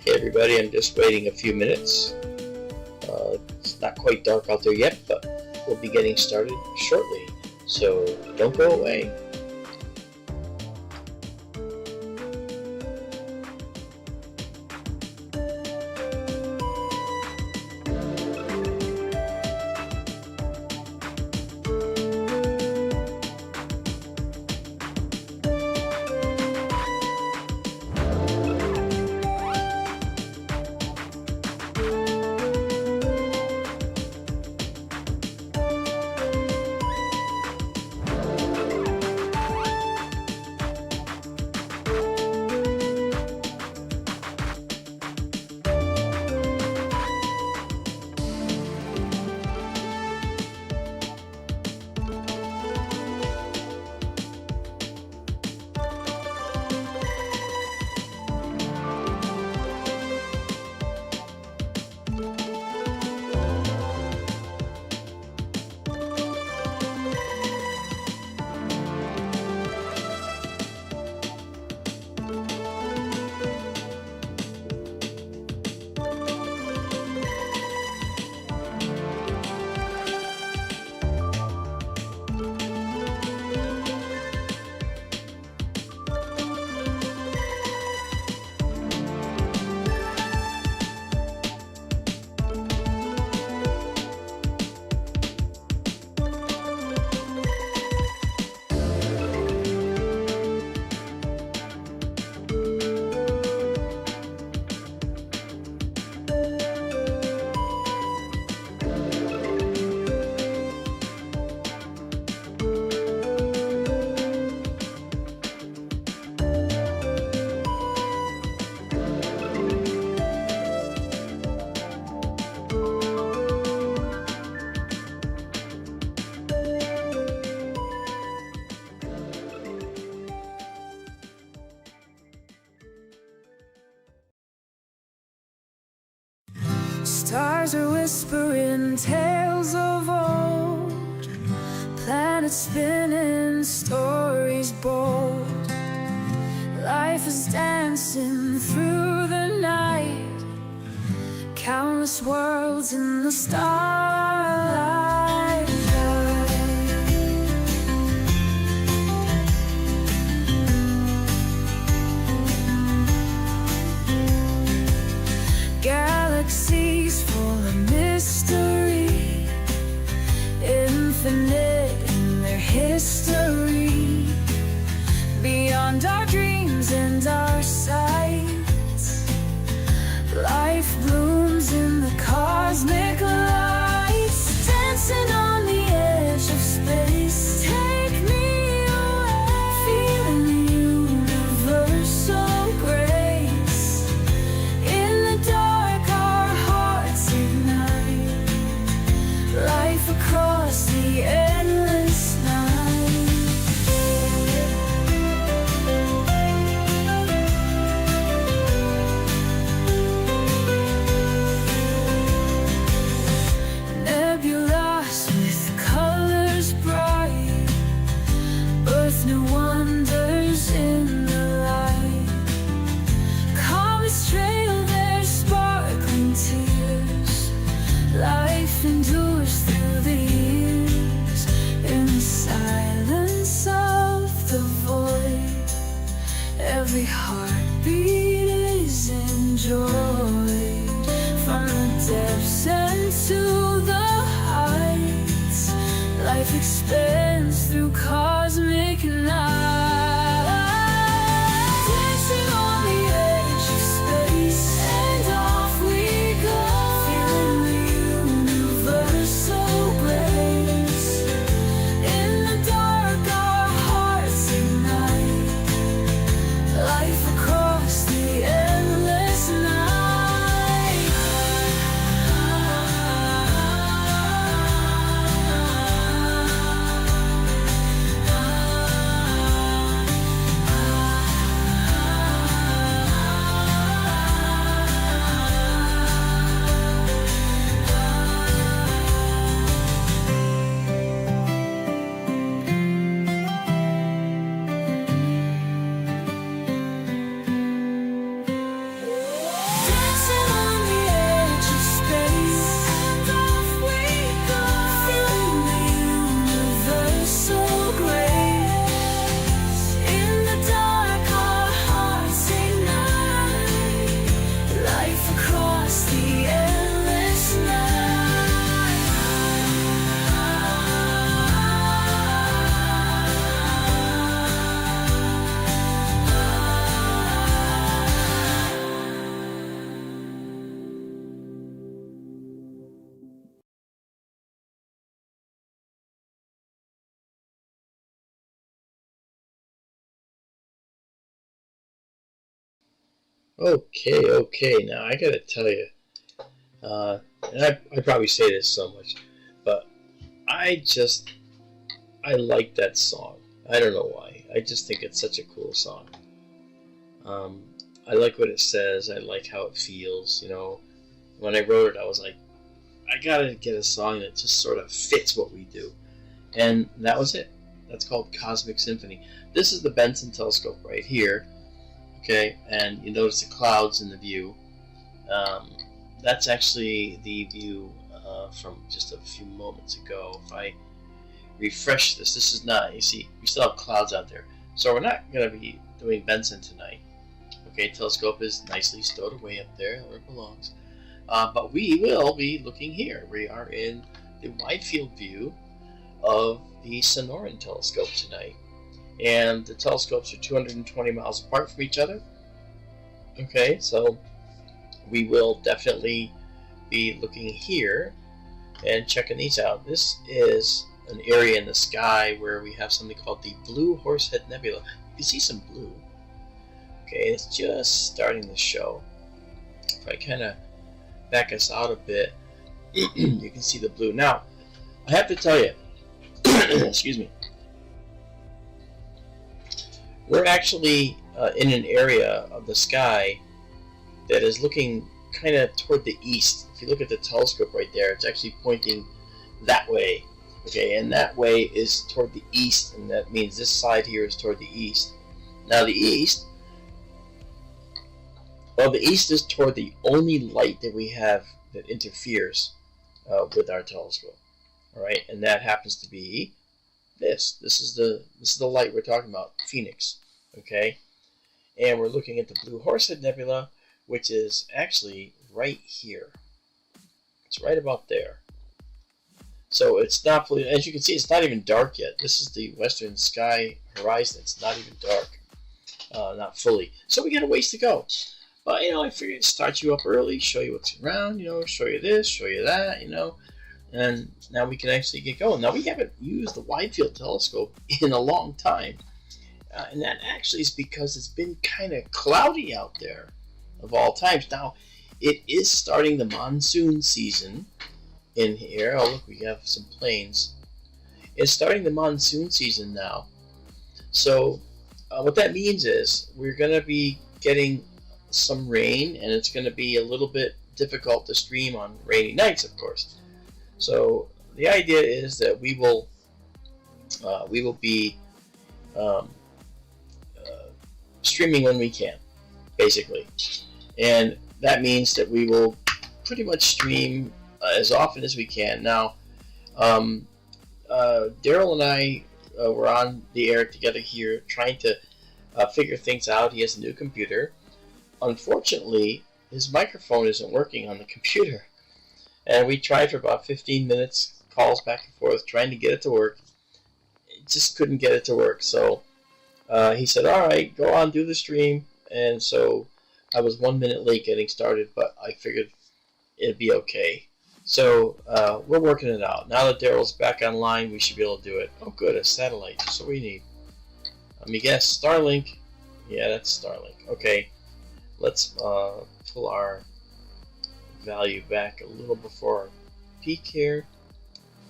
Hey everybody, I'm just waiting a few minutes. It's not quite dark out there yet, but we'll be getting started shortly, so don't go away. Stars are whispering tales of old, planets spinning, stories bold. Life is dancing through the night, countless worlds in the starlight. Galaxies full of mystery, infinite in their history. Beyond our dreams and our sights, life blooms in the cosmic lights, dancing on the edge of space. Take me away, feeling the universal grace. In the dark our hearts ignite, life across the endless night. Nebulas with colors bright, birth new wonders in the light. Comets trail their sparkling tears, life endures through the years. In the silence of the void, every heartbeat is enjoyed. From the depths and to the heights, life expands through cosmic night. Dancing on the edge of space, and off we go, feeling the universal grace. In the dark our hearts ignite, life across the endless night. Dancing on the edge of space, and off we go, feeling the universal grace. In the dark our hearts ignite, life across the endless Okay, now I gotta tell you, and I probably say this so much, but I like that song. I don't know why. I just think it's such a cool song. I like what it says. I like how it feels. You know, when I wrote it, I was like, I gotta get a song that just sort of fits what we do, and that was it. That's called Cosmic Symphony. This is the Benson telescope right here. Okay, and you notice the clouds in the view. That's actually the view from just a few moments ago. If I refresh this is not, you see, we still have clouds out there. So we're not going to be doing Benson tonight. Okay, telescope is nicely stowed away up there where it belongs. But we will be looking here. We are in the wide field view of the Sonoran telescope tonight. And the telescopes are 220 miles apart from each other. Okay, so we will definitely be looking here and checking these out. This is an area in the sky where we have something called the Blue Horsehead Nebula. You can see some blue. Okay, it's just starting to show. If I kind of back us out a bit, you can see the blue. Now, I have to tell you, excuse me, we're actually in an area of the sky that is looking kind of toward the east. If you look at the telescope right there, it's actually pointing that way. Okay, and that way is toward the east, and that means this side here is toward the east. Now the east, well, the east is toward the only light that we have that interferes with our telescope. All right, and that happens to be this. This is the light we're talking about, Phoenix. Okay, and we're looking at the Blue Horsehead Nebula, which is actually right here. It's right about there. So it's not, as you can see, it's not even dark yet. This is the western sky horizon. It's not even dark, not fully. So we got a ways to go. But I figured start you up early, show you what's around, show you this, show you that, and now we can actually get going. Now we haven't used the wide field telescope in a long time, and that actually is because it's been kind of cloudy out there, of all times. Now it is starting the monsoon season in here. Oh look, we have some planes. It's starting the monsoon season now. So what that means is we're going to be getting some rain, and it's going to be a little bit difficult to stream on rainy nights, of course. So the idea is that we will be streaming when we can, basically, and that means that we will pretty much stream as often as we can. Now, Daryl and I were on the air together here trying to figure things out. He has a new computer. Unfortunately, his microphone isn't working on the computer, and we tried for about 15 minutes, calls back and forth, trying to get it to work. Just couldn't get it to work. So he said, all right, go on, do the stream. And so I was 1 minute late getting started, but I figured it'd be okay. So we're working it out. Now that Daryl's back online, we should be able to do it. Oh good, a satellite, that's what we need. Let me guess, Starlink. Yeah, that's Starlink. Okay, let's pull our value back a little before our peak here,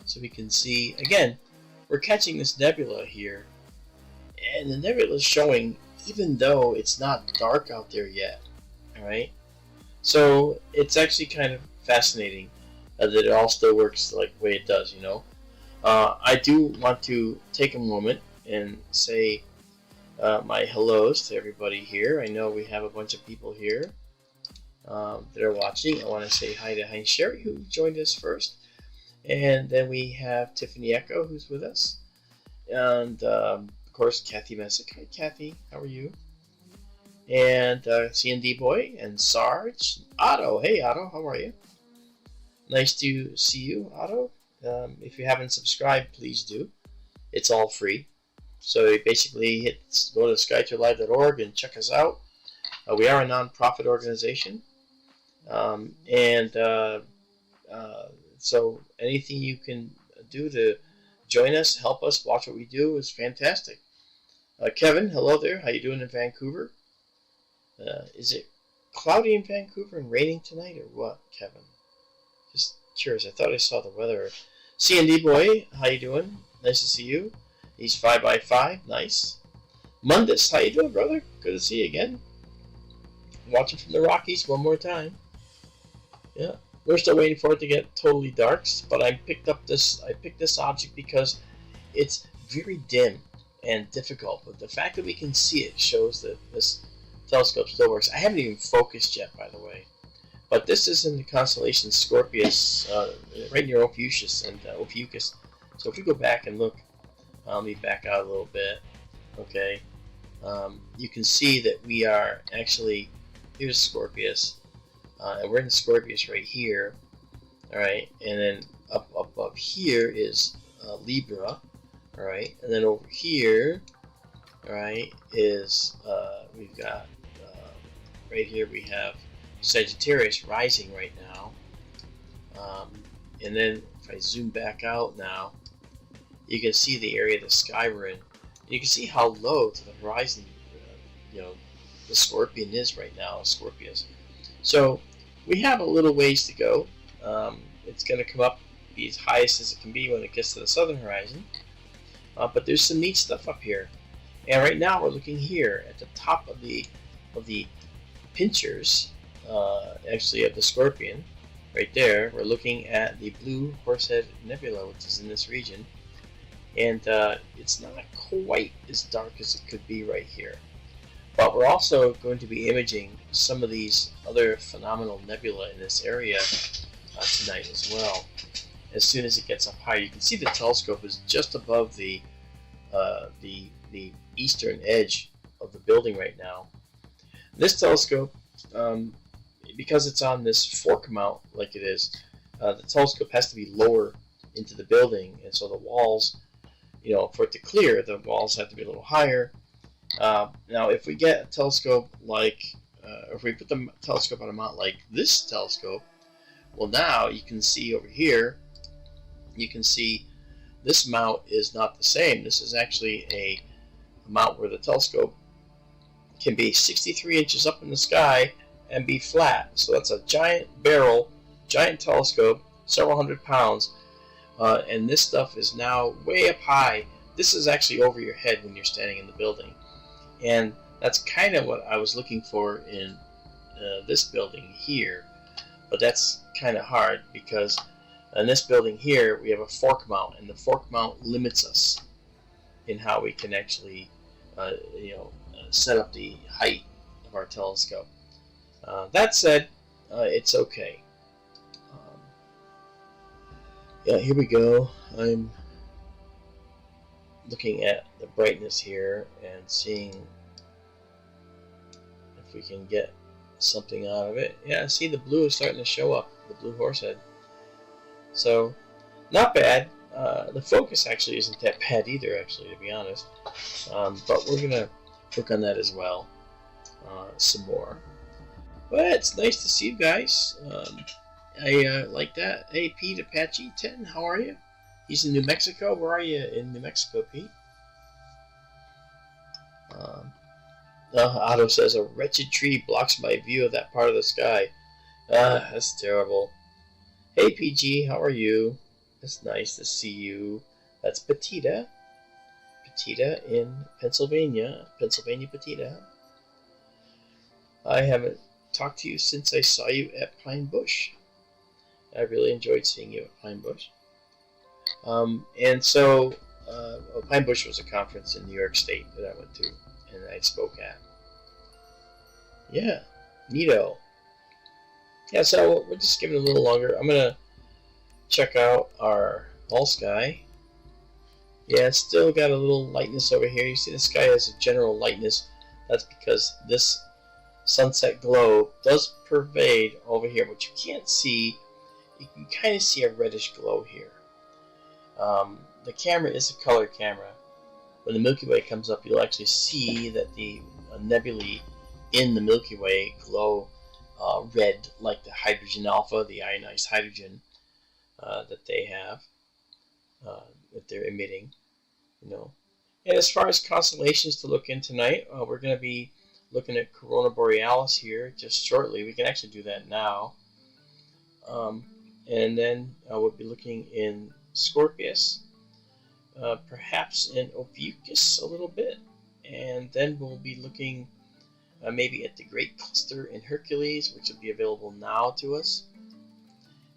so we can see. Again, we're catching this nebula here, and the nebula is showing even though it's not dark out there yet. Alright, so it's actually kind of fascinating that it all still works like the way it does, I do want to take a moment and say my hellos to everybody here. I know we have a bunch of people here that are watching. I want to say hi to Heinz Sherry, who joined us first. And then we have Tiffany Echo, who's with us. And, of course, Kathy Messick. Hi, Kathy. How are you? And CND Boy and Sarge. Otto. Hey, Otto. How are you? Nice to see you, Otto. If you haven't subscribed, please do. It's all free. So you basically go to skytourlive.org and check us out. We are a non-profit organization. So anything you can do to join us, help us, watch what we do is fantastic. Kevin, hello there. How you doing in Vancouver? Is it cloudy in Vancouver and raining tonight or what, Kevin? Just curious. I thought I saw the weather. CND Boy, how you doing? Nice to see you. He's 5x5. Nice. Mundus, how you doing, brother? Good to see you again. Watching from the Rockies one more time. Yeah, we're still waiting for it to get totally dark, but I picked this object because it's very dim and difficult. But the fact that we can see it shows that this telescope still works. I haven't even focused yet, by the way. But this is in the constellation Scorpius, right near Ophiuchus and Ophiuchus. So if we go back and look, let me back out a little bit. Okay, you can see that we are actually, here's Scorpius, and we're in Scorpius right here. All right, and then up above here is Libra. All right, and then over here, all right, is we've got right here we have Sagittarius rising right now, and then if I zoom back out now, you can see the area of the sky we're in. You can see how low to the horizon, the Scorpion is right now, Scorpius. So we have a little ways to go. It's going to come up, be as highest as it can be when it gets to the southern horizon. But there's some neat stuff up here. And right now we're looking here at the top of the pinchers, actually of the Scorpion. Right there, we're looking at the Blue Horsehead Nebula, which is in this region. And it's not quite as dark as it could be right here. But we're also going to be imaging some of these other phenomenal nebula in this area tonight as well. As soon as it gets up high, you can see the telescope is just above the eastern edge of the building right now. This telescope, because it's on this fork mount like it is, the telescope has to be lower into the building, and so the walls, for it to clear, the walls have to be a little higher. Now, if we get a telescope like, if we put the telescope on a mount like this telescope, well, now you can see over here, you can see this mount is not the same. This is actually a mount where the telescope can be 63 inches up in the sky and be flat. So that's a giant barrel, giant telescope, several hundred pounds, and this stuff is now way up high. This is actually over your head when you're standing in the building. And that's kind of what I was looking for in this building here, but that's kind of hard because in this building here we have a fork mount, and the fork mount limits us in how we can actually set up the height of our telescope. That said, it's okay. Yeah, here we go. I'm looking at the brightness here and seeing if we can get something out of it. Yeah, see, the blue is starting to show up, the blue horsehead. So, not bad. The focus actually isn't that bad either, actually, to be honest. But we're going to work on that as well some more. But it's nice to see you guys. I like that. Hey, Pete Apache 10, how are you? He's in New Mexico. Where are you in New Mexico, Pete? Otto says, a wretched tree blocks my view of that part of the sky. That's terrible. Hey, PG, how are you? It's nice to see you. That's Petita. Petita in Pennsylvania. Pennsylvania Petita. I haven't talked to you since I saw you at Pine Bush. I really enjoyed seeing you at Pine Bush. And so, Pine Bush was a conference in New York State that I went to and I spoke at. Yeah, neato. Yeah, so we're just giving it a little longer. I'm going to check out our all sky. Yeah, it's still got a little lightness over here. You see the sky has a general lightness. That's because this sunset glow does pervade over here. What you can't see, you can kind of see a reddish glow here. The camera is a color camera. When the Milky Way comes up, you'll actually see that the nebulae in the Milky Way glow red, like the hydrogen alpha, the ionized hydrogen that they have, that they're emitting, And as far as constellations to look in tonight, we're going to be looking at Corona Borealis here just shortly. We can actually do that now. And then we'll be looking in Scorpius, perhaps in Ophiuchi a little bit, and then we'll be looking maybe at the Great Cluster in Hercules, which will be available now to us.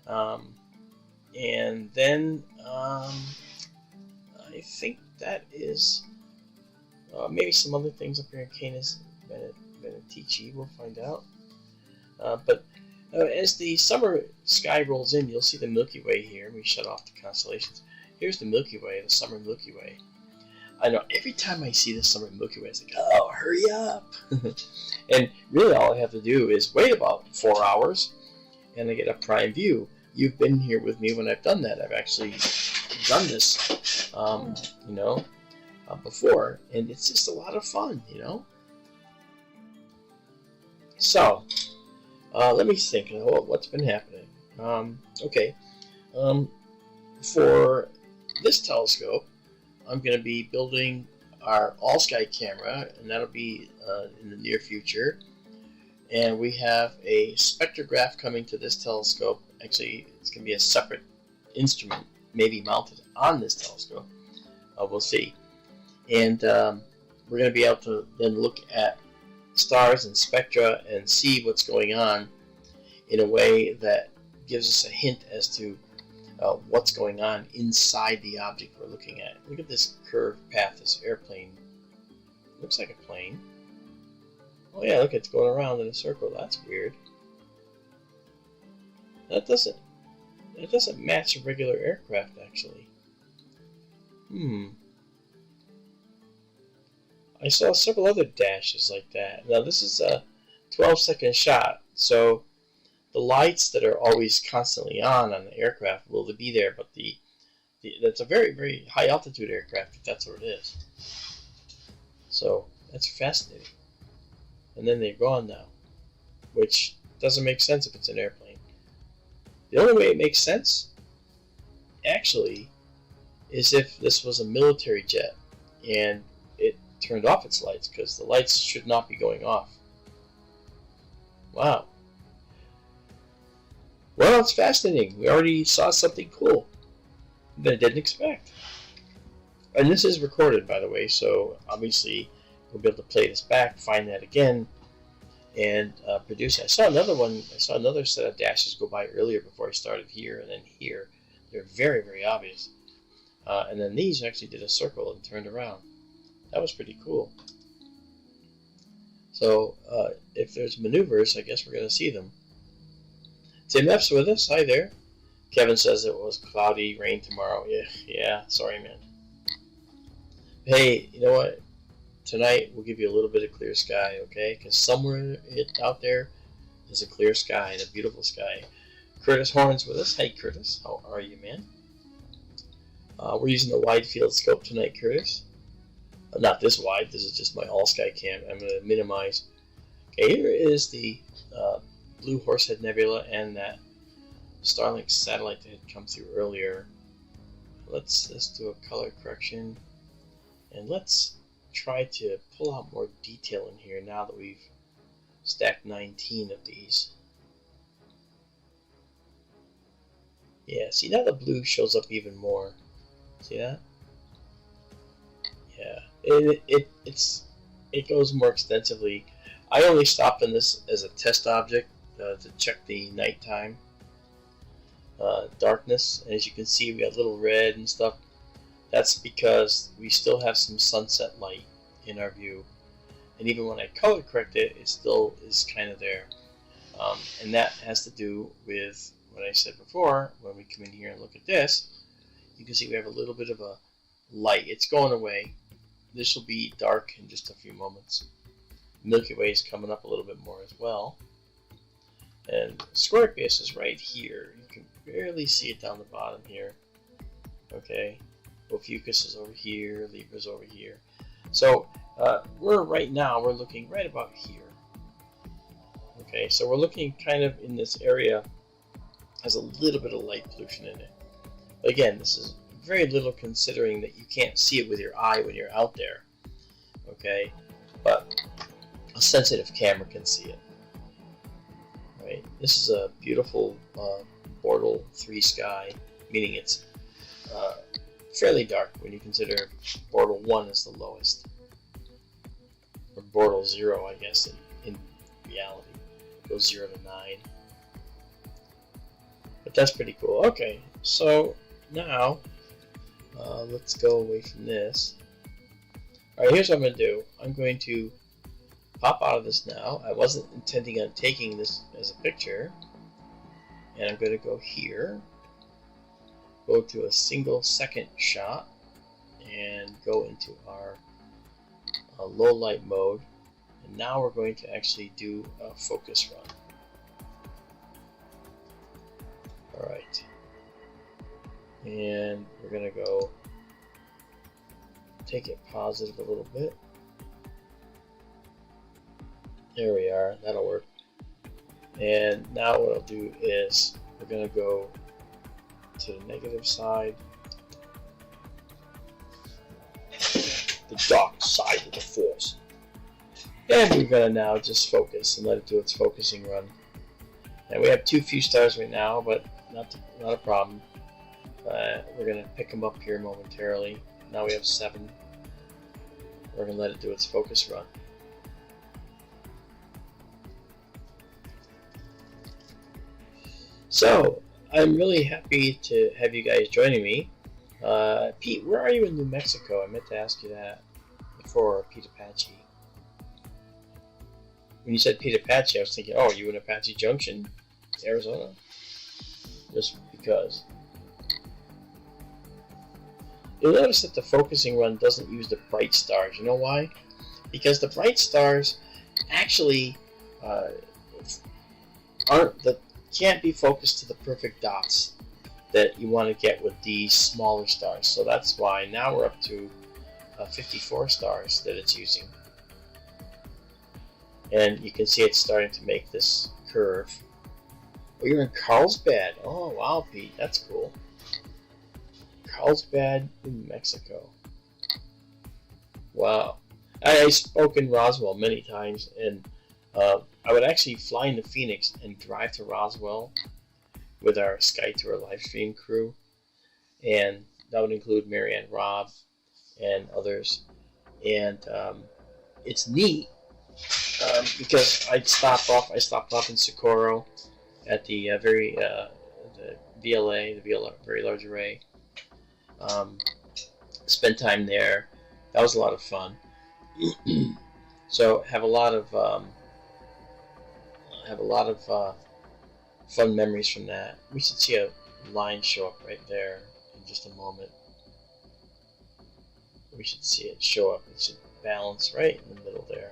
And then I think that is maybe some other things up here in Canis Venatici. We'll find out. But as the summer sky rolls in, you'll see the Milky Way here. We shut off the constellations. Here's the Milky Way, the summer Milky Way. I know every time I see the summer Milky Way, it's like, oh, hurry up! And really all I have to do is wait about 4 hours, and I get a prime view. You've been here with me when I've done that. I've actually done this, before, and it's just a lot of fun, So, let me think. What's been happening? Okay. For this telescope, I'm going to be building our all-sky camera, and that'll be in the near future. And we have a spectrograph coming to this telescope. Actually, it's going to be a separate instrument, maybe mounted on this telescope. We'll see. And we're going to be able to then look at stars and spectra and see what's going on in a way that gives us a hint as to what's going on inside the object we're looking at. Look at this curved path, this airplane. Looks like a plane. Oh yeah, look, it's going around in a circle. That's weird. That doesn't match a regular aircraft, actually. I saw several other dashes like that. Now this is a 12-second shot, so the lights that are always constantly on the aircraft will be there, but that's a very, very high altitude aircraft, if that's what it is. So that's fascinating. And then they're gone now, which doesn't make sense if it's an airplane. The only way it makes sense, actually, is if this was a military jet and it turned off its lights, because the lights should not be going off. Wow. Well, it's fascinating. We already saw something cool that I didn't expect. And this is recorded, by the way, so obviously we'll be able to play this back, find that again, and produce it. I saw another one. I saw another set of dashes go by earlier before I started here and then here. They're very, very obvious. And then these actually did a circle and turned around. That was pretty cool. So if there's maneuvers, I guess we're going to see them. Tim F's with us. Hi there. Kevin says it was cloudy, rain tomorrow. Yeah. Sorry, man. Hey, you know what? Tonight we'll give you a little bit of clear sky, okay? Because somewhere out there is a clear sky and a beautiful sky. Curtis Horn's with us. Hey, Curtis. How are you, man? We're using the wide field scope tonight, Curtis. Not this wide. This is just my all-sky cam. I'm going to minimize. Okay, here is the Blue Horsehead Nebula and that Starlink satellite that had come through earlier. Let's do a color correction, and let's try to pull out more detail in here now that we've stacked 19 of these. Yeah, see, now the blue shows up even more. See that? Yeah, it goes more extensively. I only stopped on this as a test object to check the nighttime darkness. And as you can see, we got little red and stuff. That's because we still have some sunset light in our view. And even when I color correct it, it still is kind of there. And that has to do with what I said before. When we come in here and look at this, you can see we have a little bit of a light. It's going away. This will be dark in just a few moments. Milky Way is coming up a little bit more as well. And Scorpius is right here. You can barely see it down the bottom here. Okay. Ophiuchus is over here. Libra's over here. So we're looking right about here. Okay, so we're looking kind of in this area. Has a little bit of light pollution in it. Again, this is very little considering that you can't see it with your eye when you're out there. Okay, but a sensitive camera can see it. Right. This is a beautiful Bortle 3 sky, meaning it's fairly dark when you consider Bortle 1 is the lowest. Or Bortle 0, I guess, in reality. It goes 0 to 9. But that's pretty cool. Okay, so now let's go away from this. Alright, here's what I'm going to do. I'm going to pop out of this now. I wasn't intending on taking this as a picture. And I'm going to go here. Go to a single second shot. And go into our low light mode. And now we're going to actually do a focus run. Alright. And we're going to go take it positive a little bit. There we are, that'll work. And now what I'll do is we're going to go to the negative side, the dark side of the force. And we're going to now just focus and let it do its focusing run. And we have 2 few stars right now, but not a problem. We're going to pick them up here momentarily. Now we have 7. We're going to let it do its focus run. So, I'm really happy to have you guys joining me. Pete, where are you in New Mexico? I meant to ask you that before, Pete Apache. When you said Pete Apache, I was thinking, oh, you in Apache Junction, Arizona? Just because. You'll notice that the focusing run doesn't use the bright stars. You know why? Because the bright stars actually can't be focused to the perfect dots that you want to get with these smaller stars. So that's why now we're up to 54 stars that it's using. And you can see it's starting to make this curve. Oh, you're in Carlsbad. Oh, wow, Pete, that's cool. Carlsbad, New Mexico. Wow. I spoke in Roswell many times, and I would actually fly into Phoenix and drive to Roswell with our Sky Tour live stream crew, and that would include Marianne Robb and others. And it's neat because I stopped off in Socorro at the the VLA, the Very Large Array. Spent time there. That was a lot of fun. So have a lot of fun memories from that. We should see a line show up right there in just a moment. We should see it show up. It should balance right in the middle there.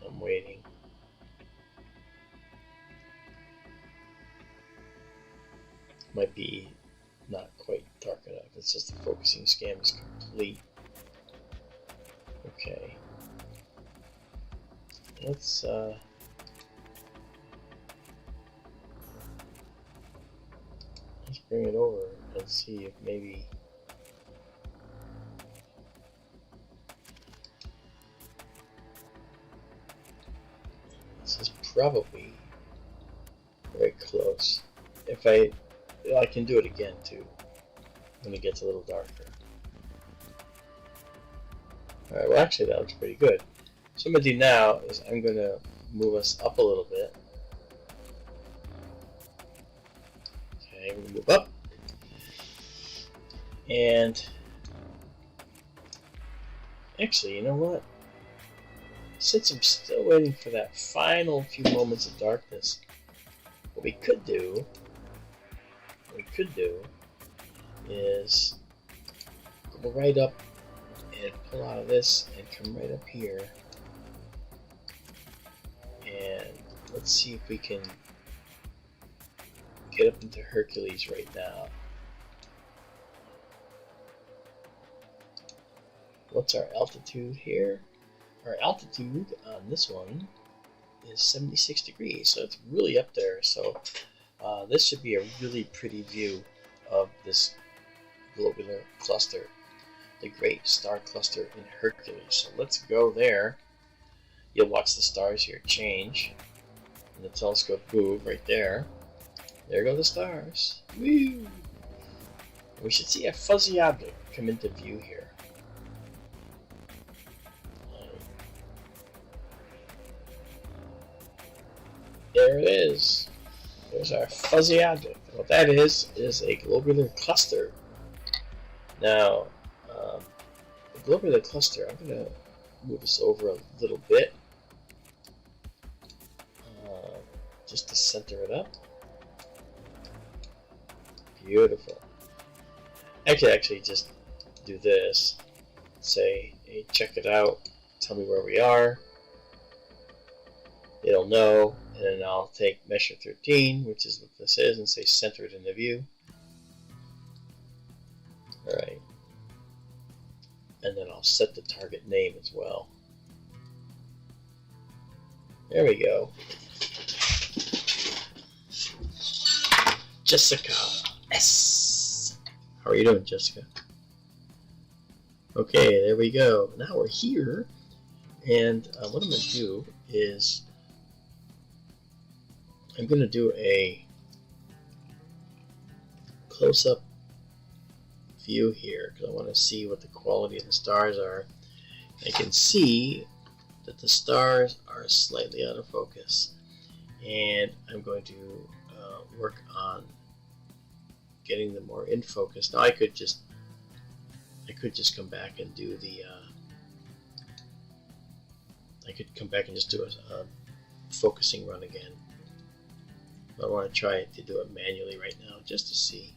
I'm waiting. Might be not quite dark enough. It's just the focusing scan is complete. Okay. Let's bring it over and see if maybe this is probably very close. If I can do it again too when it gets a little darker. Alright, well actually that looks pretty good. So what I'm going to do now is I'm going to move us up a little bit. Okay, we're going to move up. And actually, you know what? Since I'm still waiting for that final few moments of darkness, what we could do is go right up and pull out of this and come right up here, and let's see if we can get up into Hercules right now. What's our altitude here? Our altitude on this one is 76 degrees, so it's really up there. So this should be a really pretty view of this globular cluster, the great star cluster in Hercules. So let's go there. You'll watch the stars here change, and the telescope move right there. There go the stars. Woo! We should see a fuzzy object come into view here. There it is. There's our fuzzy object. What that is a globular cluster. Now, the globular cluster, I'm going to move this over a little bit just to center it up. Beautiful. I could actually just do this. Say, hey, check it out. Tell me where we are. It'll know, and then I'll take measure 13, which is what this is, and say center it in the view. Alright. And then I'll set the target name as well. There we go. Jessica S. How are you doing, Jessica? Okay, there we go. Now we're here, and what I'm going to do is I'm going to do a close-up view here because I want to see what the quality of the stars are. I can see that the stars are slightly out of focus, and I'm going to work on getting them more in focus. Now I could just come back and do the a focusing run again. I want to try to do it manually right now just to see,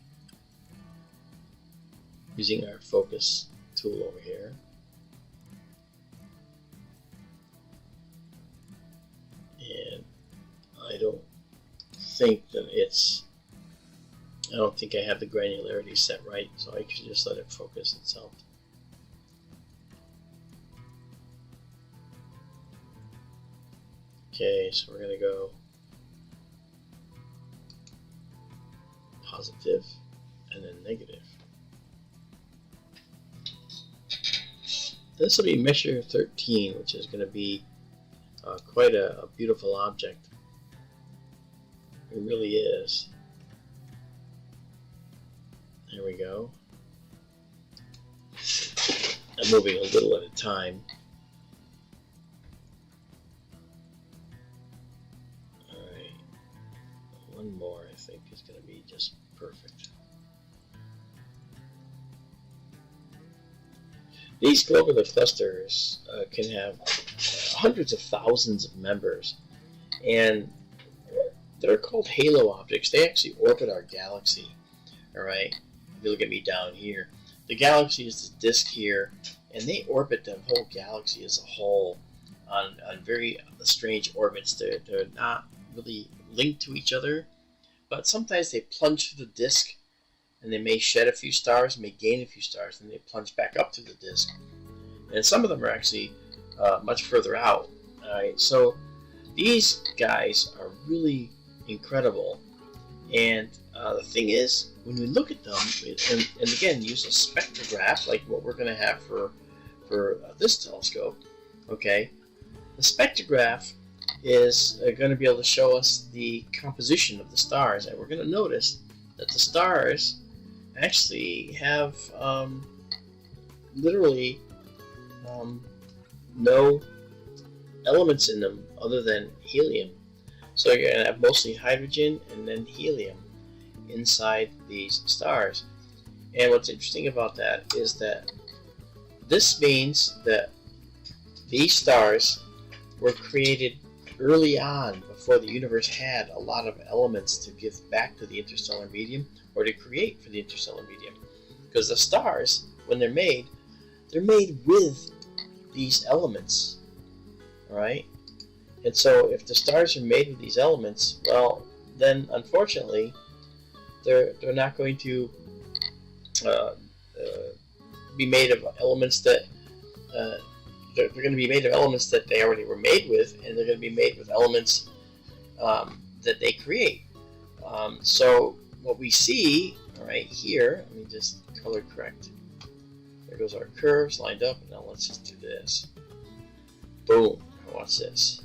using our focus tool over here. And I don't think I have the granularity set right, so I can just let it focus itself. Okay, so we're going to go positive and then negative. This will be measure 13, which is going to be quite a beautiful object. It really is. There we go. I'm moving a little at a time. Alright. One more, I think, is going to be just perfect. These globular clusters can have hundreds of thousands of members, and they're called halo objects. They actually orbit our galaxy. Alright, if you look at me down here, the galaxy is the disk here, and they orbit the whole galaxy as a whole on very strange orbits. They're not really linked to each other, but sometimes they plunge through the disk, and they may shed a few stars, may gain a few stars, and they plunge back up through the disk. And some of them are actually much further out. Alright, so these guys are really incredible. And the thing is, when we look at them, and again, use a spectrograph like what we're going to have for this telescope, okay, the spectrograph is going to be able to show us the composition of the stars, and we're going to notice that the stars actually have literally no elements in them other than helium. So you're going to have mostly hydrogen and then helium inside these stars. And what's interesting about that is that this means that these stars were created early on, before the universe had a lot of elements to give back to the interstellar medium, or to create for the interstellar medium. Because the stars, when they're made with these elements. Alright? And so if the stars are made with these elements, well, then unfortunately they're not going to be made of elements that they're going to be made of elements that they already were made with, and they're going to be made with elements that they create. So what we see, all right, here, let me just color correct. There goes our curves lined up. Now let's just do this. Boom. Watch this.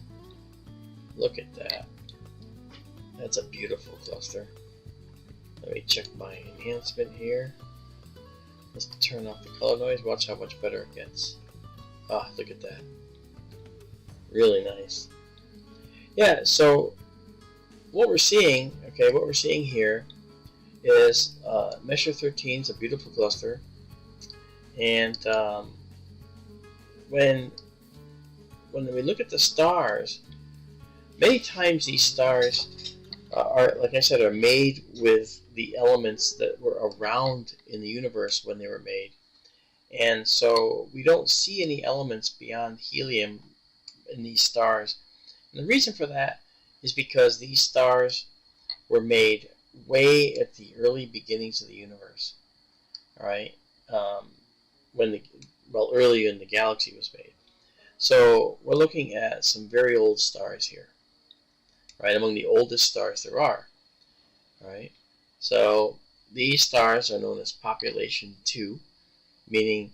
Look at that. That's a beautiful cluster. Let me check my enhancement here. Let's turn off the color noise. Watch how much better it gets. Ah, look at that. Really nice. Yeah, so what we're seeing, okay, what we're seeing here is Measure 13 is a beautiful cluster. And when we look at the stars, many times these stars are, like I said, are made with the elements that were around in the universe when they were made. And so we don't see any elements beyond helium in these stars. And the reason for that is because these stars were made way at the early beginnings of the universe. Alright? Early when the galaxy was made. So we're looking at some very old stars here, right? Among the oldest stars there are, right? So these stars are known as population 2, meaning,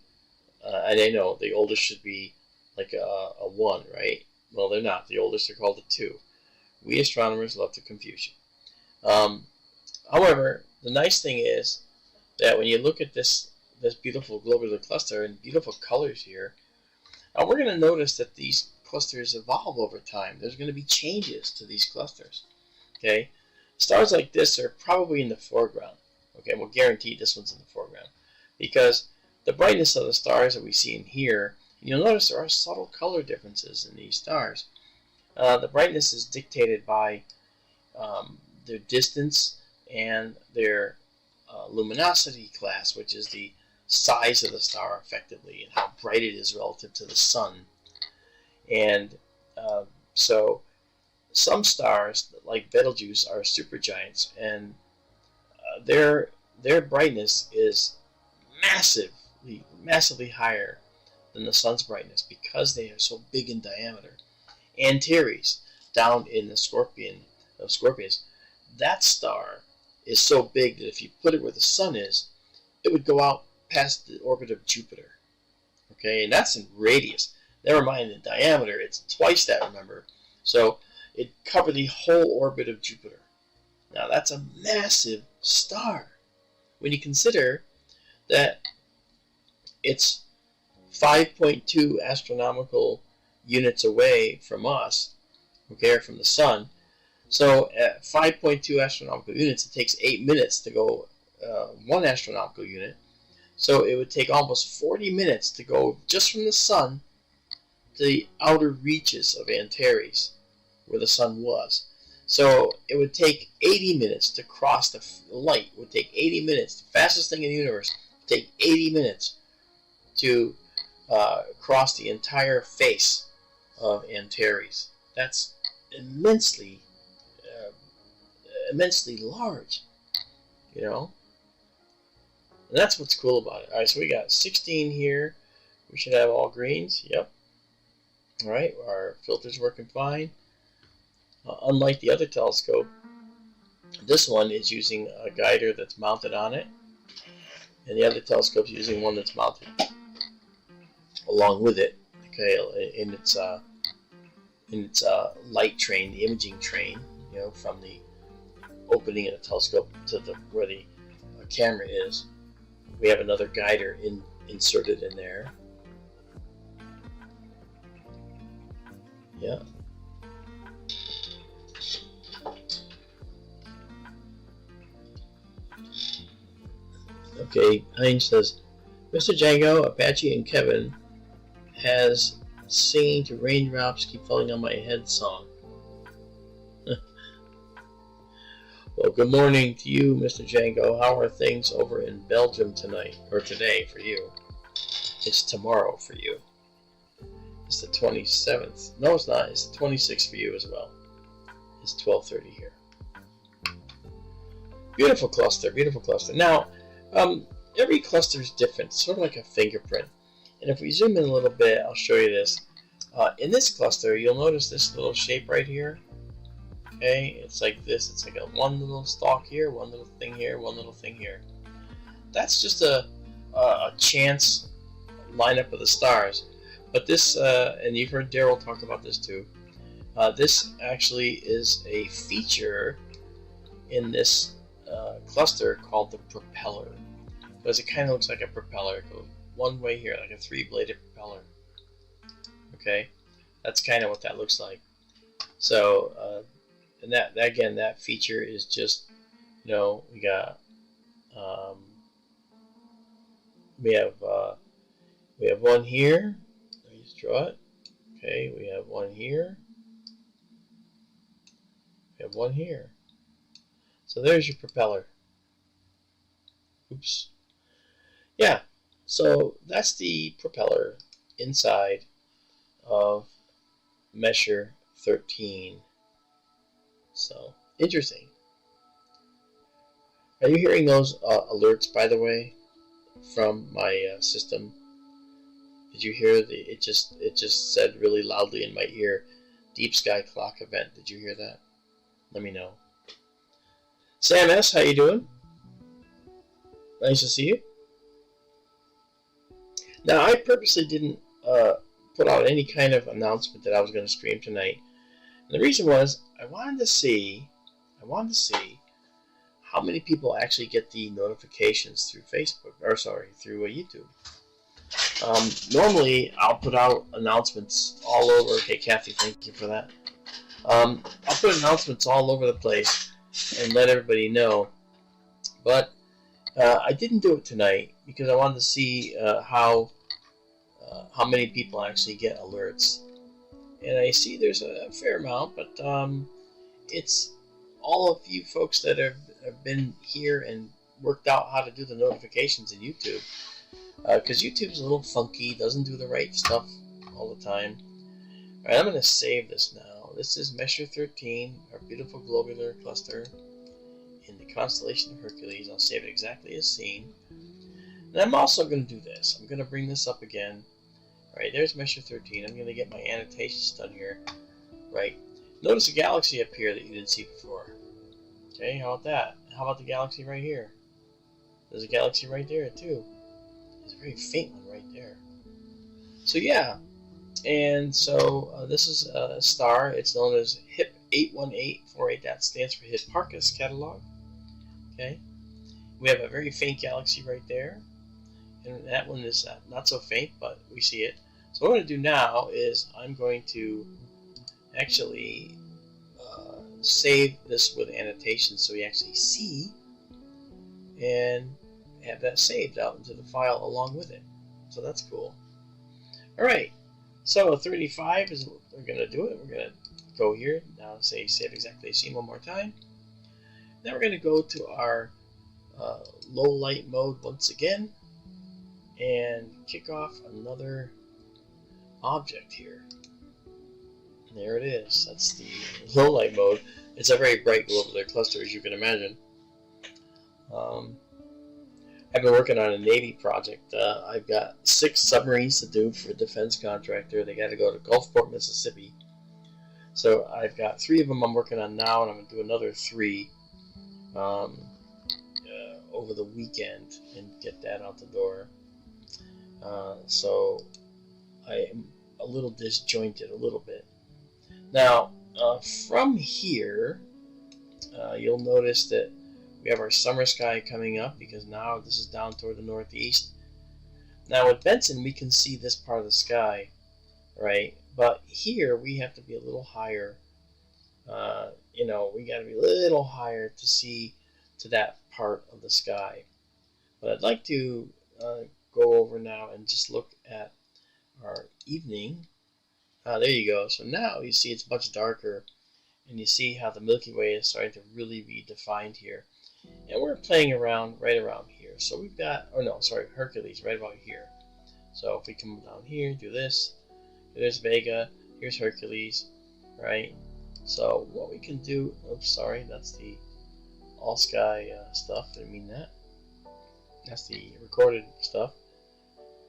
and I know the oldest should be like a 1, right? Well, they're not. The oldest are called a 2. We astronomers love to confuse you. However, the nice thing is that when you look at this beautiful globular cluster and beautiful colors here, we're going to notice that these clusters evolve over time. There's going to be changes to these clusters. Okay, stars like this are probably in the foreground. Okay, we'll guarantee this one's in the foreground because the brightness of the stars that we see in here, you'll notice there are subtle color differences in these stars. The brightness is dictated by their distance and their luminosity class, which is the size of the star effectively and how bright it is relative to the sun. And so some stars, like Betelgeuse, are supergiants, and their brightness is massively higher than the sun's brightness because they are so big in diameter. Antares, down in the Scorpions, that star is so big that if you put it where the sun is, it would go out past the orbit of Jupiter. Okay, and that's in radius. Never mind in diameter, it's twice that, remember. So it covered the whole orbit of Jupiter. Now that's a massive star. When you consider that it's 5.2 astronomical units away from us, okay, or from the sun. So at 5.2 astronomical units, it takes 8 minutes to go 1 astronomical unit. So it would take almost 40 minutes to go just from the sun to the outer reaches of Antares, where the sun was. So it would take 80 minutes to cross the light. It would take 80 minutes. The fastest thing in the universe would take 80 minutes to cross the entire face of Antares. That's immensely large, you know. And that's what's cool about it. All right, so we got 16 here. We should have all greens. Yep. All right, our filter's working fine. Unlike the other telescope, this one is using a guider that's mounted on it, and the other telescope's using one that's mounted along with it. Okay, in its light train, the imaging train, you know, from the opening of the telescope to where the camera is. We have another guider inserted in there. Yeah. Okay, Heinz says, Mr. Django, Apache, and Kevin has singing to raindrops keep falling on my head song. Well, good morning to you, Mr. Django. How are things over in Belgium tonight, or today for you? It's tomorrow for you. It's the 27th. No, it's not. It's the 26th for you as well. It's 12:30 here. Beautiful cluster, beautiful cluster. Now, every cluster is different, sort of like a fingerprint. And if we zoom in a little bit, I'll show you this. In this cluster, you'll notice this little shape right here. Okay, it's like this. It's like one little stalk here, one little thing here, one little thing here. That's just a chance lineup of the stars. But this, and you've heard Daryl talk about this too, this actually is a feature in this cluster called the propeller. Because it kind of looks like a propeller. It goes one way here, like a 3-bladed propeller. Okay, that's kind of what that looks like. So, and that again, that feature is just, you know, we got, we have one here. Let me just draw it. Okay, we have one here. We have one here. So there's your propeller. Oops. Yeah, so that's the propeller inside of Measure 13. So, interesting. Are you hearing those alerts, by the way, from my system? Did you hear it just said really loudly in my ear, Deep Sky Clock event. Did you hear that? Let me know. Sam S., how you doing? Nice to see you. Now, I purposely didn't put out any kind of announcement that I was going to stream tonight. And the reason was I wanted to see how many people actually get the notifications through Facebook, or sorry, through YouTube. Normally, I'll put out announcements all over. Okay, Kathy, thank you for that. I'll put announcements all over the place and let everybody know. But I didn't do it tonight because I wanted to see how many people actually get alerts. And I see there's a fair amount, but it's all of you folks that have been here and worked out how to do the notifications in YouTube. Because YouTube's a little funky, doesn't do the right stuff all the time. Alright, I'm going to save this now. This is Measure 13, our beautiful globular cluster in the constellation of Hercules. I'll save it exactly as seen. And I'm also going to do this. I'm going to bring this up again. Alright, there's Measure 13. I'm going to get my annotations done here. Right. Notice a galaxy up here that you didn't see before. Okay, how about that? How about the galaxy right here? There's a galaxy right there, too. There's a very faint one right there. So, yeah. And so, this is a star. It's known as HIP 81848. That stands for Hipparchus catalog. Okay. We have a very faint galaxy right there. And that one is not so faint, but we see it. So what I'm going to do now is I'm going to actually save this with annotations so we actually see and have that saved out into the file along with it. So that's cool. Alright, so 35 is what we're going to do it. We're going to go here, now say save exactly as seen one more time. Now we're going to go to our low light mode once again and kick off another object here. And there it is. That's the low light mode. It's a very bright globular cluster, as you can imagine. I've been working on a Navy project. I've got 6 submarines to do for a defense contractor. They got to go to Gulfport, Mississippi. So I've got 3 of them I'm working on now, and I'm going to do another 3 over the weekend and get that out the door. So I am a little disjointed, a little bit. Now, from here, you'll notice that we have our summer sky coming up because now this is down toward the northeast. Now with Benson, we can see this part of the sky, right? But here we have to be a little higher. You know, we got to be a little higher to see to that part of the sky. But I'd like to go over now and just look at our evening. There you go. So now you see it's much darker, and you see how the Milky Way is starting to really be defined here. And we're playing around right around here. So we've got, oh no, sorry, Hercules right about here. So if we come down here, do this. There's Vega. Here's Hercules, right? So what we can do, oops, sorry, that's the all sky stuff. Didn't mean that. That's the recorded stuff.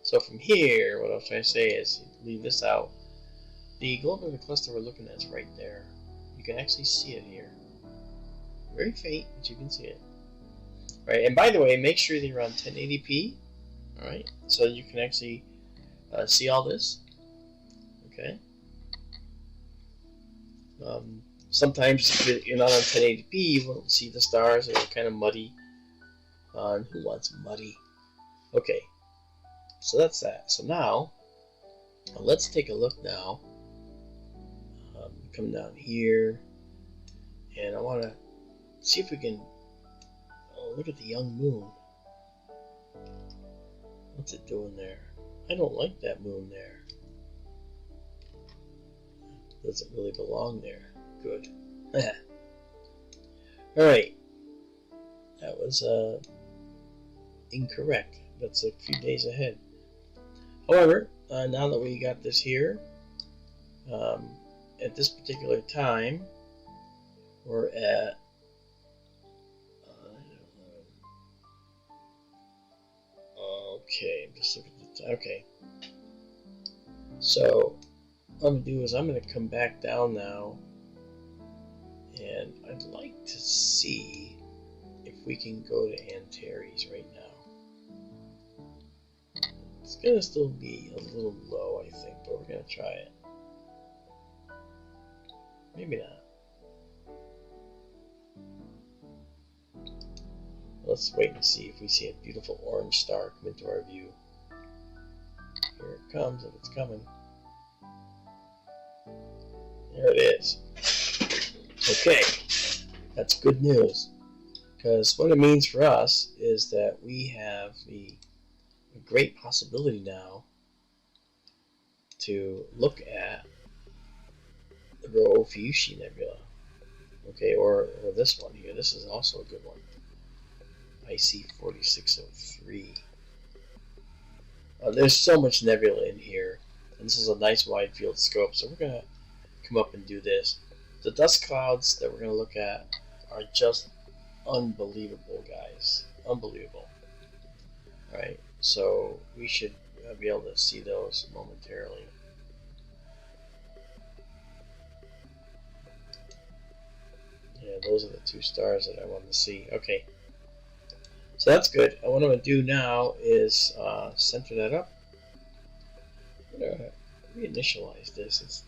So from here, what I was trying to say is, leave this out. The globular cluster we're looking at is right there. You can actually see it here. Very faint, but you can see it. Right, and by the way, make sure that you're on 1080p. Alright, so you can actually see all this. Okay. Sometimes if you're not on 1080p, you won't see the stars. They're kind of muddy. Who wants muddy? Okay, so that's that. So now, let's take a look now. Come down here, and I want to see if we can look at the young moon. What's it doing there? I don't like that moon there. Doesn't really belong there. Good. Alright. That was incorrect. That's a few days ahead. However, now that we got this here, at this particular time, we're at okay, I'm just looking at the time. Okay. So what I'm going to do is I'm going to come back down now, and I'd like to see if we can go to Antares right now. It's going to still be a little low, I think, but we're going to try it. Maybe not. Let's wait and see if we see a beautiful orange star come into our view. Here it comes, if it's coming. There it is. Okay, that's good news. Because what it means for us is that we have a great possibility now to look at the Rho Ophiuchi Nebula. Okay, or this one here. This is also a good one. IC 4603. There's so much nebula in here, and this is a nice wide field scope, so we're going to come up and do this. The dust clouds that we're going to look at are just unbelievable, guys. Unbelievable. Alright, so we should be able to see those momentarily. Yeah, those are the two stars that I wanted to see. Okay. So that's good. And what I'm going to do now is center that up. I'm going to reinitialize this.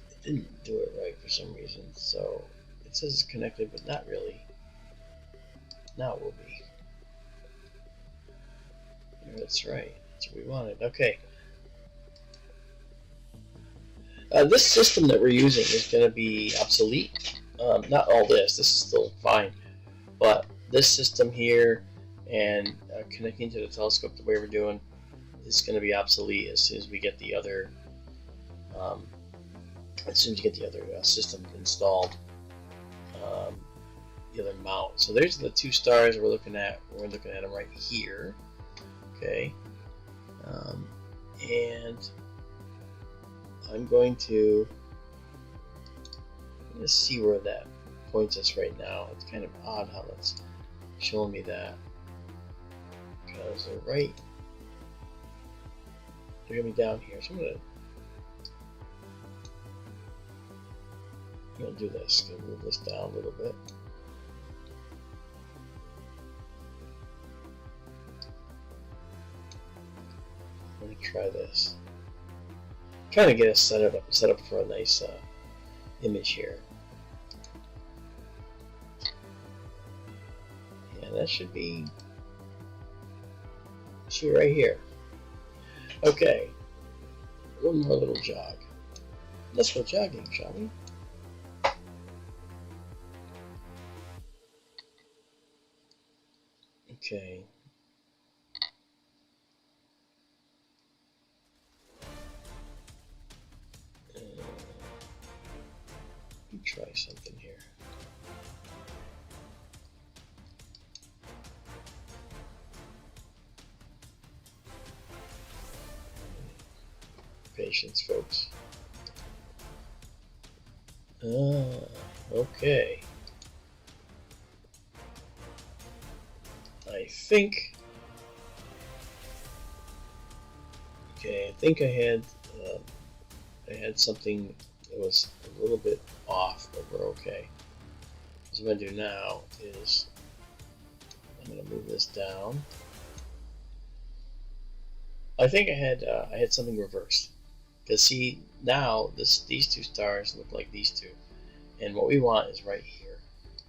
It didn't do it right for some reason. So it says it's connected, but not really. Now it will be. That's right. That's what we wanted. Okay. This system that we're using is going to be obsolete. Not all this. This is still fine. But this system here and connecting to the telescope the way we're doing is going to be obsolete as soon as we get the other system installed, the other mount. So there's the two stars we're looking at. We're looking at them right here. Okay, and I'm going to see where that points us right now. It's kind of odd how that's showing me that, because they're gonna be down here. So I'm gonna do this. Gonna move this down a little bit. I'm gonna try this. I'm trying to get it set up for a nice image here. And that should be right here. Okay, one more little jog. Let's go jogging, shall we? Okay. Let me try something here. Patience, folks. Okay. I think. Okay, I think I had something that was a little bit off, but we're okay. So what I'm gonna do now is I'm gonna move this down. I think I had something reversed. Because see, now these two stars look like these two. And what we want is right here.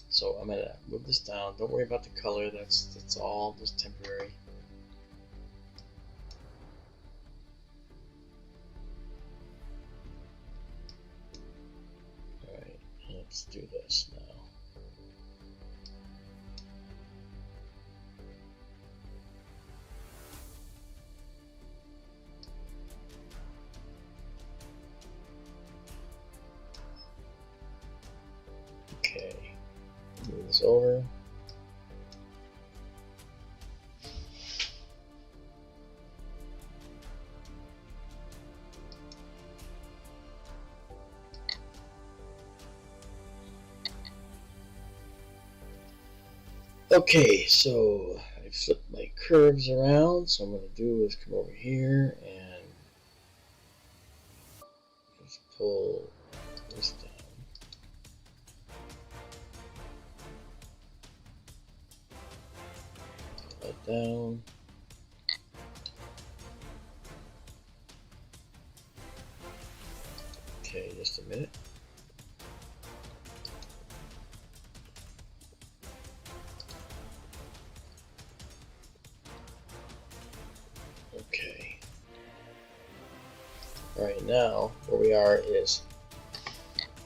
So I'm going to move this down. Don't worry about the color. That's all just temporary. Alright, let's do this now. Okay, move this over. Okay, so I flipped my curves around, so what I'm going to do is come over here and just pull this down. Down. Okay, just a minute. Okay. Right now, where we are is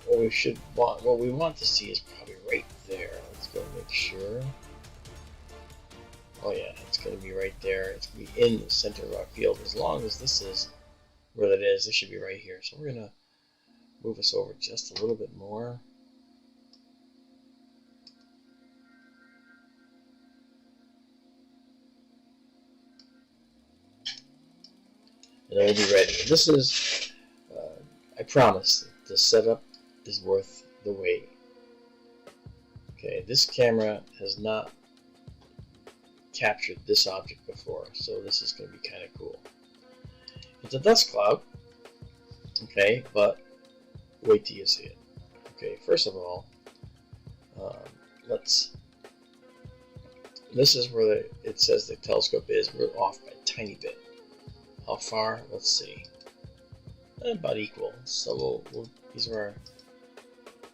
what we want to see is probably right there. Let's go make sure. Oh yeah, it's going to be right there. It's going to be in the center of our field. As long as this is where it is, it should be right here. So we're going to move us over just a little bit more. And then we'll be ready. This is, I promise, the setup is worth the wait. Okay, this camera has not captured this object before, so this is going to be kind of cool. It's a dust cloud, okay, but wait till you see it. Okay, first of all, this is where it says the telescope is. We're off by a tiny bit. How far? Let's see. About equal. So these are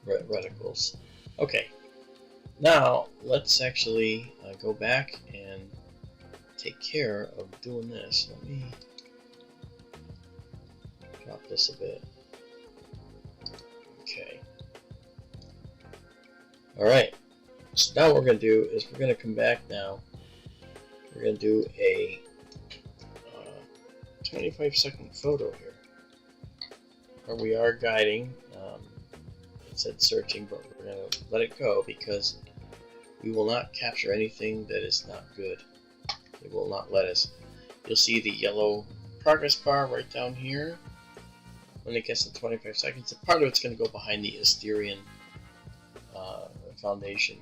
our reticles. Okay. Now let's actually go back and take care of doing this. Let me drop this a bit. Okay. Alright. So now what we're going to do is we're going to come back now. We're going to do a 25-second photo here. Where we are guiding. It said searching, but we're going to let it go because we will not capture anything that is not good. It will not let us. You'll see the yellow progress bar right down here when it gets to 25 seconds. And part of it's going to go behind the Asterian Foundation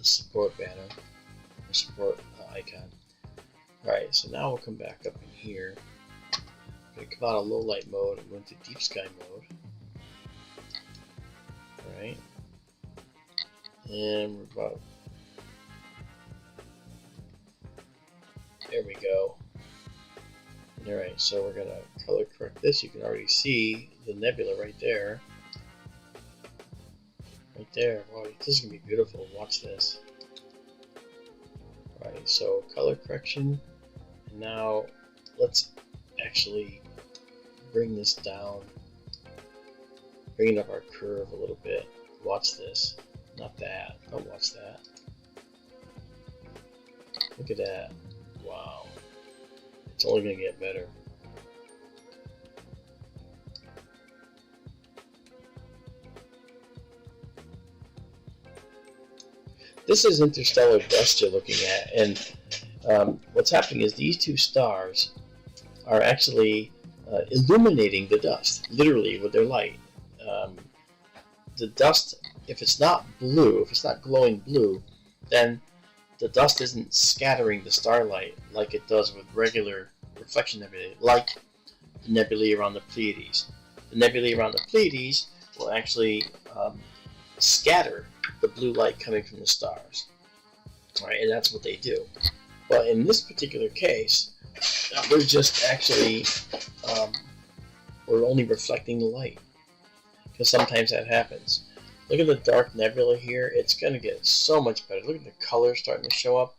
support banner, or support icon. Alright, so now we'll come back up in here. We're going to come out of low light mode and go into deep sky mode. Alright. And we're about. There we go. Alright, so we're going to color correct this. You can already see the nebula right there. Right there. Wow, this is going to be beautiful. Watch this. Alright, so color correction. And now let's actually bring this down. Bring up our curve a little bit. Watch this. Not that. Don't watch that. Look at that. Wow. It's only going to get better. This is interstellar dust you're looking at, and what's happening is these two stars are actually illuminating the dust, literally with their light. The dust, if it's not blue, if it's not glowing blue, then the dust isn't scattering the starlight like it does with regular reflection nebulae, like the nebulae around the Pleiades. The nebulae around the Pleiades will actually scatter the blue light coming from the stars. Right, and that's what they do. But in this particular case, we're just actually, we're only reflecting the light. Because sometimes that happens. Look at the dark nebula here. It's going to get so much better. Look at the colors starting to show up.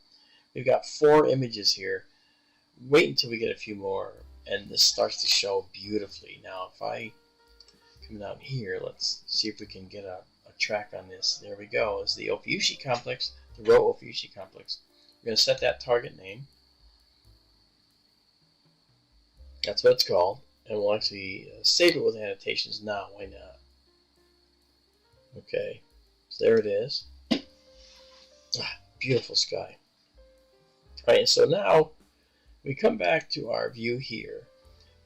We've got 4 images here. Wait until we get a few more, and this starts to show beautifully. Now, if I come down here, let's see if we can get a track on this. There we go. It's the Ophiuchi complex, the Rho Ophiuchi complex. We're going to set that target name. That's what it's called. And we'll actually save it with annotations now. Why not? Okay. So there it is. Beautiful sky. Alright, so now we come back to our view here.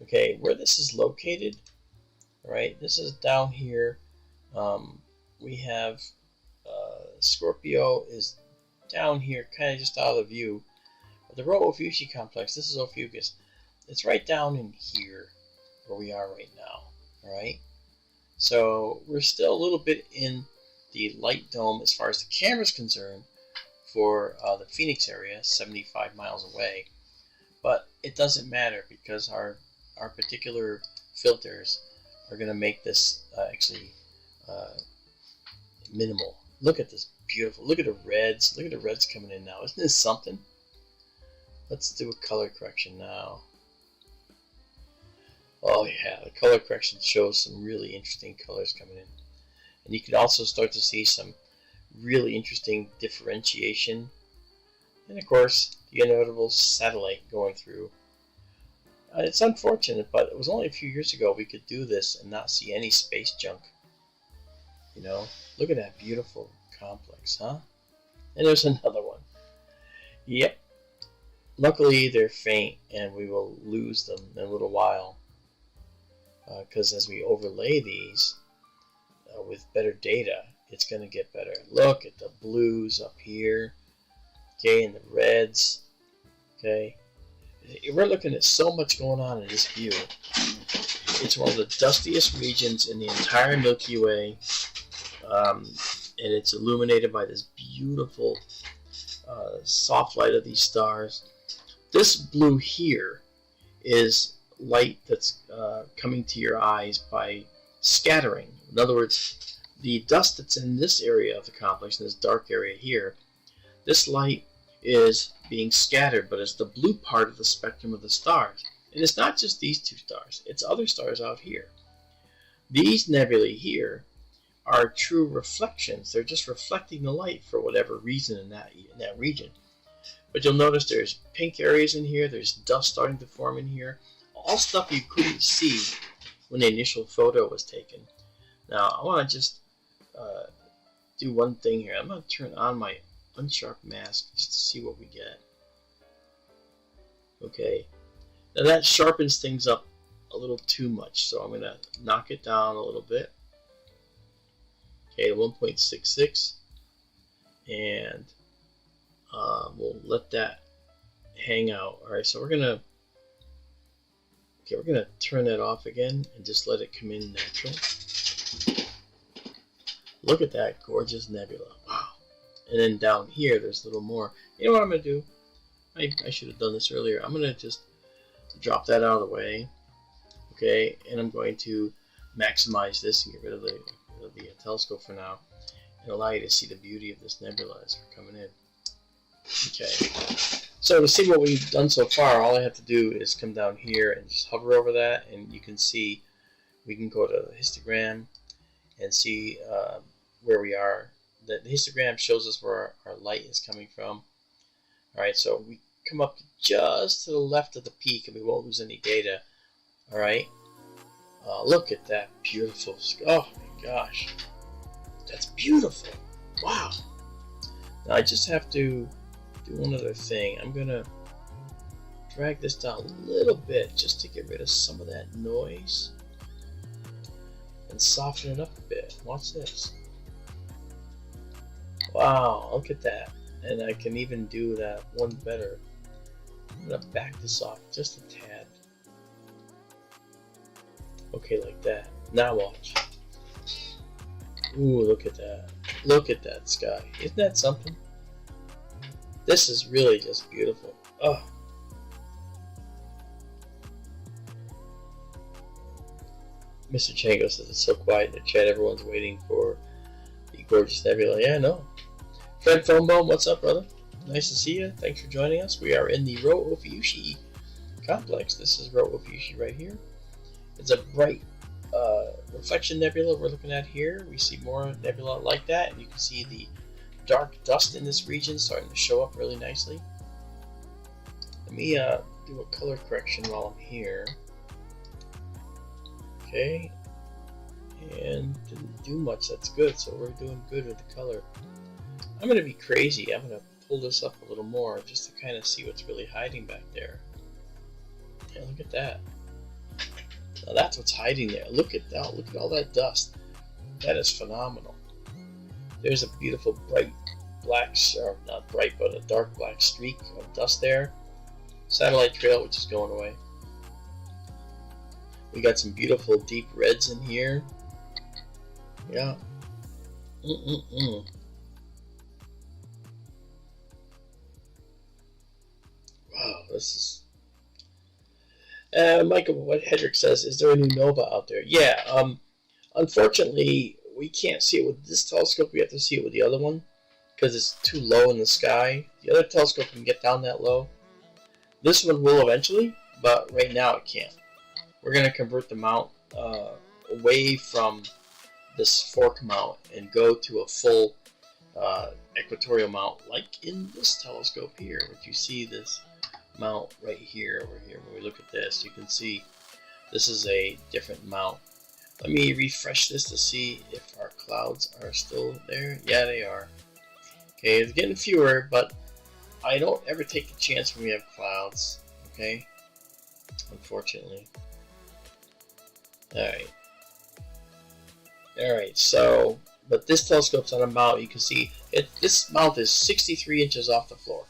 Okay, where this is located, alright, this is down here. We have Scorpio is down here, kind of just out of view. But the Rho Ophiuchi complex, this is Ophiuchus. It's right down in here where we are right now. Alright? So we're still a little bit in the light dome as far as the camera is concerned for the Phoenix area, 75 miles away. But it doesn't matter because our particular filters are going to make this actually minimal. Look at this beautiful. Look at the reds. Look at the reds coming in now. Isn't this something? Let's do a color correction now. Oh yeah, the color correction shows some really interesting colors coming in. And you can also start to see some really interesting differentiation. And of course, the inevitable satellite going through. It's unfortunate, but it was only a few years ago we could do this and not see any space junk. You know, look at that beautiful complex, huh? And there's another one. Yep. Luckily, they're faint, and we will lose them in a little while. Because as we overlay these with better data, it's going to get better. Look at the blues up here, okay, and the reds, okay. We're looking at so much going on in this view. It's one of the dustiest regions in the entire Milky Way, and it's illuminated by this beautiful soft light of these stars. This blue here is light that's coming to your eyes by scattering. In other words, the dust that's in this area of the complex, in this dark area here, this light is being scattered, but it's the blue part of the spectrum of the stars. And it's not just these two stars, it's other stars out here. These nebulae here are true reflections. They're just reflecting the light for whatever reason in that region. But you'll notice there's pink areas in here, there's dust starting to form in here, all stuff you couldn't see when the initial photo was taken. Now, I want to just do one thing here. I'm going to turn on my unsharp mask just to see what we get. Okay, now that sharpens things up a little too much, so I'm going to knock it down a little bit. Okay, 1.66, and we'll let that hang out. All right, so we're gonna turn that off again and just let it come in natural. Look at that gorgeous nebula! Wow. And then down here, there's a little more. You know what I'm gonna do? I should have done this earlier. I'm gonna just drop that out of the way. Okay, and I'm going to maximize this and get rid of the telescope for now, and allow you to see the beauty of this nebula as we're coming in. Okay, so to see what we've done so far, all I have to do is come down here and just hover over that, and you can see we can go to the histogram and see where we are. The histogram shows us where our light is coming from. Alright, so we come up just to the left of the peak and we won't lose any data. Alright, look at that beautiful, oh my gosh, that's beautiful. Wow. Now I just have to do one other thing. I'm going to drag this down a little bit just to get rid of some of that noise and soften it up a bit. Watch this. Wow, look at that. And I can even do that one better. I'm going to back this off just a tad. Okay, like that. Now watch. Ooh, look at that. Look at that sky. Isn't that something? This is really just beautiful. Oh. Mr. Chango says it's so quiet in the chat. Everyone's waiting for the gorgeous nebula. Yeah, I know. Fred Phonebone, what's up, brother? Nice to see you. Thanks for joining us. We are in the Rho Ophiuchi complex. This is Rho Ophiuchi right here. It's a bright reflection nebula we're looking at here. We see more nebula like that, and you can see the dark dust in this region starting to show up really nicely. Let me do a color correction while I'm here. Okay, and didn't do much. That's good. So we're doing good with the color. I'm going to be crazy. I'm going to pull this up a little more just to kind of see what's really hiding back there. Yeah, look at that. Now that's what's hiding there. Look at that. Look at all that dust. That is phenomenal. There's a beautiful bright black, or not bright, but a dark black streak of dust there. Satellite trail, which is going away. We got some beautiful deep reds in here. Yeah. Wow, this is... Michael, what Hedrick says, is there a new nova out there? Yeah, unfortunately, we can't see it with this telescope. We have to see it with the other one because it's too low in the sky. The other telescope can get down that low. This one will eventually, but right now it can't. we're going to convert the mount away from this fork mount and go to a full equatorial mount, like in this telescope here, which you see this mount right here, over here. When we look at this, you can see this is a different mount. Let me refresh this to see if our clouds are still there. Yeah, they are. Okay, it's getting fewer, but I don't ever take the chance when we have clouds. Okay, unfortunately. Alright, so, but this telescope's on a mount. You can see this mount is 63 inches off the floor.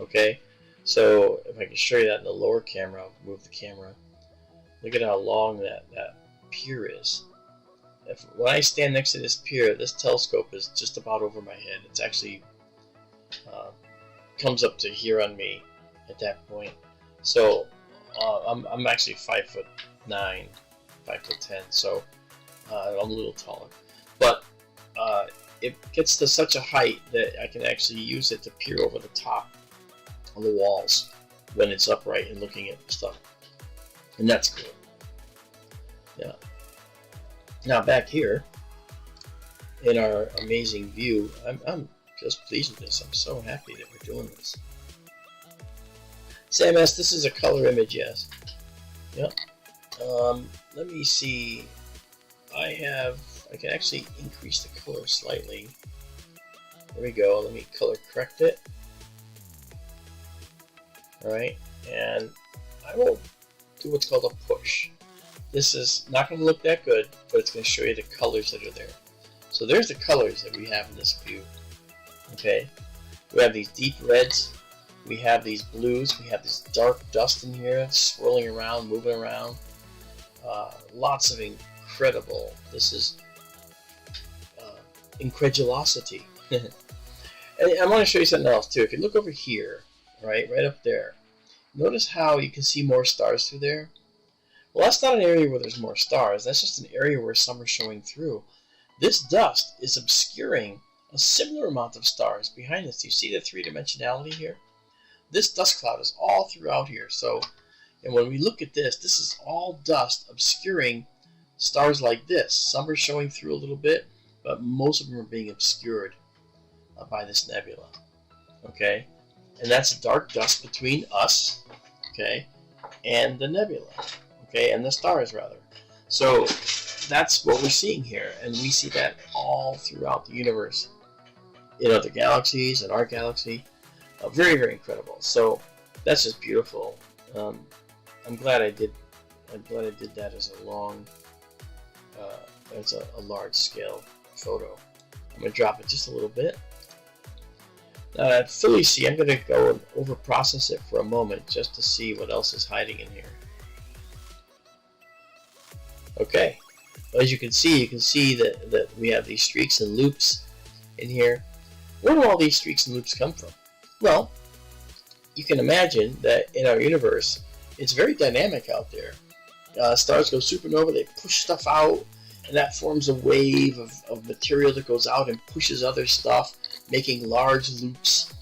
Okay, so if I can show you that in the lower camera, I'll move the camera. Look at how long that pier is. When I stand next to this pier, this telescope is just about over my head. It's actually comes up to here on me at that point. So I'm actually 5'9", 5'10", so I'm a little taller. But it gets to such a height that I can actually use it to peer over the top of the walls when it's upright and looking at stuff, and that's good. Yeah. Now back here in our amazing view, I'm just pleased with this. I'm so happy that we're doing this. Sam asks, this is a color image, yes. Yep. Let me see. I can actually increase the color slightly. There we go. Let me color correct it. Alright, and I will do what's called a push. This is not going to look that good, but it's going to show you the colors that are there. So there's the colors that we have in this view. Okay, we have these deep reds, we have these blues, we have this dark dust in here swirling around, moving around. Lots of incredible. This is incredulosity. And I want to show you something else too. If you look over here, right up there, notice how you can see more stars through there. Well, that's not an area where there's more stars. That's just an area where some are showing through. This dust is obscuring a similar amount of stars behind us. Do you see the three-dimensionality here? This dust cloud is all throughout here. So, and when we look at this, this is all dust obscuring stars like this. Some are showing through a little bit, but most of them are being obscured by this nebula. Okay, and that's dark dust between us, okay, and the nebula. Okay, and the stars rather. So that's what we're seeing here, and we see that all throughout the universe, in other galaxies, in our galaxy. Very, very incredible. So that's just beautiful. I'm glad I did that as a long, as a large scale photo. I'm gonna drop it just a little bit. Fully see, I'm gonna go and over process it for a moment just to see what else is hiding in here. Okay, well, as you can see that we have these streaks and loops in here. Where do all these streaks and loops come from? Well, you can imagine that in our universe, it's very dynamic out there. Stars go supernova, they push stuff out, and that forms a wave of material that goes out and pushes other stuff, making large loops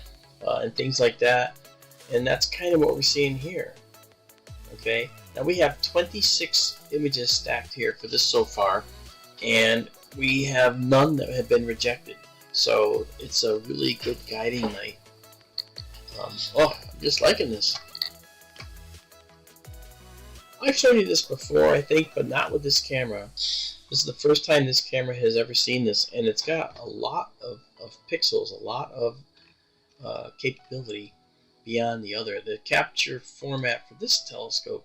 and things like that. And that's kind of what we're seeing here. Okay, now we have 26 images stacked here for this so far, and we have none that have been rejected. So it's a really good guiding light. I'm just liking this. I've shown you this before, I think, but not with this camera. This is the first time this camera has ever seen this, and it's got a lot of pixels, a lot of capability beyond the other. The capture format for this telescope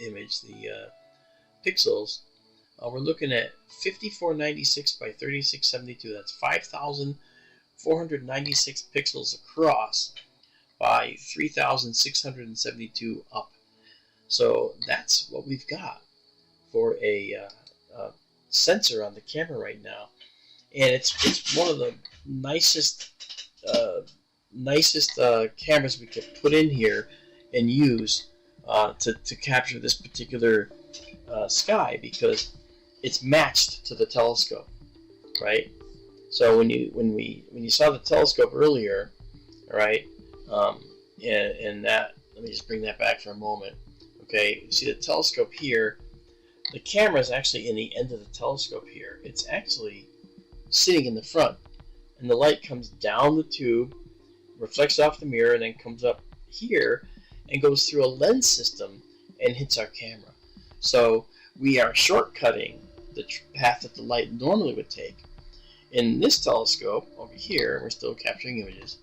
image, the pixels, we're looking at 5496 by 3672. That's 5,496 pixels across by 3,672 up. So that's what we've got for a sensor on the camera right now, and it's one of the nicest cameras we could put in here and use to capture this particular sky, because it's matched to the telescope, right? So when you saw the telescope earlier, all right, and that, let me just bring that back for a moment. Okay, see the telescope here. The camera is actually in the end of the telescope here. It's actually sitting in the front, and the light comes down the tube, reflects off the mirror, and then comes up here and goes through a lens system and hits our camera. So we are shortcutting the path that the light normally would take. In this telescope over here, we're still capturing images.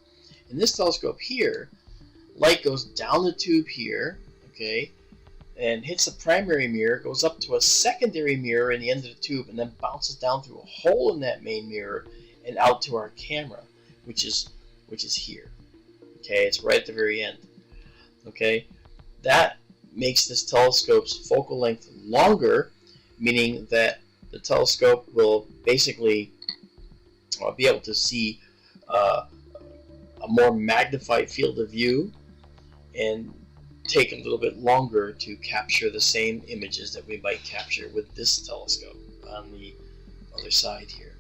In this telescope here, light goes down the tube here, okay, and hits the primary mirror, goes up to a secondary mirror in the end of the tube, and then bounces down through a hole in that main mirror and out to our camera, which is here. Okay, it's right at the very end. Okay, that makes this telescope's focal length longer, meaning that the telescope will basically be able to see a more magnified field of view and take a little bit longer to capture the same images that we might capture with this telescope on the other side here.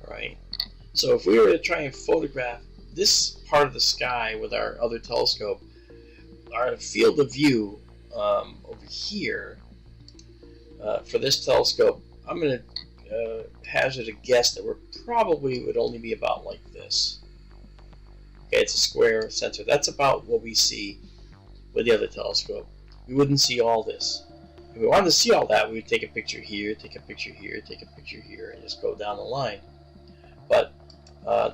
Alright, so if we were to try and photograph this part of the sky with our other telescope, our field of view over here for this telescope, I'm going to hazard a guess that probably would only be about like this. Okay, it's a square sensor. That's about what we see with the other telescope. We wouldn't see all this. If we wanted to see all that, we would take a picture here, take a picture here, take a picture here, and just go down the line. But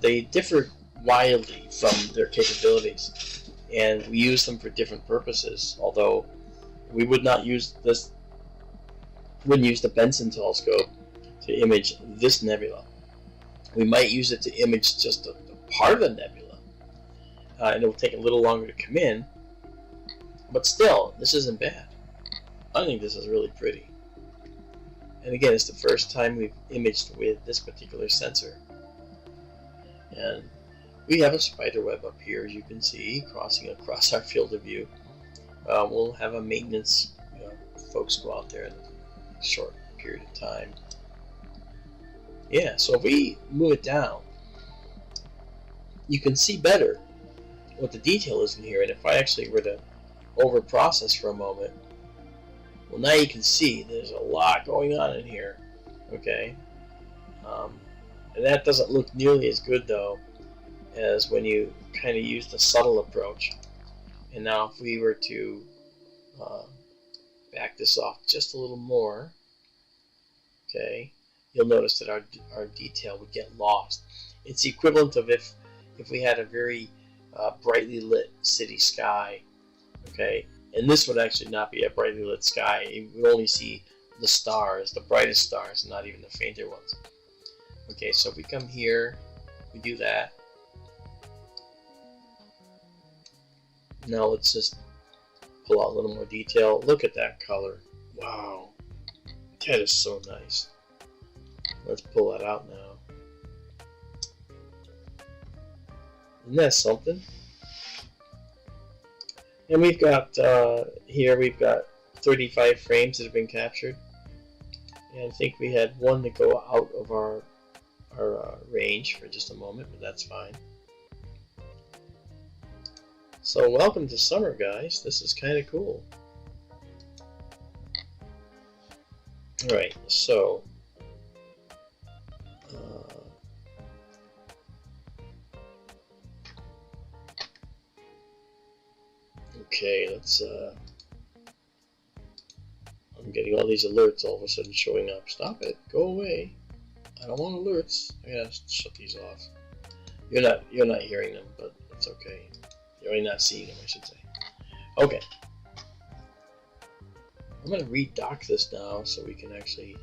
they differ wildly from their capabilities, and we use them for different purposes. Although we would not use this, wouldn't use the Benson telescope to image this nebula. We might use it to image just a part of the nebula, and it will take a little longer to come in. But still, this isn't bad. I think this is really pretty. And again, it's the first time we've imaged with this particular sensor. And we have a spider web up here, as you can see, crossing across our field of view. We'll have a maintenance folks go out there in a short period of time. Yeah, so if we move it down, you can see better what the detail is in here. And if I actually were to over process for a moment, well, now you can see there's a lot going on in here. Okay, and that doesn't look nearly as good though as when you kind of use the subtle approach. And now if we were to back this off just a little more, okay, you'll notice that our detail would get lost. It's the equivalent of if we had a very brightly lit city sky. Okay, and this would actually not be a brightly lit sky. You would only see the stars, the brightest stars, not even the fainter ones. Okay, so if we come here, we do that. Now let's just pull out a little more detail. Look at that color. Wow, that is so nice. Let's pull that out now. Isn't that something? And we've got here we've got 35 frames that have been captured, and I think we had one to go out of our range for just a moment, but that's fine. So welcome to summer, guys. This is kind of cool. All right, so okay, let's I'm getting all these alerts all of a sudden showing up. Stop it. Go away. I don't want alerts. I gotta shut these off. You're not hearing them, but it's okay. You're only not seeing them, I should say. Okay. I'm gonna redock this now so we can actually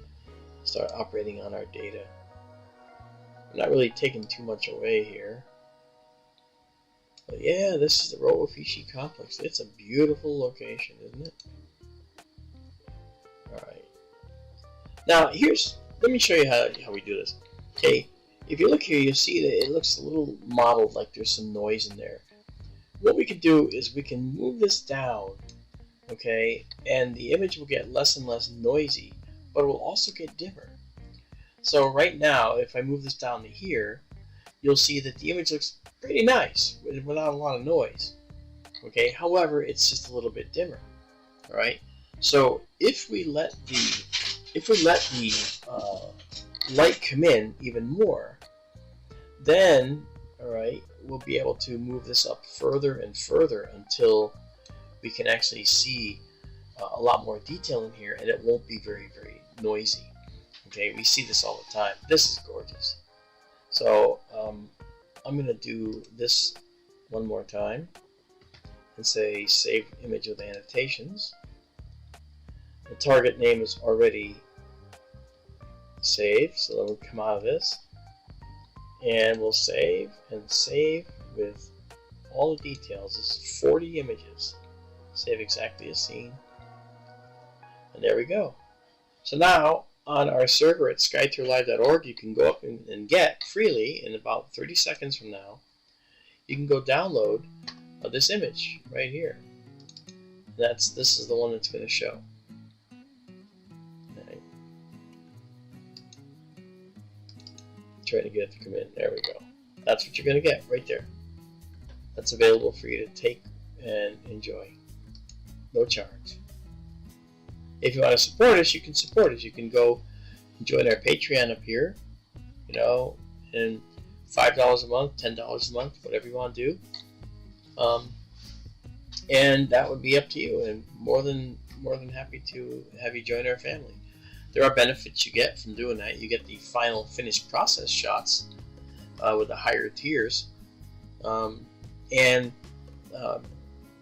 start operating on our data. I'm not really taking too much away here. But yeah, this is the Rho Ophiuchi complex. It's a beautiful location, isn't it? Alright. Now, let me show you how we do this. Okay, if you look here, you see that it looks a little mottled, like there's some noise in there. What we can do is we can move this down, okay, and the image will get less and less noisy, but it will also get dimmer. So right now, if I move this down to here, you'll see that the image looks pretty nice without a lot of noise. Okay, however, it's just a little bit dimmer. All right. So if we let the light come in even more, then all right, we'll be able to move this up further and further until we can actually see a lot more detail in here, and it won't be very, very noisy. Okay, we see this all the time. This is gorgeous. So I'm going to do this one more time and say save image with annotations. The target name is already saved, so then we'll come out of this and we'll save and save with all the details. This is 40 images. Save exactly as seen. And there we go. So now on our server at skytourlive.org, you can go up and get freely in about 30 seconds from now. You can go download this image right here. This is the one that's going to show. Right. Trying to get it to come in. There we go. That's what you're going to get right there. That's available for you to take and enjoy. No charge. If you want to support us, you can support us. You can go and join our Patreon up here, you know, and $5 a month, $10 a month, whatever you want to do. And that would be up to you, and more than happy to have you join our family. There are benefits you get from doing that. You get the final finished process shots with the higher tiers, and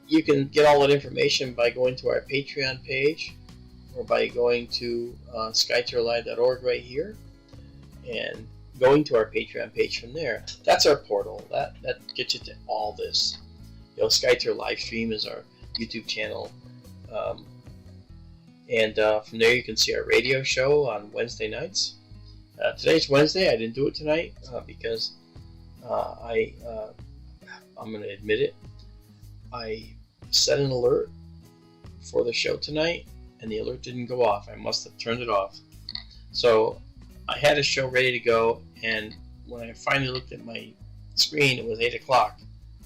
you can get all that information by going to our Patreon page or by going to skytourlive.org right here and going to our Patreon page from there. That's our portal. That gets you to all this. You know, SkyTour Livestream is our YouTube channel. And from there you can see our radio show on Wednesday nights. Today's Wednesday. I didn't do it tonight because I'm going to admit it. I set an alert for the show tonight, and the alert didn't go off. I must have turned it off. So I had a show ready to go, and when I finally looked at my screen, it was 8 o'clock.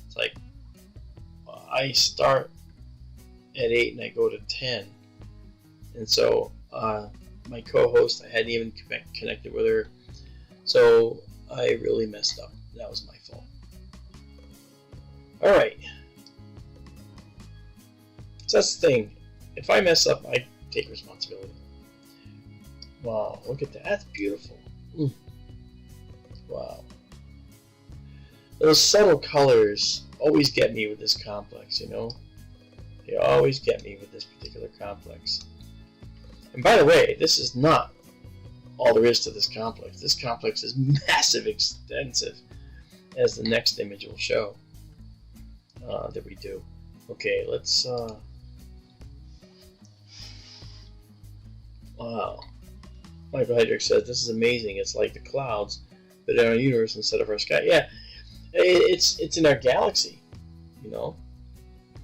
It's like, I start at 8 and I go to 10. And so my co-host, I hadn't even connected with her. So I really messed up. That was my fault. Alright. So that's the thing. If I mess up, I take responsibility. Wow, look at that. That's beautiful. Wow. Those subtle colors always get me with this complex, you know? They always get me with this particular complex. And by the way, this is not all there is to this complex. This complex is massive, extensive, as the next image will show that we do. Okay, let's... Wow. Michael Hedrick says, this is amazing. It's like the clouds, but in our universe instead of our sky. Yeah, it's in our galaxy, you know.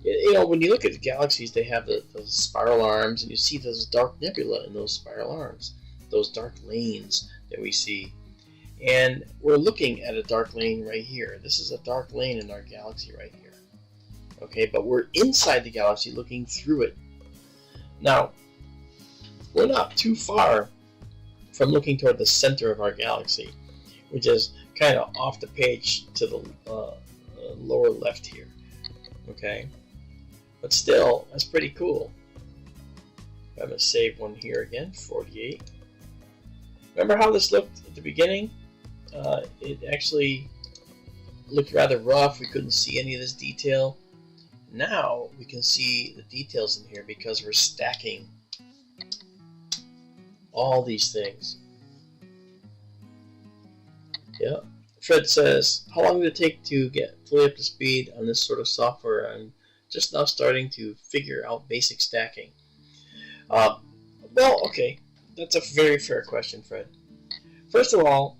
You know, when you look at the galaxies, they have those spiral arms, and you see those dark nebula in those spiral arms, those dark lanes that we see. And we're looking at a dark lane right here. This is a dark lane in our galaxy right here. Okay, but we're inside the galaxy looking through it. Now, we're not too far from looking toward the center of our galaxy, which is kind of off the page to the lower left here. Okay, but still, that's pretty cool. I'm going to save one here again, 48. Remember how this looked at the beginning? It actually looked rather rough. We couldn't see any of this detail. Now we can see the details in here because we're stacking all these things. Yeah. Fred says, how long did it take to get fully up to speed on this sort of software? I'm just now starting to figure out basic stacking. Well, okay. That's a very fair question, Fred. First of all,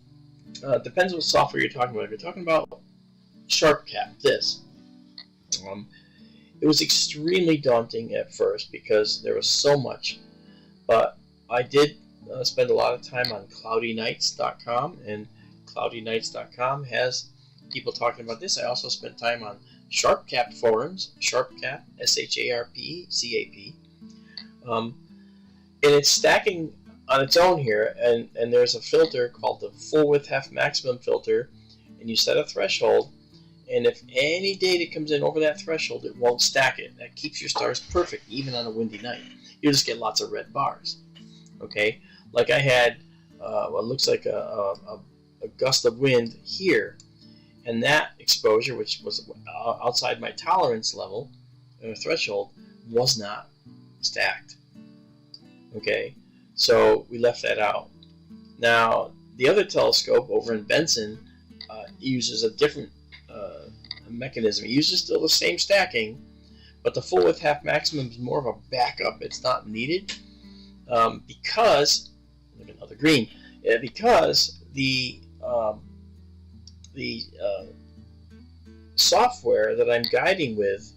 depends what software you're talking about. If you're talking about SharpCap, this. It was extremely daunting at first because there was so much. But I did spend a lot of time on cloudynights.com, and cloudynights.com has people talking about this. I also spent time on SharpCap forums, SharpCap, SharpCap, And it's stacking on its own here, and there's a filter called the full width half maximum filter, and you set a threshold, and if any data comes in over that threshold, it won't stack it. That keeps your stars perfect even on a windy night. You'll just get lots of red bars. Okay, like I had what looks like a gust of wind here, and that exposure, which was outside my tolerance level, threshold, was not stacked. Okay, so we left that out. Now, the other telescope over in Benson uses a different mechanism. It uses still the same stacking, but the full width half maximum is more of a backup. It's not needed because, look at another green, because the software that I'm guiding with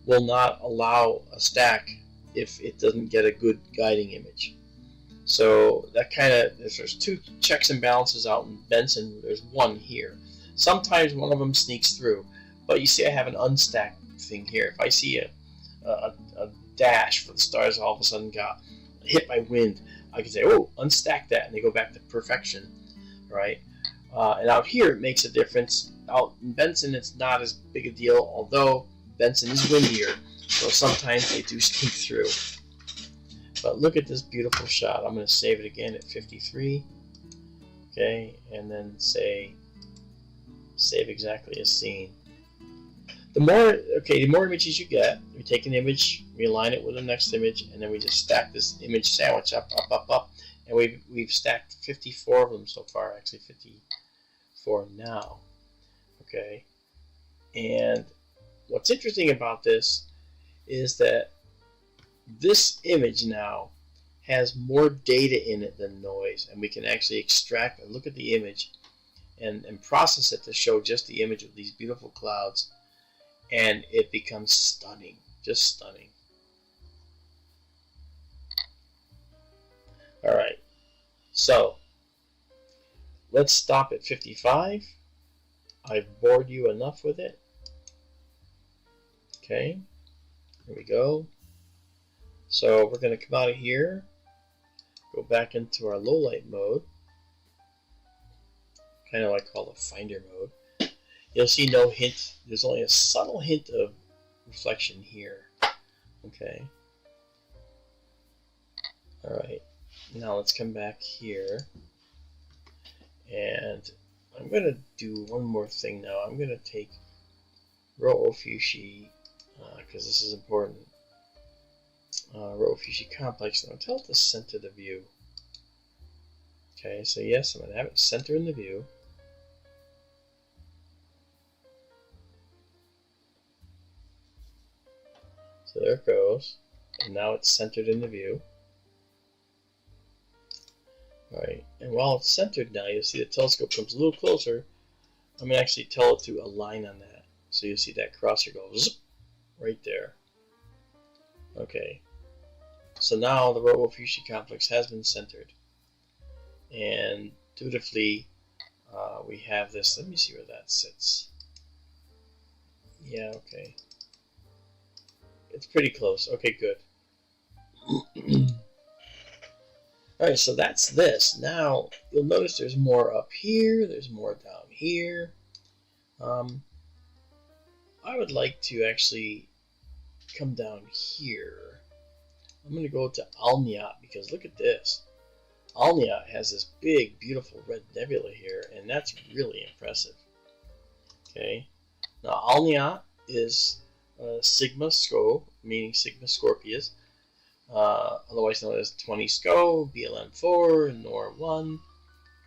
will not allow a stack if it doesn't get a good guiding image. So that kind of, if there's two checks and balances out in Benson, there's one here. Sometimes one of them sneaks through, but you see I have an unstacked thing here. If I see a dash for the stars all of a sudden got hit by wind, I can say, oh, unstack that, and they go back to perfection, right? And out here it makes a difference. Out in Benson it's not as big a deal, although Benson is windier, so sometimes they do sneak through. But look at this beautiful shot. I'm going to save it again at 53. Okay, and then say save exactly as seen. The more images you get, we take an image, we align it with the next image, and then we just stack this image sandwich up, and we've stacked 54 of them so far. Actually, 54 now. Okay, and what's interesting about this is that this image now has more data in it than noise, and we can actually extract and look at the image and process it to show just the image of these beautiful clouds, and it becomes stunning, just stunning. Alright, so let's stop at 55. I've bored you enough with it. Okay, here we go. So we're going to come out of here, go back into our low light mode, kind of like called a finder mode. You'll see no hint, there's only a subtle hint of reflection here. Okay. Alright, now let's come back here, and I'm going to do one more thing now. I'm going to take Rho Ophiuchi, because this is important. Rho Ophiuchi complex. Now tell it to center the view. Okay, so yes, I'm going to have it center in the view. So there it goes, and now it's centered in the view. Alright, and while it's centered now, you'll see the telescope comes a little closer. I'm going to actually tell it to align on that. So you'll see that crosser goes zip, right there. Okay, so now the Rho Ophiuchi complex has been centered. And dutifully, we have this. Let me see where that sits. Yeah, okay. It's pretty close. Okay, good. Alright, so that's this. Now, you'll notice there's more up here, there's more down here. I would like to actually come down here. I'm going to go to Alnia, because look at this. Alnia has this big, beautiful red nebula here, and that's really impressive. Okay, now Alnia is Sigma SCO, meaning Sigma Scorpius, otherwise known as 20 SCO, BLM4, NOR1,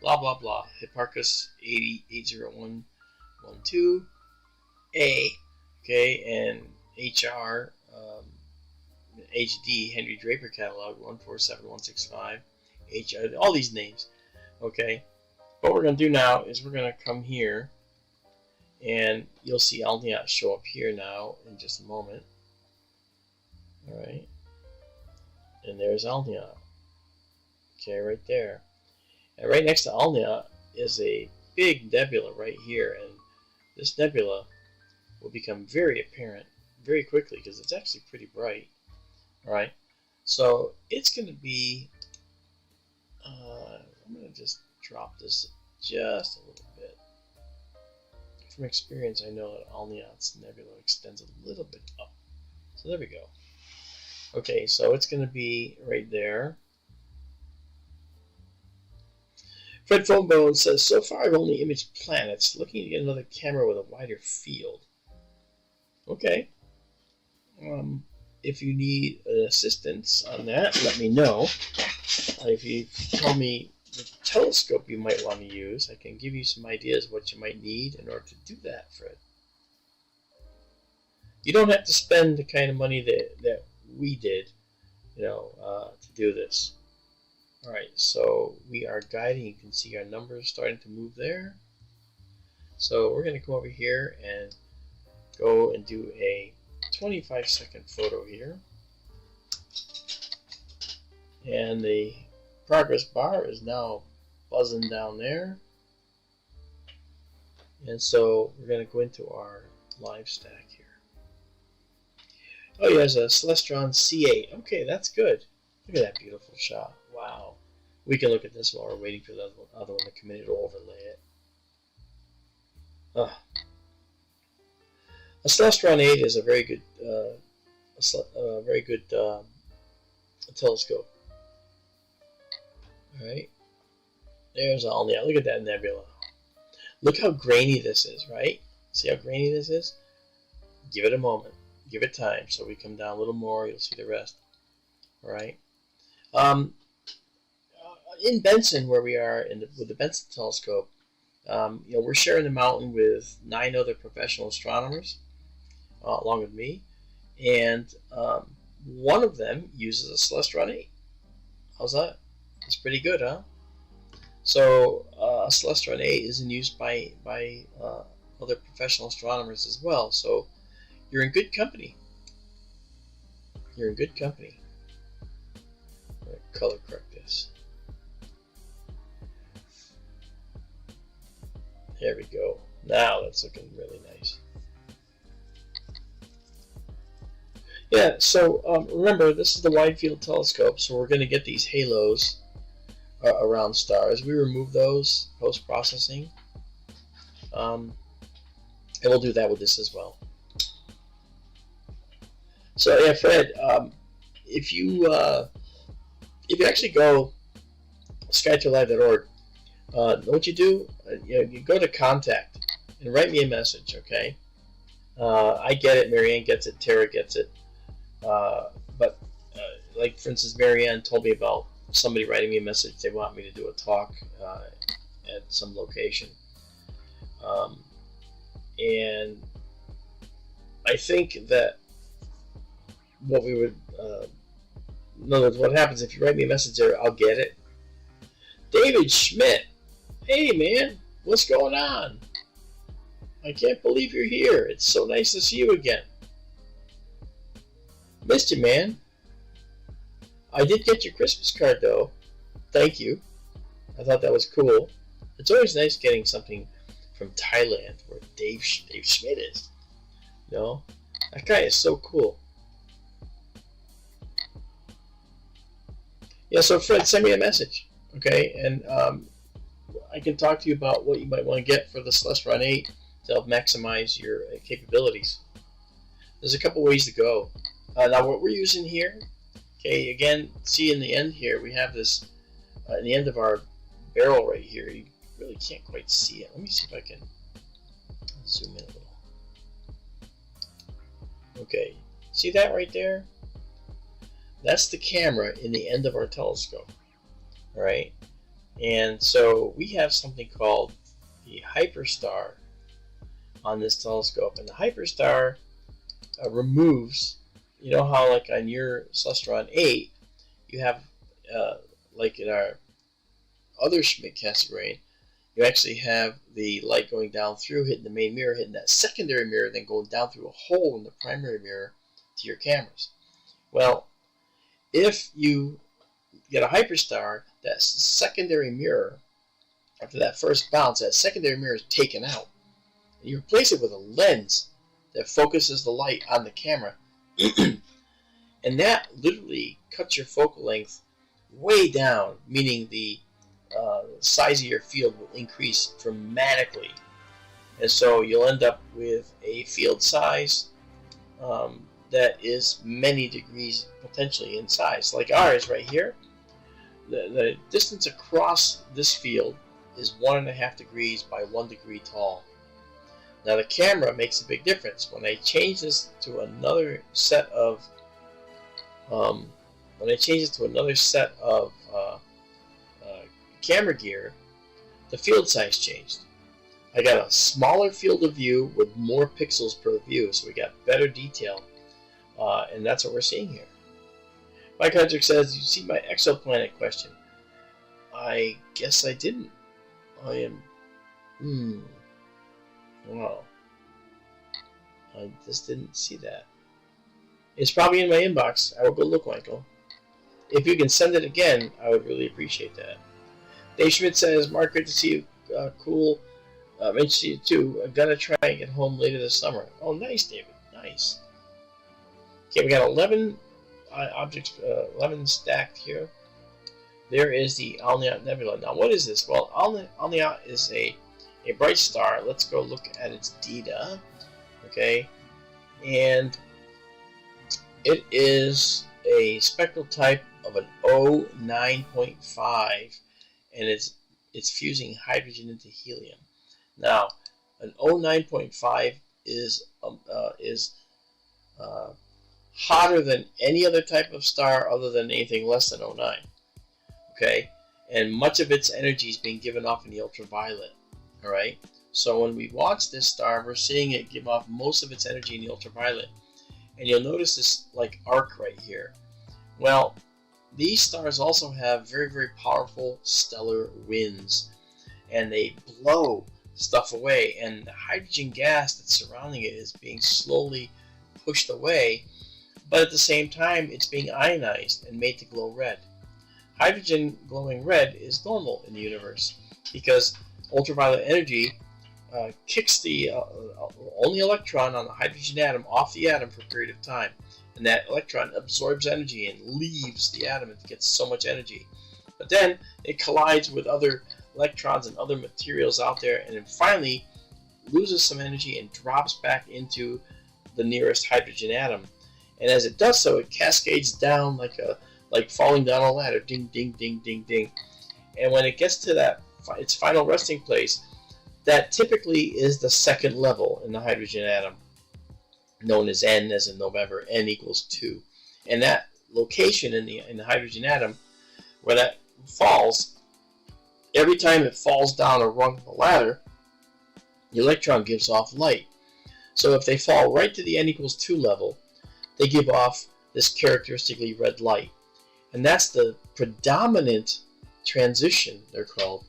blah blah blah, Hipparchus 80112, A, okay, and HR, HD, Henry Draper Catalog 147165, HR, all these names, okay. What we're going to do now is we're going to come here, and you'll see Alnia show up here now in just a moment. Alright, and there's Alnia, okay, right there. And right next to Alnia is a big nebula right here, and this nebula will become very apparent very quickly because it's actually pretty bright. Alright, So it's going to be, I'm going to just drop this just a little bit. From experience, I know that Alnia's Nebula extends a little bit up. So there we go. Okay, so it's going to be right there. Fred Phonebone says, so far I've only imaged planets, looking to get another camera with a wider field. Okay. If you need assistance on that, let me know. If you tell me the telescope you might want to use, I can give you some ideas of what you might need in order to do that, Fred. You don't have to spend the kind of money that we did, to do this. All right, so we are guiding. You can see our numbers starting to move there. So we're going to go over here and go and do a 25-second photo here. And the progress bar is now buzzing down there. And so we're going to go into our live stack here. Oh, he has a Celestron C8. Okay, that's good. Look at that beautiful shot. Wow. We can look at this while we're waiting for the other one to come in to overlay it. A Celestron 8 is a very good, telescope. All right. There's Alnia. Look at that nebula. Look how grainy this is, right? See how grainy this is? Give it a moment. Give it time. So we come down a little more. You'll see the rest. All right. In Benson, where we are with the Benson telescope, we're sharing the mountain with 9 other professional astronomers, along with me, and one of them uses a Celestron 8. How's that? It's pretty good, huh? So a Celestron 8 is in use by other professional astronomers as well. So you're in good company. You're in good company. I'm going to color correct this. There we go. Now that's looking really nice. Yeah, so remember, this is the wide field telescope, so we're going to get these halos around stars. We remove those post-processing, and we'll do that with this as well. So yeah, Fred, if you actually go skytourlive.org, what you do, you go to contact and write me a message, okay? I get it, Marianne gets it, Tara gets it. But like for instance, Marianne told me about somebody writing me a message. They want me to do a talk at some location, and I think that what we would, in other words, what happens if you write me a message there, I'll get it. David Schmidt, hey man, what's going on? I can't believe you're here. It's so nice to see you again. Missed you, man. I did get your Christmas card, though. Thank you. I thought that was cool. It's always nice getting something from Thailand, where Dave Schmidt is. That guy is so cool. Yeah, so Fred, send me a message, okay? And I can talk to you about what you might want to get for the Celestron 8 to help maximize your capabilities. There's a couple ways to go. Now what we're using here, okay, again, see in the end here, we have this, in the end of our barrel right here, you really can't quite see it. Let me see if I can zoom in a little. Okay, see that right there? That's the camera in the end of our telescope, all right? And so we have something called the hyperstar on this telescope, and the hyperstar removes, you know how like on your Celestron 8 you have like in our other Schmidt Cassegrain, you actually have the light going down through, hitting the main mirror, hitting that secondary mirror, then going down through a hole in the primary mirror to your cameras. Well, if you get a hyperstar, that secondary mirror, after that first bounce, that secondary mirror is taken out, and you replace it with a lens that focuses the light on the camera. And that literally cuts your focal length way down, meaning the size of your field will increase dramatically. And so you'll end up with a field size that is many degrees potentially in size. Like ours right here, the distance across this field is 1.5 degrees by 1 degree tall. Now the camera makes a big difference. When I change this to another set of camera gear, the field size changed. I got a smaller field of view with more pixels per view, so we got better detail, and that's what we're seeing here. Mike Hedrick says, "You see my exoplanet question?" I guess I didn't. I am. Wow. I just didn't see that. It's probably in my inbox. I will go look, Michael. If you can send it again, I would really appreciate that. Dave Schmidt says, "Mark, good to see you. Cool. Interested to see you too. I'm gonna try and get home later this summer." Oh, nice, David. Nice. Okay, we got 11 objects, 11 stacked here. There is the Alnia Nebula. Now, what is this? Well, Alnia is a bright star. Let's go look at its data. Okay, and it is a spectral type of an O9.5, and it's fusing hydrogen into helium. Now, an O9.5 is hotter than any other type of star other than anything less than O9. Okay, and much of its energy is being given off in the ultraviolet. All right, so when we watch this star, we're seeing it give off most of its energy in the ultraviolet, and you'll notice this like arc right here. Well, these stars also have very, very powerful stellar winds, and they blow stuff away, and the hydrogen gas that's surrounding it is being slowly pushed away, but at the same time it's being ionized and made to glow red. Hydrogen glowing red is normal in the universe because ultraviolet energy kicks the only electron on the hydrogen atom off the atom for a period of time, and that electron absorbs energy and leaves the atom. It gets so much energy, but then it collides with other electrons and other materials out there, and then finally loses some energy and drops back into the nearest hydrogen atom. And as it does so, it cascades down like falling down a ladder, ding, ding, ding, ding, ding. And when it gets to that its final resting place, that typically is the second level in the hydrogen atom, known as N, as in November. N equals 2, and that location in the hydrogen atom where that falls, every time it falls down a rung of the ladder, the electron gives off light. So if they fall right to the N equals 2 level, they give off this characteristically red light. And that's the predominant transition, they're called,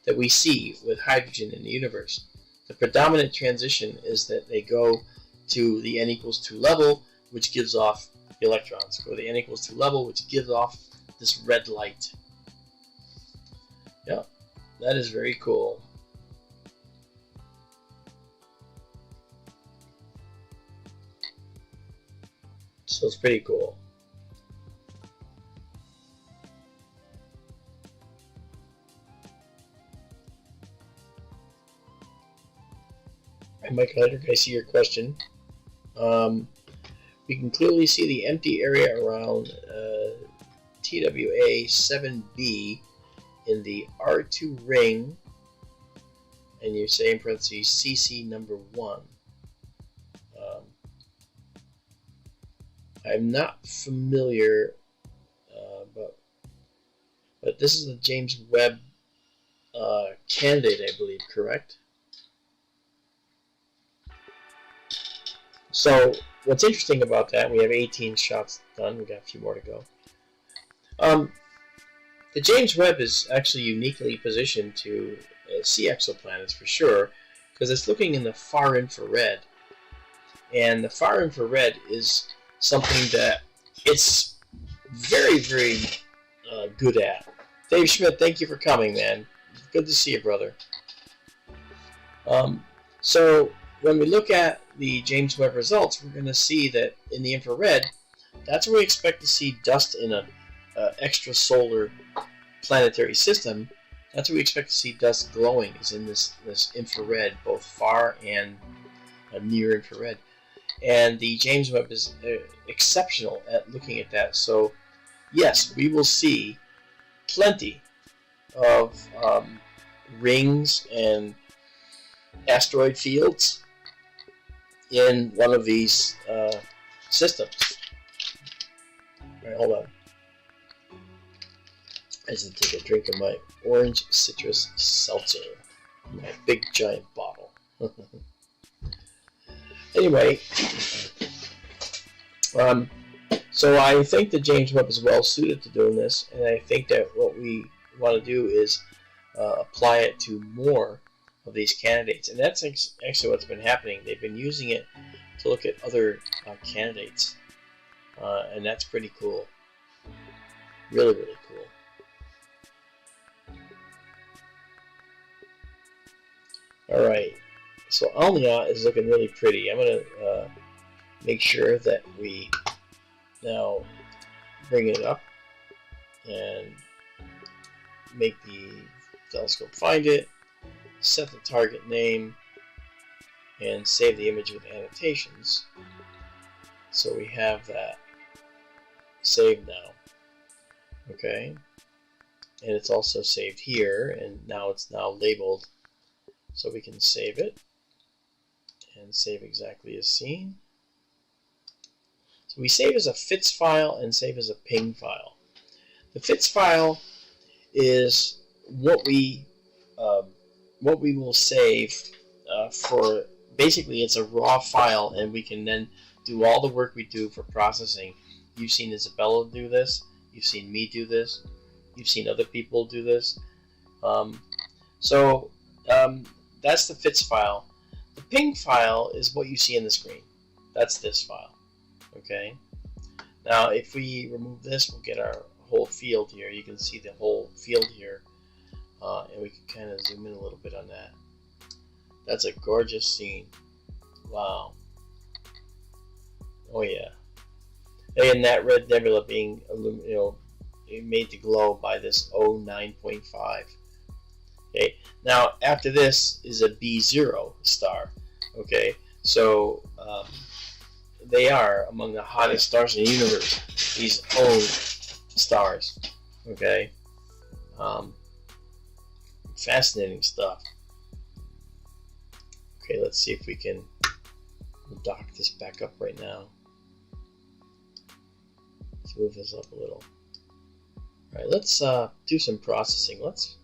that we see with hydrogen in the universe. The predominant transition is that they go to the N equals 2 level, which gives off the electrons. Go to the N equals 2 level, which gives off this red light. Yeah, that is very cool. So it's pretty cool. Michael Hedrick, I see your question. We can clearly see the empty area around TWA 7b in the R2 ring, and you say in parentheses CC number 1. I'm not familiar, but this is the James Webb candidate, I believe, correct? So what's interesting about that, we have 18 shots done. We've got a few more to go. The James Webb is actually uniquely positioned to see exoplanets for sure, because it's looking in the far infrared. And the far infrared is something that it's very, very good at. Dave Schmidt, thank you for coming, man. Good to see you, brother. So when we look at the James Webb results, we're going to see that in the infrared, that's where we expect to see dust in a extrasolar planetary system. That's where we expect to see dust glowing, is in this infrared, both far and near infrared. And the James Webb is exceptional at looking at that. So yes, we will see plenty of rings and asteroid fields in one of these systems. All right, hold on. I just need to take a drink of my orange citrus seltzer, my big giant bottle. Anyway, so I think that James Webb is well suited to doing this, and I think that what we want to do is apply it to more of these candidates, and that's actually what's been happening. They've been using it to look at other candidates, and that's pretty cool. Really, really cool. Alright, so Alnia is looking really pretty. I'm going to make sure that we now bring it up and make the telescope find it, set the target name, and save the image with annotations. So we have that saved now. Okay, and it's also saved here, and now it's now labeled, so we can save it and save exactly as seen. So we save as a FITS file and save as a PNG file. The FITS file is what we will save for. Basically, it's a raw file, and we can then do all the work we do for processing. You've seen Isabella do this. You've seen me do this. You've seen other people do this. That's the FITS file. The PNG file is what you see on the screen. That's this file. Okay. Now, if we remove this, we'll get our whole field here. You can see the whole field here, and we can kind of zoom in a little bit on that. That's a gorgeous scene. Wow. Oh yeah. And that red nebula being, made to glow by this O9.5. Okay. Now after this is a B0 star. Okay. So they are among the hottest stars in the universe. These O stars. Okay. Fascinating stuff. Okay, let's see if we can dock this back up right now. Let's move this up a little. Alright, let's do some processing. Let's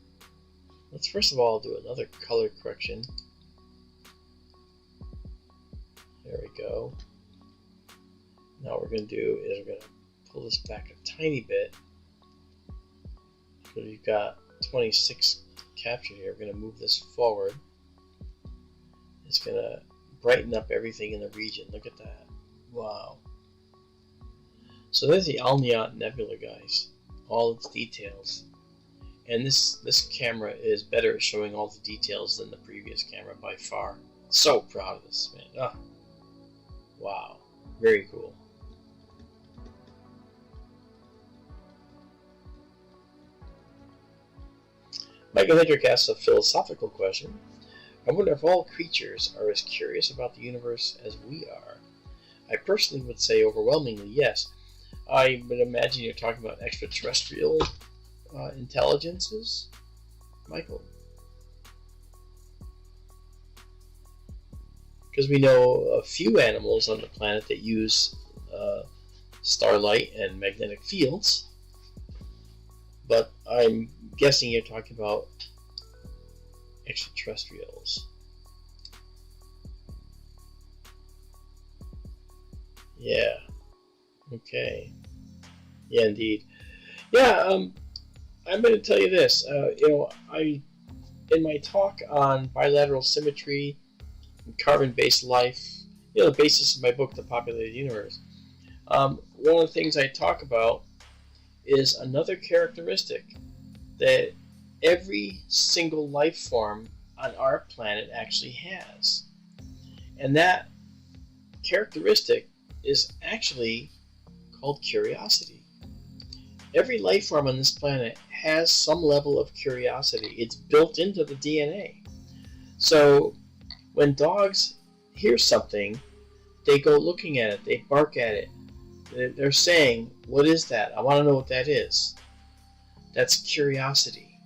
first of all do another color correction. There we go. Now what we're going to do is we're going to pull this back a tiny bit. So you've got 26 captured here. We're going to move this forward. It's going to brighten up everything in the region. Look at that. Wow. So there's the Alnia Nebula, guys. All its details. And this camera is better at showing all the details than the previous camera by far. So proud of this, man. Oh. Wow. Very cool. Michael Hendrick asks a philosophical question. I wonder if all creatures are as curious about the universe as we are. I personally would say overwhelmingly yes. I would imagine you're talking about extraterrestrial intelligences, Michael. Because we know a few animals on the planet that use starlight and magnetic fields, but I'm guessing you're talking about extraterrestrials. Yeah. Okay. Yeah, indeed. Yeah. I'm going to tell you this. In my talk on bilateral symmetry and carbon-based life, the basis of my book, The Populated Universe. One of the things I talk about is another characteristic that every single life form on our planet actually has. And that characteristic is actually called curiosity. Every life form on this planet has some level of curiosity. It's built into the DNA. So when dogs hear something, they go looking at it, they bark at it. They're saying, what is that? I want to know what that is. That's curiosity.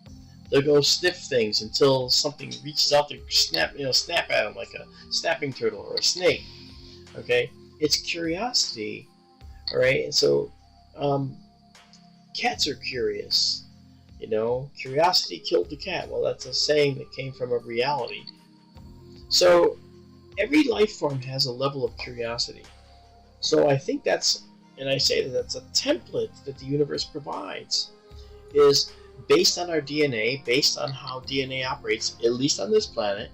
They'll go sniff things until something reaches out to snap at them like a snapping turtle or a snake. Okay? It's curiosity. Alright? And so, cats are curious. Curiosity killed the cat. Well, that's a saying that came from a reality. So, every life form has a level of curiosity. So I think that's a template that the universe provides. Is based on our DNA, based on how DNA operates, at least on this planet,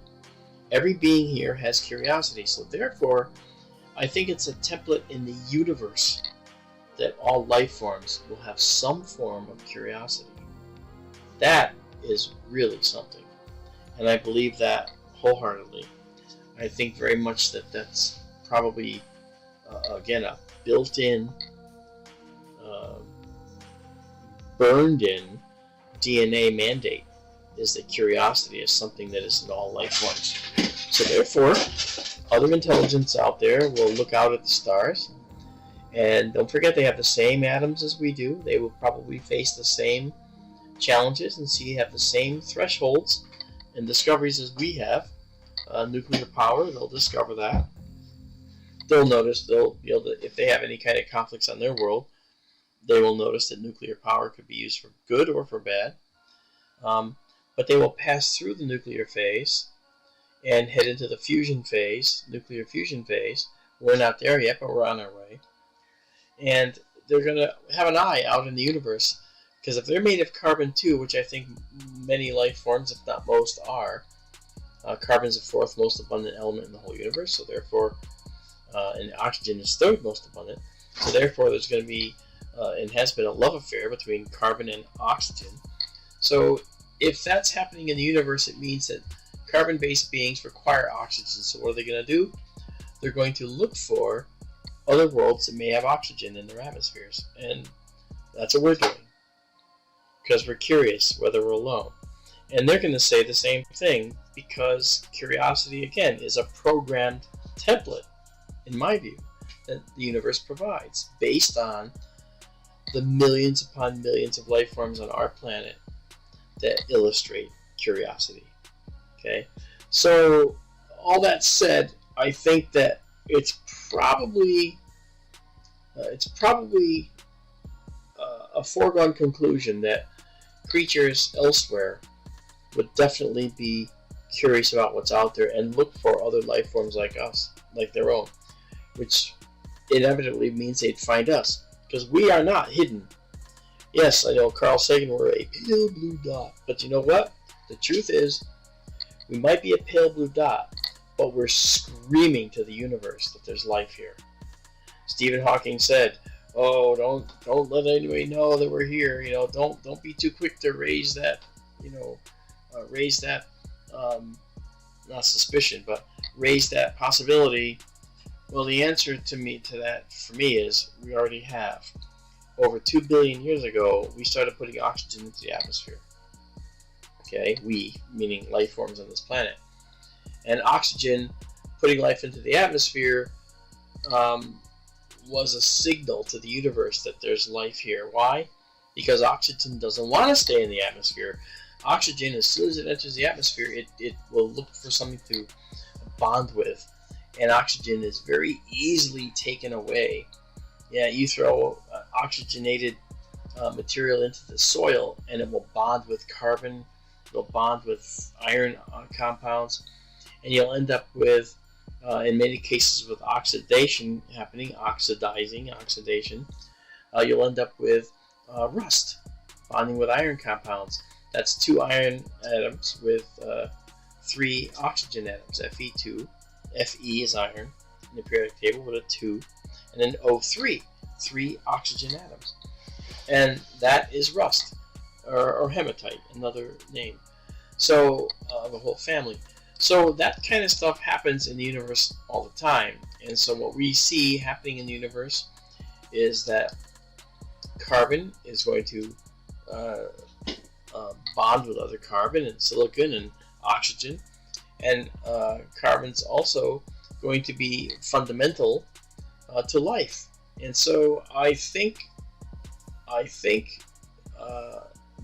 every being here has curiosity. So therefore, I think it's a template in the universe that all life forms will have some form of curiosity. That is really something. And I believe that wholeheartedly. I think very much that that's probably, again, a built-in, burned-in DNA mandate is that curiosity is something that is in all life forms. So therefore, other intelligence out there will look out at the stars, and don't forget they have the same atoms as we do. They will probably face the same challenges and have the same thresholds and discoveries as we have. Nuclear power, they'll discover that. They'll notice, they'll be able to, if they have any kind of conflicts on their world, they will notice that nuclear power could be used for good or for bad. But they will pass through the nuclear phase and head into the fusion phase, nuclear fusion phase. We're not there yet, but we're on our way. And they're going to have an eye out in the universe, because if they're made of carbon too, which I think many life forms, if not most, are, carbon is the fourth most abundant element in the whole universe, so therefore, and oxygen is third most abundant, so therefore there's going to be, and has been, a love affair between carbon and oxygen. So if that's happening in the universe, it means that carbon-based beings require oxygen. So what are they going to do? They're going to look for other worlds that may have oxygen in their atmospheres, and that's what we're doing, because we're curious whether we're alone. And they're going to say the same thing, because curiosity, again, is a programmed template, in my view, that the universe provides, based on the millions upon millions of life forms on our planet that illustrate curiosity. Okay? So, all that said, I think that it's probably a foregone conclusion that creatures elsewhere would definitely be curious about what's out there and look for other life forms like us, like their own, which inevitably means they'd find us, because we are not hidden. Yes, I know Carl Sagan, we're a pale blue dot, but you know what? The truth is, we might be a pale blue dot, but we're screaming to the universe that there's life here. Stephen Hawking said, "Oh, don't let anybody know that we're here. Don't be too quick to raise that, not suspicion, but raise that possibility." Well, the answer to that for me is we already have. Over 2 billion years ago, we started putting oxygen into the atmosphere. Okay, we, meaning life forms on this planet. And oxygen, putting life into the atmosphere, was a signal to the universe that there's life here. Why? Because oxygen doesn't want to stay in the atmosphere. Oxygen, as soon as it enters the atmosphere, it will look for something to bond with. And oxygen is very easily taken away. Yeah, you throw oxygenated material into the soil, and it will bond with carbon, it'll bond with iron compounds, and you'll end up with, in many cases with oxidation happening, oxidation, you'll end up with rust, bonding with iron compounds. That's 2 iron atoms with 3 oxygen atoms, Fe2. Fe is iron in the periodic table with a 2, and then O3, 3 oxygen atoms. And that is rust, or hematite, another name. So, the whole family. So that kind of stuff happens in the universe all the time. And so what we see happening in the universe is that carbon is going to bond with other carbon and silicon and oxygen, and carbon's also going to be fundamental to life. And so I think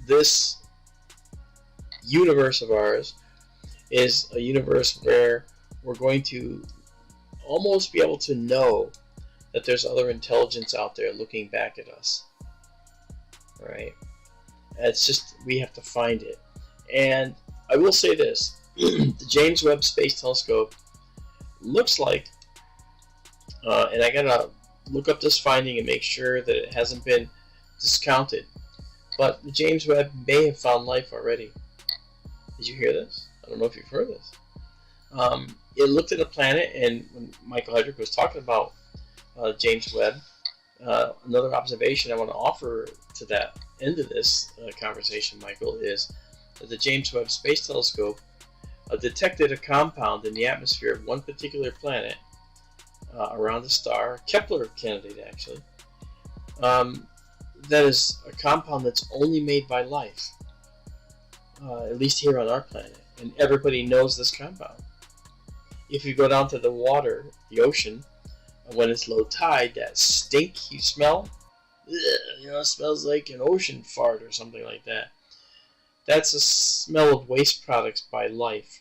this universe of ours is a universe where we're going to almost be able to know that there's other intelligence out there looking back at us. Right? It's just we have to find it. And I will say this: the James Webb Space Telescope looks like, and I gotta look up this finding and make sure that it hasn't been discounted, but the James Webb may have found life already. Did you hear this? I don't know if you've heard this. It looked at a planet, and when Michael Hedrick was talking about James Webb, another observation I want to offer to that end of this conversation, Michael, is that the James Webb Space Telescope detected a compound in the atmosphere of one particular planet around the star, a Kepler candidate actually, that is a compound that's only made by life, at least here on our planet, and everybody knows this compound. If you go down to the water, the ocean, when it's low tide, that stink you smell, it smells like an ocean fart or something like that. That's a smell of waste products by life,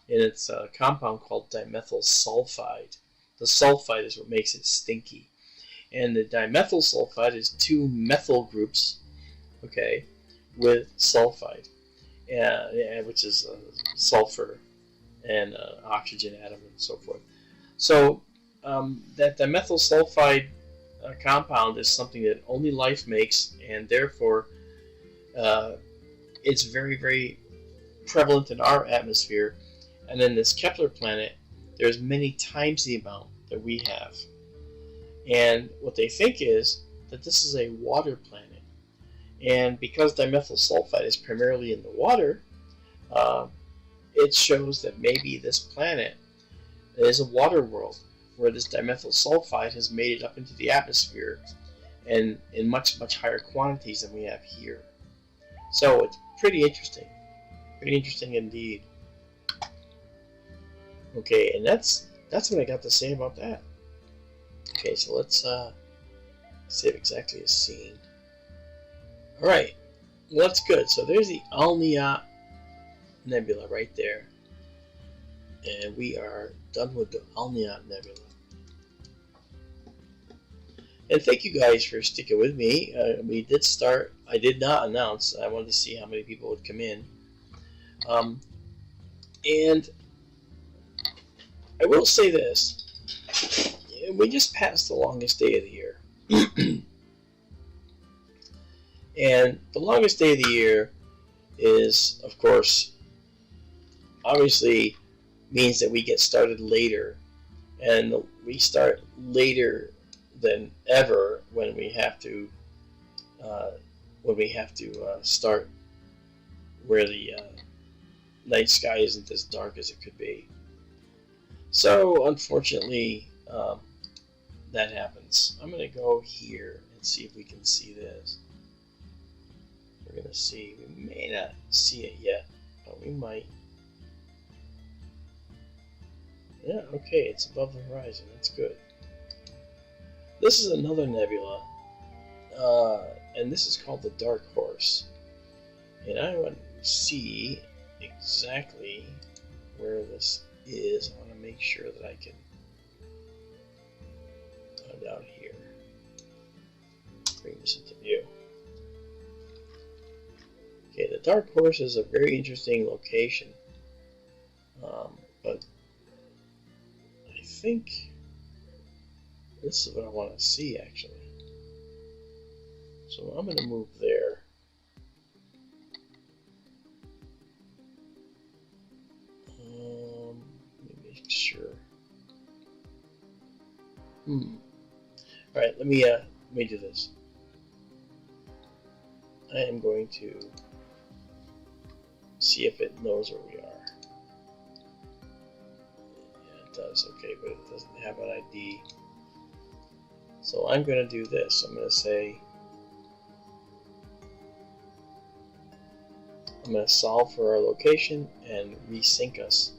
and it's a compound called dimethyl sulfide. The sulfide is what makes it stinky, and the dimethyl sulfide is two methyl groups, okay, with sulfide, which is sulfur and oxygen atom and so forth. So that dimethyl sulfide compound is something that only life makes, and therefore it's very, very prevalent in our atmosphere. And then this Kepler planet, there's many times the amount that we have. And what they think is that this is a water planet. And because dimethyl sulfide is primarily in the water, it shows that maybe this planet is a water world where this dimethyl sulfide has made it up into the atmosphere and in much, much higher quantities than we have here. So it's pretty interesting indeed. Okay, and that's what I got to say about that. Okay, so let's save exactly a scene. Alright, well, that's good. So there's the Alnia Nebula right there. And we are done with the Alnia Nebula. And thank you guys for sticking with me. We did start, I did not announce, I wanted to see how many people would come in. And I will say this, we just passed the longest day of the year. And the longest day of the year is, of course, obviously means that we get started later. And we start later than ever when we have to start where the night sky isn't as dark as it could be. So unfortunately, that happens. I'm going to go here and see if we can see this. We're going to see. We may not see it yet, but we might. Yeah, okay, it's above the horizon. That's good. This is another nebula, and this is called the Dark Horse. And I want to see exactly where this is. I want to make sure that I can find out here. Bring this into view. Okay, the Dark Horse is a very interesting location, but I think this is what I want to see actually. So I'm going to move there. Let me make sure. Alright, let me do this. I am going to see if it knows where we are. Yeah, it does. Okay, but it doesn't have an ID. So I'm going to do this. I'm going to say, I'm going to solve for our location and resync us.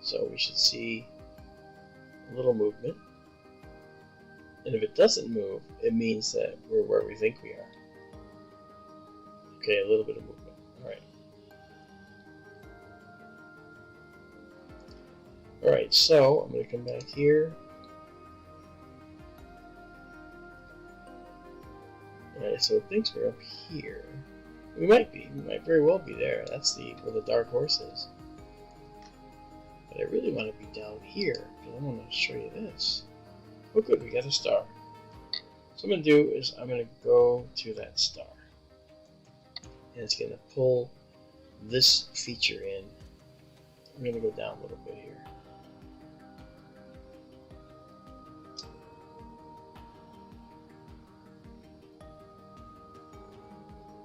So we should see a little movement. And if it doesn't move, it means that we're where we think we are. Okay, a little bit of movement. Alright. Alright, so I'm going to come back here. Alright, so it thinks we're up here. We might be. We might very well be there. That's where the dark horse is. But I really want to be down here, because I want to show you this. Oh good, we got a star. So what I'm going to do is I'm going to go to that star. And it's going to pull this feature in. I'm going to go down a little bit here.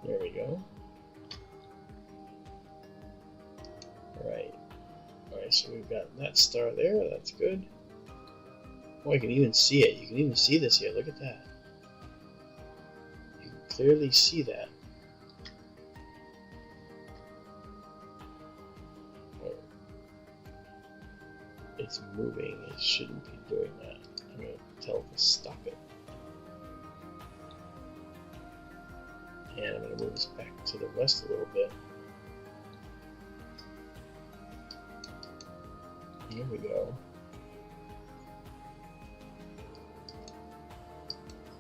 There we go. Alright. Alright, so we've got that star there. That's good. Oh, I can even see it. You can even see this here. Look at that. You can clearly see that. It's moving. It shouldn't be doing that. I'm going to tell it to stop it. And I'm going to move this back to the west a little bit. Here we go.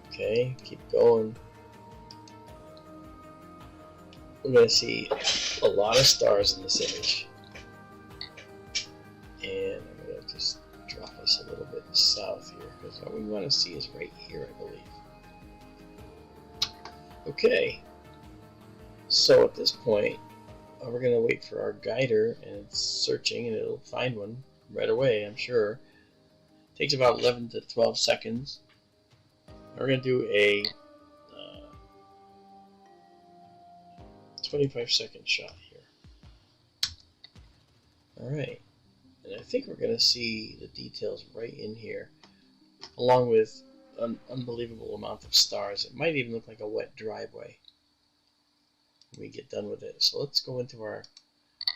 Okay, keep going. We're going to see a lot of stars in this image. And I'm going to just drop us a little bit south here, because what we want to see is right here, I believe. Okay. So at this point, we're going to wait for our guider, and it's searching, and it'll find one right away, I'm sure. It takes about 11 to 12 seconds. We're going to do a 25-second shot here. Alright, and I think we're going to see the details right in here, along with an unbelievable amount of stars. It might even look like a wet driveway when we get done with it. So let's go into our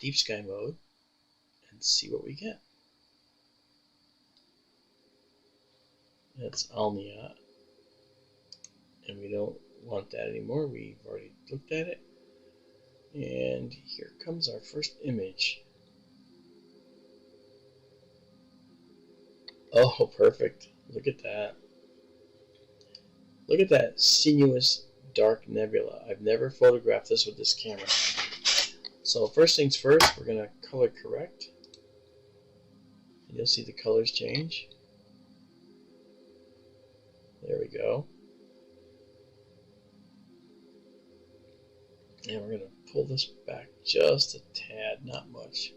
deep sky mode and see what we get. That's Alnia, and we don't want that anymore. We've already looked at it. And here comes our first image. Oh, perfect. Look at that. Look at that sinuous dark nebula. I've never photographed this with this camera. So first things first, we're going to color correct. And you'll see the colors change. There we go. And we're going to pull this back just a tad, not much.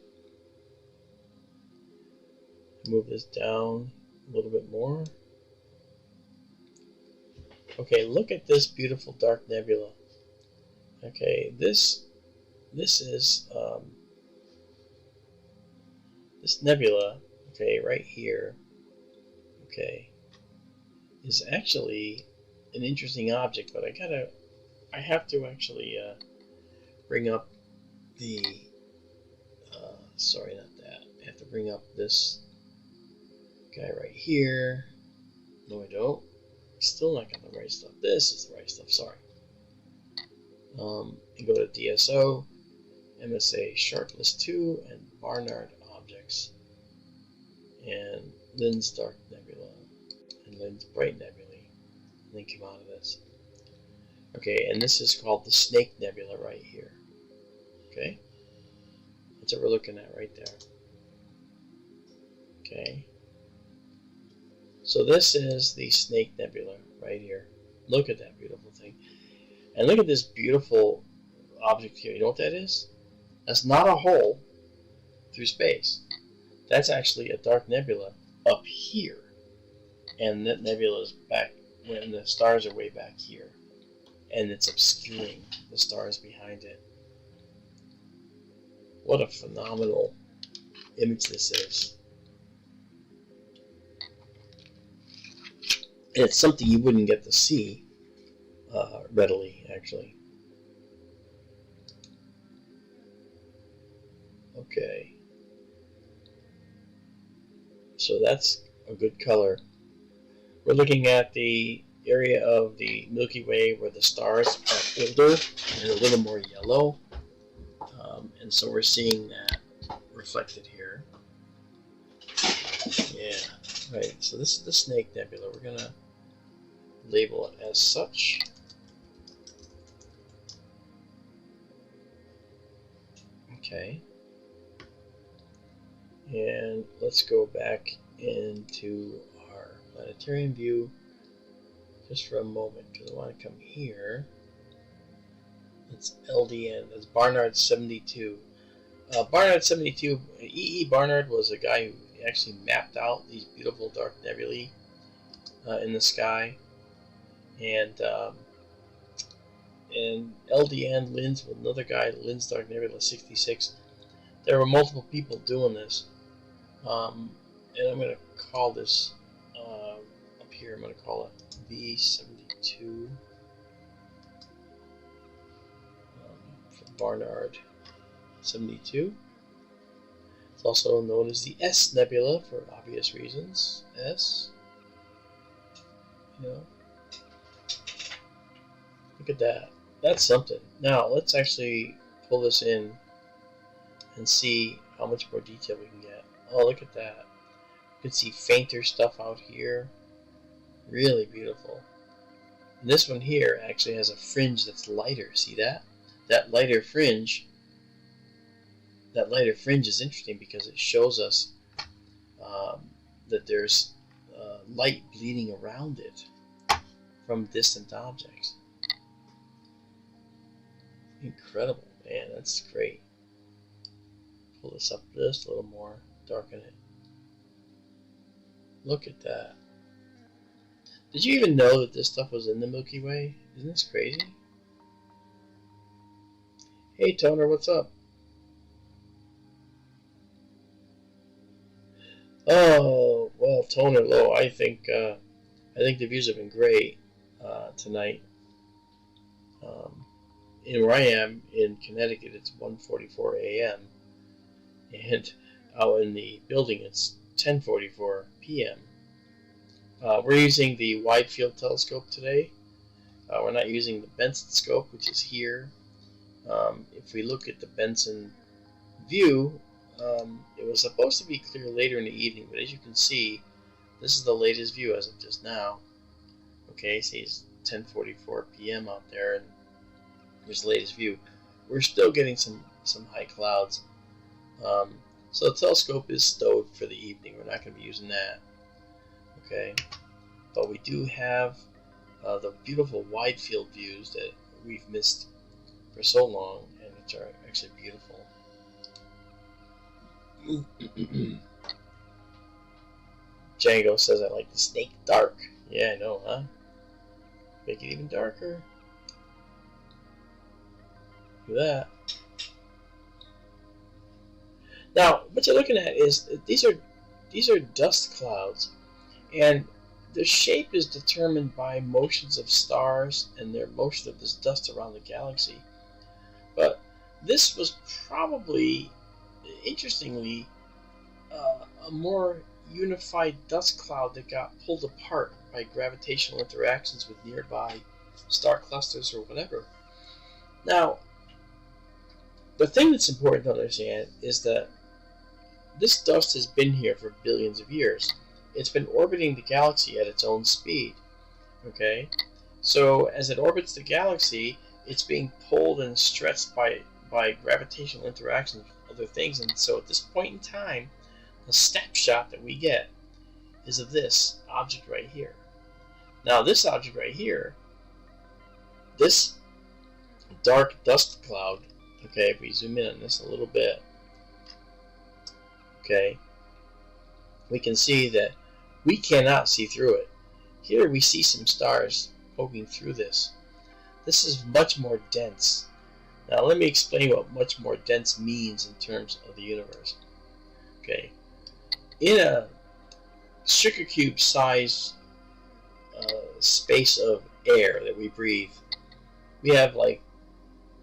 Move this down a little bit more. Okay, look at this beautiful dark nebula. Okay, this is this nebula. Okay, right here. Okay, is actually an interesting object, but I have to actually bring up the. Sorry, not that. I have to bring up this guy right here. No, I don't. Still not got the right stuff. This is the right stuff, sorry. And go to DSO, MSA Sharpless 2, and Barnard Objects. And Lens Dark Nebula, and Lens Bright Nebulae. And then come out of this. Okay, and this is called the Snake Nebula right here. Okay? That's what we're looking at right there. Okay. So this is the Snake Nebula right here. Look at that beautiful thing. And look at this beautiful object here. You know what that is? That's not a hole through space. That's actually a dark nebula up here. And that nebula is back when the stars are way back here. And it's obscuring the stars behind it. What a phenomenal image this is. And it's something you wouldn't get to see readily, actually. Okay. So that's a good color. We're looking at the area of the Milky Way where the stars are older and a little more yellow. And so we're seeing that reflected here. Yeah, right. So this is the Snake Nebula. We're going to label it as such. Okay. And let's go back into our planetarium view just for a moment, because I want to come here. That's LDN. That's Barnard 72. Barnard 72, E.E. Barnard was a guy who actually mapped out these beautiful dark nebulae in the sky. And LDN, Linz, with another guy, Linz Dark Nebula 66. There were multiple people doing this. And I'm going to call this, up here, I'm going to call it B72. For Barnard 72. It's also known as the S Nebula for obvious reasons. S. You know. Look at that. That's something. Now, let's actually pull this in and see how much more detail we can get. Oh, look at that. You can see fainter stuff out here. Really beautiful. And this one here actually has a fringe that's lighter. See that? That lighter fringe is interesting because it shows us that there's light bleeding around it from distant objects. Incredible, man, that's great. Pull this up just a little more, darken it. Look at that. Did you even know that this stuff was in the Milky Way? Isn't this crazy? Hey Toner, what's up? Oh, well, Toner Low, I think the views have been great tonight. Where I am in Connecticut, it's 1:44 a.m. and out in the building, it's 10:44 p.m. We're using the Wide Field Telescope today. We're not using the Benson scope, which is here. If we look at the Benson view, it was supposed to be clear later in the evening, but as you can see, this is the latest view as of just now. Okay, see, it's 10:44 p.m. out there, and here's the latest view. We're still getting some high clouds. So the telescope is stowed for the evening. We're not going to be using that. Okay, but we do have the beautiful wide field views that we've missed for so long, and which are actually beautiful. Django says I like the snake dark. Yeah, I know, huh? Make it even darker. Look at that. Now, what you're looking at is these are dust clouds, and their shape is determined by motions of stars and their motion of this dust around the galaxy. But this was probably, interestingly, a more unified dust cloud that got pulled apart by gravitational interactions with nearby star clusters or whatever. Now, the thing that's important to understand is that this dust has been here for billions of years. It's been orbiting the galaxy at its own speed. Okay? So as it orbits the galaxy, it's being pulled and stretched by gravitational interactions with other things. And so at this point in time, the snapshot that we get is of this object right here. Now this object right here, this dark dust cloud, okay, if we zoom in on this a little bit, okay, we can see that we cannot see through it. Here we see some stars poking through this. This is much more dense. Now let me explain what much more dense means in terms of the universe. Okay, in a sugar cube size space of air that we breathe, we have like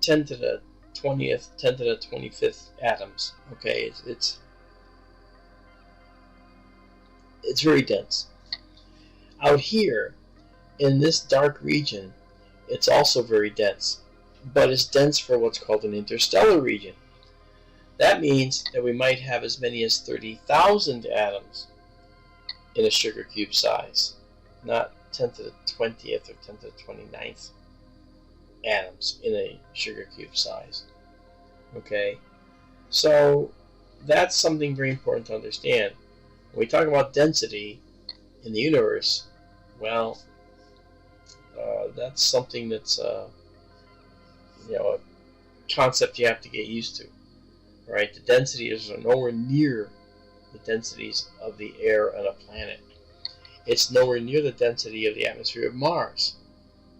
10 to the 20th, 10 to the 25th atoms. Okay, it's very dense. Out here, in this dark region, it's also very dense, but it's dense for what's called an interstellar region. That means that we might have as many as 30,000 atoms in a sugar cube size, not 10 to the 20th or 10 to the 29th atoms in a sugar cube size. Okay, so that's something very important to understand. When we talk about density in the universe, well, that's something that's a concept you have to get used to. Right? The densities are nowhere near the densities of the air on a planet. It's nowhere near the density of the atmosphere of Mars.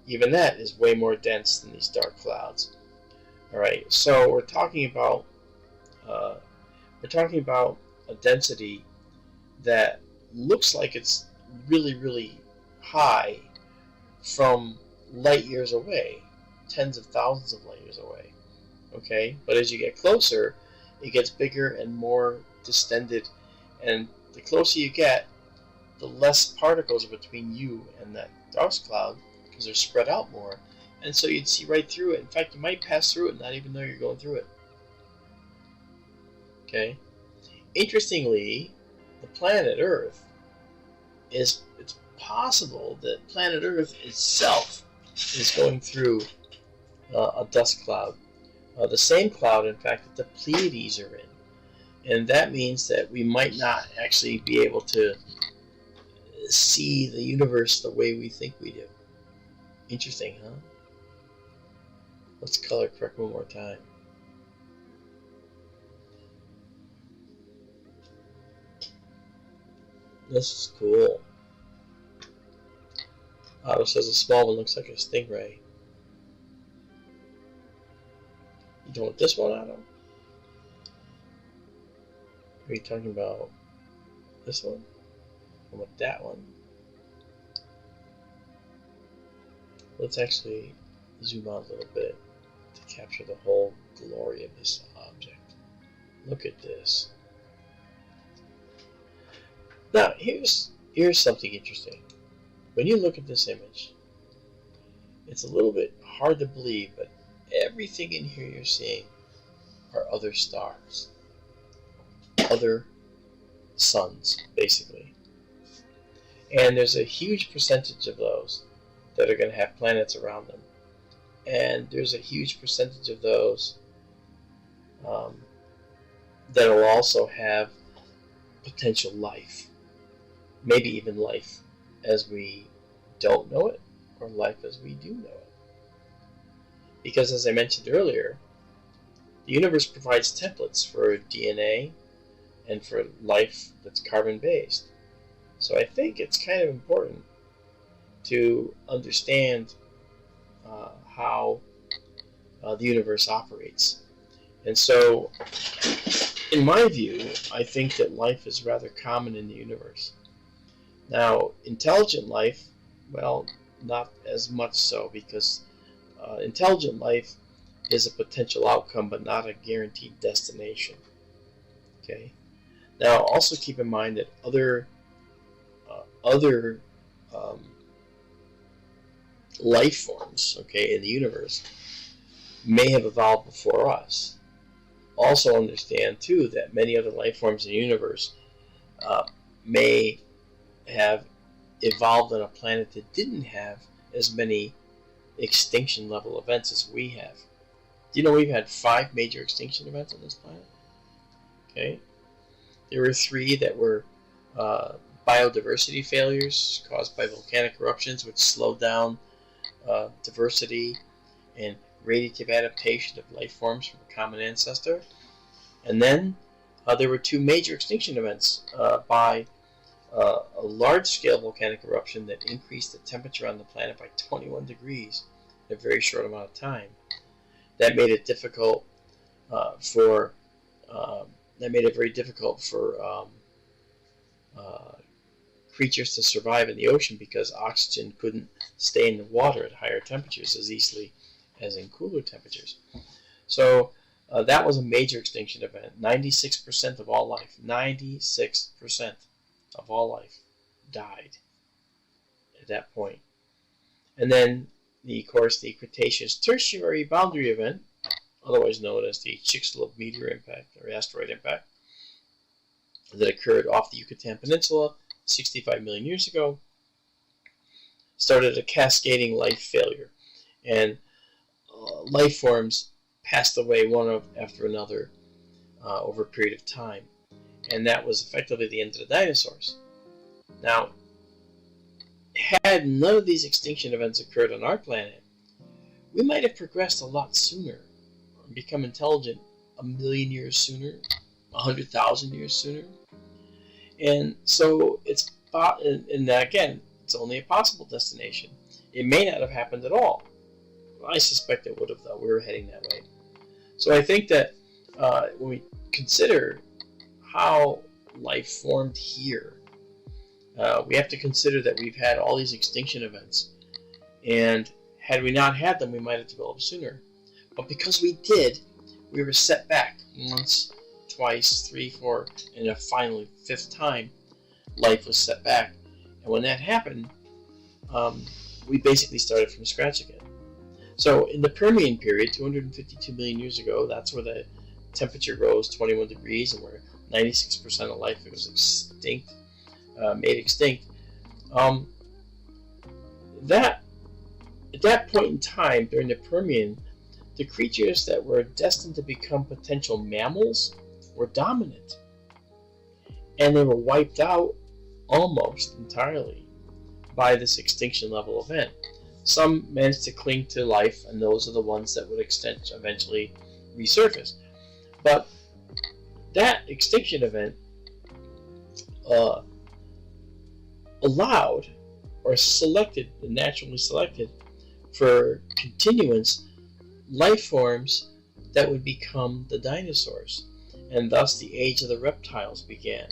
Even that is way more dense than these dark clouds. All right, so we're talking about a density that looks like it's really, really high from light years away, tens of thousands of light years away. Okay, but as you get closer, it gets bigger and more distended, and the closer you get, the less particles are between you and that dust cloud because they're spread out more, and so you'd see right through it. In fact, you might pass through it and not even know you're going through it. Okay. Interestingly, the planet Earth it's possible that planet Earth itself is going through a dust cloud. The same cloud, in fact, that the Pleiades are in. And that means that we might not actually be able to see the universe the way we think we do. Interesting, huh? Let's color correct one more time. This is cool. Otto says a small one looks like a stingray. You don't want this one, Otto? Are you talking about this one? I want that one. Let's actually zoom out a little bit to capture the whole glory of this object. Look at this. Now, here's something interesting. When you look at this image, it's a little bit hard to believe, but everything in here you're seeing are other stars, other suns, basically. And there's a huge percentage of those that are going to have planets around them. And there's a huge percentage of those that will also have potential life. Maybe even life as we don't know it, or life as we do know it. Because as I mentioned earlier, the universe provides templates for DNA and for life that's carbon-based. So I think it's kind of important to understand how the universe operates. And so, in my view, I think that life is rather common in the universe. Now, intelligent life, well, not as much so, because intelligent life is a potential outcome, but not a guaranteed destination. Okay. Now, also keep in mind that other life forms, okay, in the universe may have evolved before us. Also understand too that many other life forms in the universe may have evolved on a planet that didn't have as many extinction level events as we have. Do you know we've had 5 major extinction events on this planet? Okay. There were 3 that were biodiversity failures caused by volcanic eruptions, which slowed down diversity and radiative adaptation of life forms from a common ancestor. And then there were 2 major extinction events by a large-scale volcanic eruption that increased the temperature on the planet by 21 degrees in a very short amount of time. That made it difficult creatures to survive in the ocean because oxygen couldn't stay in the water at higher temperatures as easily as in cooler temperatures. So that was a major extinction event. 96% of all life, 96% of all life died at that point. And then, of course, the Cretaceous Tertiary Boundary Event, otherwise known as the Chicxulub meteor impact or asteroid impact, that occurred off the Yucatan Peninsula 65 million years ago, started a cascading life failure. And life forms passed away one after another over a period of time. And that was effectively the end of the dinosaurs. Now, had none of these extinction events occurred on our planet, we might have progressed a lot sooner, or become intelligent a million years sooner, 100,000 years sooner. And so it's, and again, it's only a possible destination. It may not have happened at all. I suspect it would have, though. We were heading that way. So I think that when we consider how life formed here, we have to consider that we've had all these extinction events. And had we not had them, we might have developed sooner. But because we did, we were set back once, twice, 3, 4, and a finally 5th time, life was set back. And when that happened, we basically started from scratch again. So in the Permian period, 252 million years ago, that's where the temperature rose 21 degrees and where 96% of life was extinct, made extinct. At that point in time, during the Permian, the creatures that were destined to become potential mammals were dominant. And they were wiped out almost entirely by this extinction level event. Some managed to cling to life, and those are the ones that would eventually resurface. But that extinction event allowed or selected, naturally selected, for continuance life forms that would become the dinosaurs. And thus the age of the reptiles began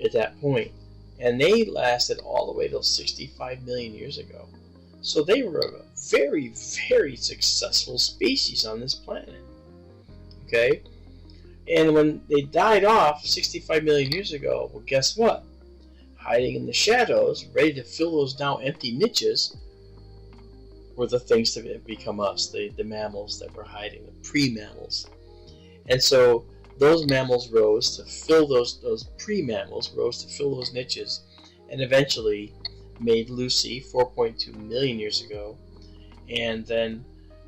at that point. And they lasted all the way till 65 million years ago. So they were a very, very successful species on this planet. Okay? And when they died off 65 million years ago, well, guess what? Hiding in the shadows, ready to fill those now empty niches, were the things that have become us, the mammals that were hiding, the pre-mammals. And so those mammals rose to fill those pre-mammals rose to fill those niches, and eventually made Lucy 4.2 million years ago, and then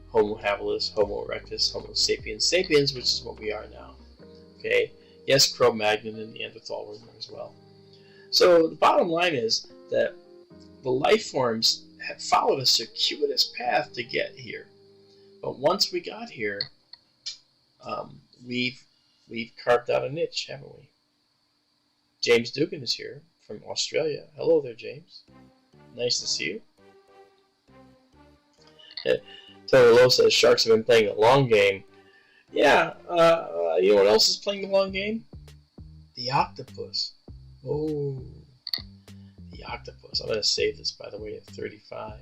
Homo habilis, Homo erectus, Homo sapiens sapiens, which is what we are now. Okay? Yes, Cro-Magnon and Neanderthal were there as well. So the bottom line is that the life forms have followed a circuitous path to get here. But once we got here, we've carved out a niche, haven't we? James Dugan is here from Australia. Hello there, James. Nice to see you. Totalo says sharks have been playing the long game. Yeah, you know what else is playing the long game? The octopus. Oh, the octopus. I'm going to save this, by the way, at 35.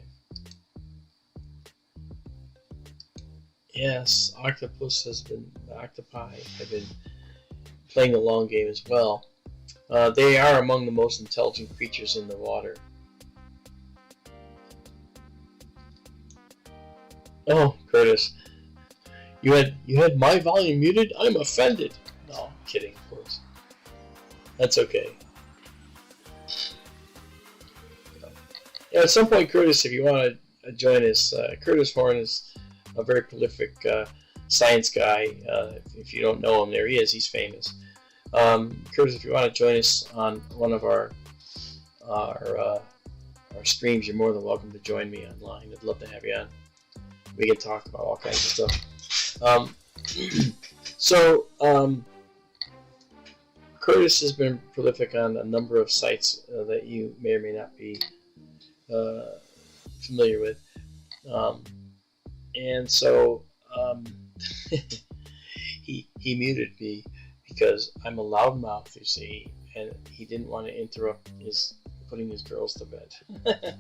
Yes, octopus has been, octopi have been playing the long game as well. They are among the most intelligent creatures in the water. Oh, Curtis, you had my volume muted? I'm offended. No, I'm kidding, of course. That's okay. Yeah, at some point, Curtis, if you want to join us, Curtis Horn is a very prolific science guy. If you don't know him, there he is. He's famous. Curtis, if you want to join us on one of our streams, you're more than welcome to join me online. I'd love to have you on. We can talk about all kinds of stuff. Curtis has been prolific on a number of sites that you may or may not be familiar with. And so he muted me because I'm a loudmouth, you see, and he didn't want to interrupt his putting his girls to bed.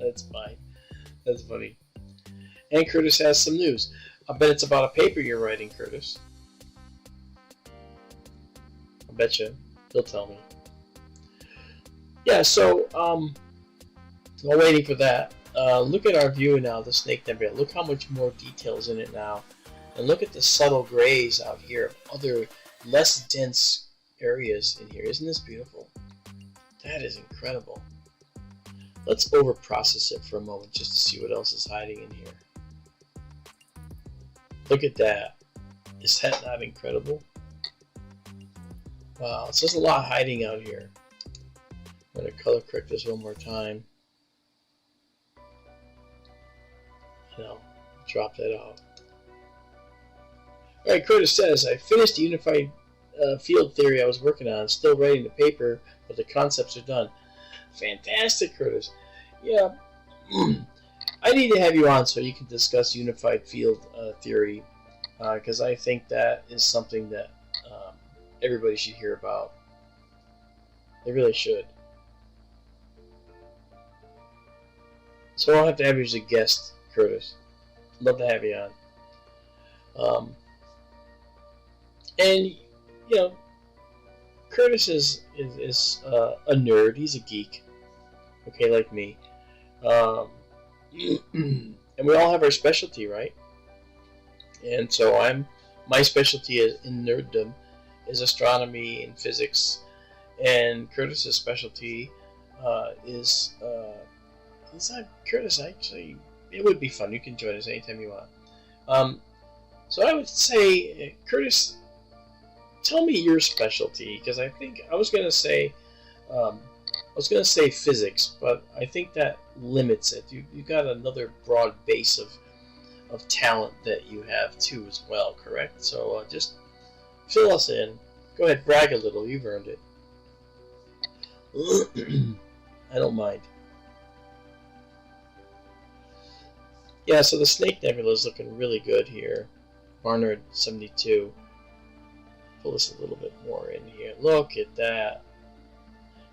That's fine. That's funny. And Curtis has some news. I bet it's about a paper you're writing, Curtis. I bet you. He'll tell me. Yeah, so, while waiting for that, look at our view now, the Snake Nebula. Look how much more details in it now. And look at the subtle grays out here of other less dense areas in here. Isn't this beautiful? That is incredible. Let's over-process it for a moment just to see what else is hiding in here. Look at that. Is that not incredible? Wow, so there's a lot hiding out here. I'm going to color correct this one more time. And I'll drop that off. Alright, Curtis says, I finished the unified field theory I was working on. Still writing the paper, but the concepts are done. Fantastic, Curtis. Yeah, I need to have you on so you can discuss unified field theory, because I think that is something that everybody should hear about. They really should. So I'll have to have you as a guest, Curtis. Love to have you on. And, you know, Curtis is a nerd. He's a geek. Okay, like me. And we all have our specialty, right? And so my specialty is in nerddom is astronomy and physics, and Curtis's specialty is not Curtis. Actually, it would be fun. You can join us anytime you want. So I would say, Curtis, tell me your specialty, because I think I was gonna say physics, but I think that limits it. You got another broad base of talent that you have too as well, correct? So just fill us in. Go ahead, brag a little. You've earned it. I don't mind. Yeah, so the Snake Nebula is looking really good here. Barnard 72. Pull this a little bit more in here. Look at that.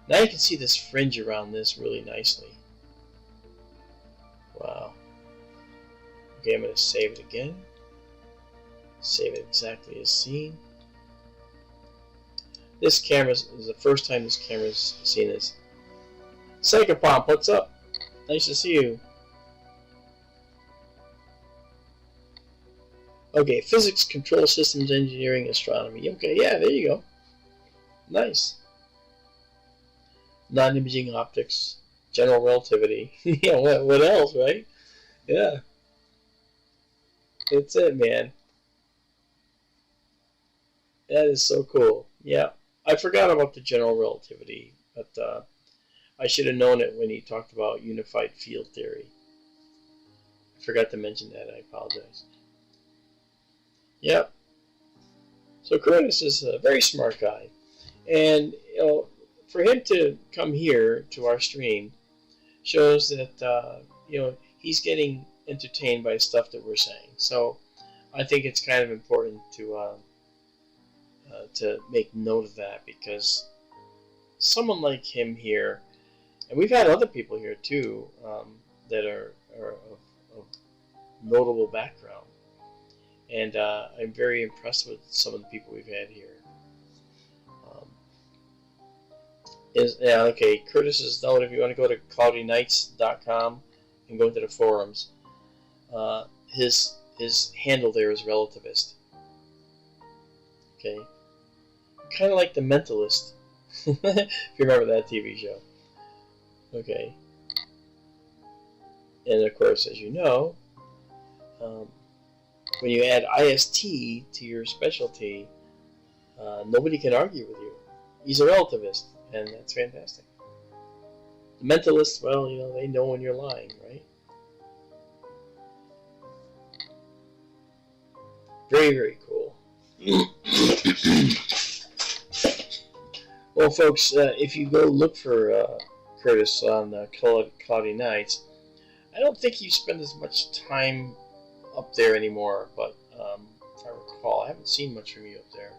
Now you can see this fringe around this really nicely. Wow. Okay, I'm going to save it again. Save it exactly as seen. This camera is the first time this camera's seen this. Psychopomp, what's up? Nice to see you. Okay, physics, control systems, engineering, astronomy. Okay, yeah, there you go. Nice. Non-imaging optics, general relativity. Yeah, what else, right? Yeah. That's it, man. That is so cool. Yeah, I forgot about the general relativity, but I should have known it when he talked about unified field theory. I forgot to mention that. I apologize. Yep. So Curtis is a very smart guy, and you know, for him to come here to our stream shows that you know, he's getting entertained by stuff that we're saying. So I think it's kind of important to make note of that, because someone like him here, and we've had other people here too that are of notable background. And I'm very impressed with some of the people we've had here. Yeah, okay, Curtis's note, if you want to go to cloudynights.com and go into the forums, his handle there is relativist. Okay? Kind of like The Mentalist, if you remember that TV show. Okay. And of course, as you know, when you add IST to your specialty, nobody can argue with you. He's a relativist, and that's fantastic. The mentalists, well, you know, they know when you're lying, right? Very, very cool. Well, folks, if you go look for Curtis on Cloudy Nights, I don't think you spend as much time up there anymore, but if I recall, I haven't seen much from you up there.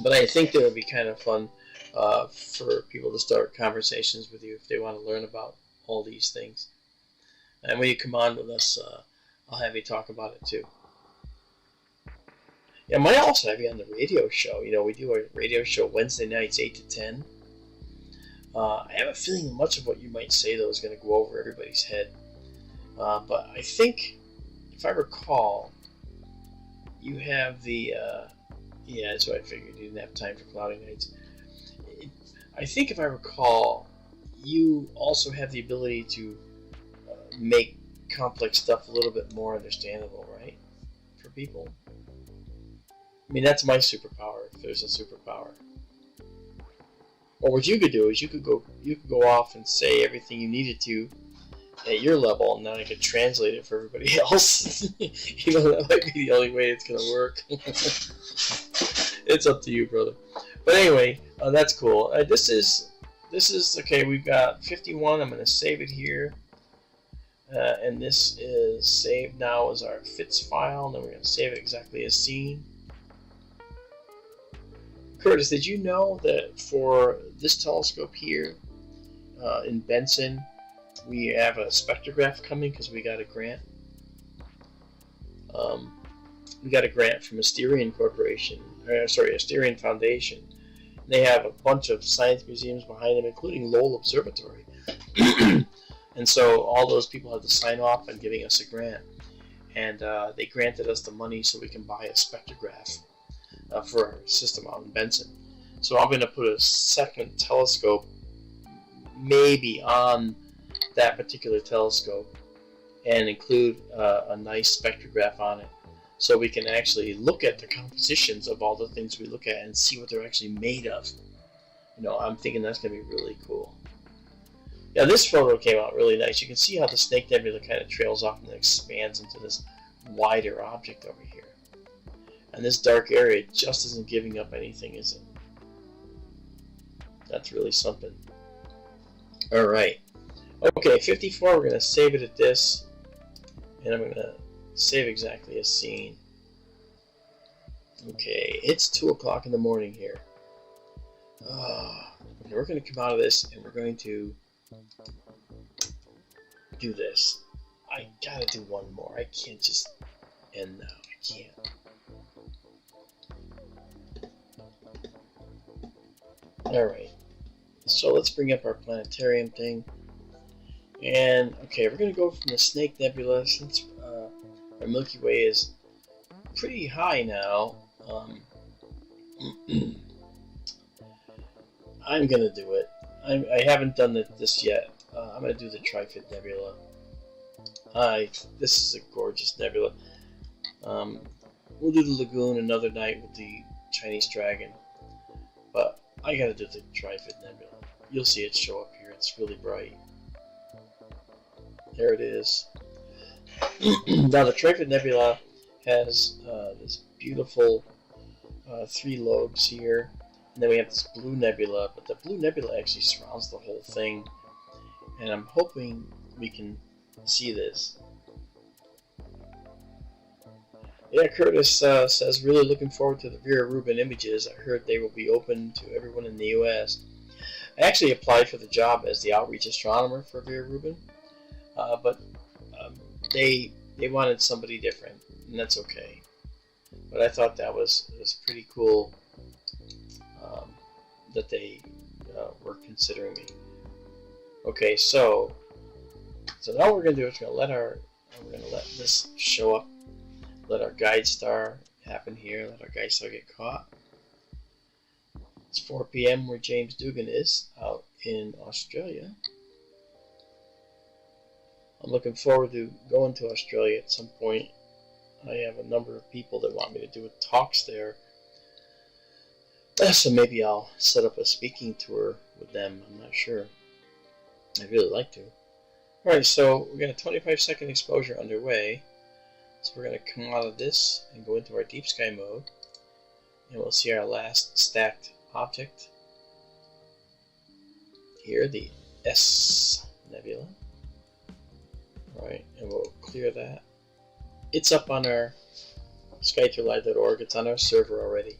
But I think that would be kind of fun for people to start conversations with you if they want to learn about all these things. And when you come on with us, I'll have you talk about it too. Yeah, I might also have you on the radio show. You know, we do a radio show Wednesday nights, 8 to 10. I have a feeling much of what you might say, though, is going to go over everybody's head. But I think, if I recall, you have the... yeah, that's what I figured. You didn't have time for Cloudy Nights. I think, if I recall, you also have the ability to make complex stuff a little bit more understandable, right? For people. I mean, that's my superpower, if there's a superpower. Or what you could do is you could go off and say everything you needed to at your level, and then I could translate it for everybody else. You know, that might be the only way it's gonna work. It's up to you, brother. But anyway, that's cool. This is okay. We've got 51. I'm gonna save it here, and this is saved now as our fits file. And then we're gonna save it exactly as seen. Curtis, did you know that for this telescope here in Benson, we have a spectrograph coming because we got a grant? We got a grant from Asterion Corporation, Asterion Foundation. They have a bunch of science museums behind them, including Lowell Observatory. And so all those people had to sign off on giving us a grant. And they granted us the money so we can buy a spectrograph for our system out in Benson. So I'm going to put a second telescope maybe on that particular telescope and include a nice spectrograph on it so we can actually look at the compositions of all the things we look at and see what they're actually made of. You know, I'm thinking that's going to be really cool. Yeah, this photo came out really nice. You can see how the Snake Nebula kind of trails off and then expands into this wider object over here. And this dark area just isn't giving up anything, is it? That's really something. Alright. Okay, 54, we're going to save it at this. And I'm going to save exactly as seen. Okay, it's 2 o'clock in the morning here. And we're going to come out of this and we're going to do this. I gotta do one more. I can't just end now. I can't. Alright, so let's bring up our planetarium thing. And, okay, we're going to go from the Snake Nebula, since our Milky Way is pretty high now. I'm going to do it. I haven't done this yet. I'm going to do the Trifid Nebula. This is a gorgeous nebula. We'll do the Lagoon another night with the Chinese Dragon. But I gotta do the Trifid Nebula. You'll see it show up here. It's really bright. There it is. Now the Trifid Nebula has this beautiful 3 lobes here. And then we have this blue nebula. But the blue nebula actually surrounds the whole thing. And I'm hoping we can see this. Yeah, Curtis says, really looking forward to the Vera Rubin images. I heard they will be open to everyone in the U.S. I actually applied for the job as the outreach astronomer for Vera Rubin, but they wanted somebody different, and that's okay. But I thought that was pretty cool that they were considering me. Okay, so now what we're going to do is we're going to let this show up. Let our guide star happen here. Let our guide star get caught. It's 4 p.m. where James Dugan is out in Australia. I'm looking forward to going to Australia at some point. I have a number of people that want me to do talks there. So maybe I'll set up a speaking tour with them. I'm not sure. I'd really like to. Alright, so we got a 25-second exposure underway. So we're going to come out of this and go into our deep sky mode. And we'll see our last stacked object. Here, the S Nebula. Alright, and we'll clear that. It's up on our skytourlive.org. It's on our server already.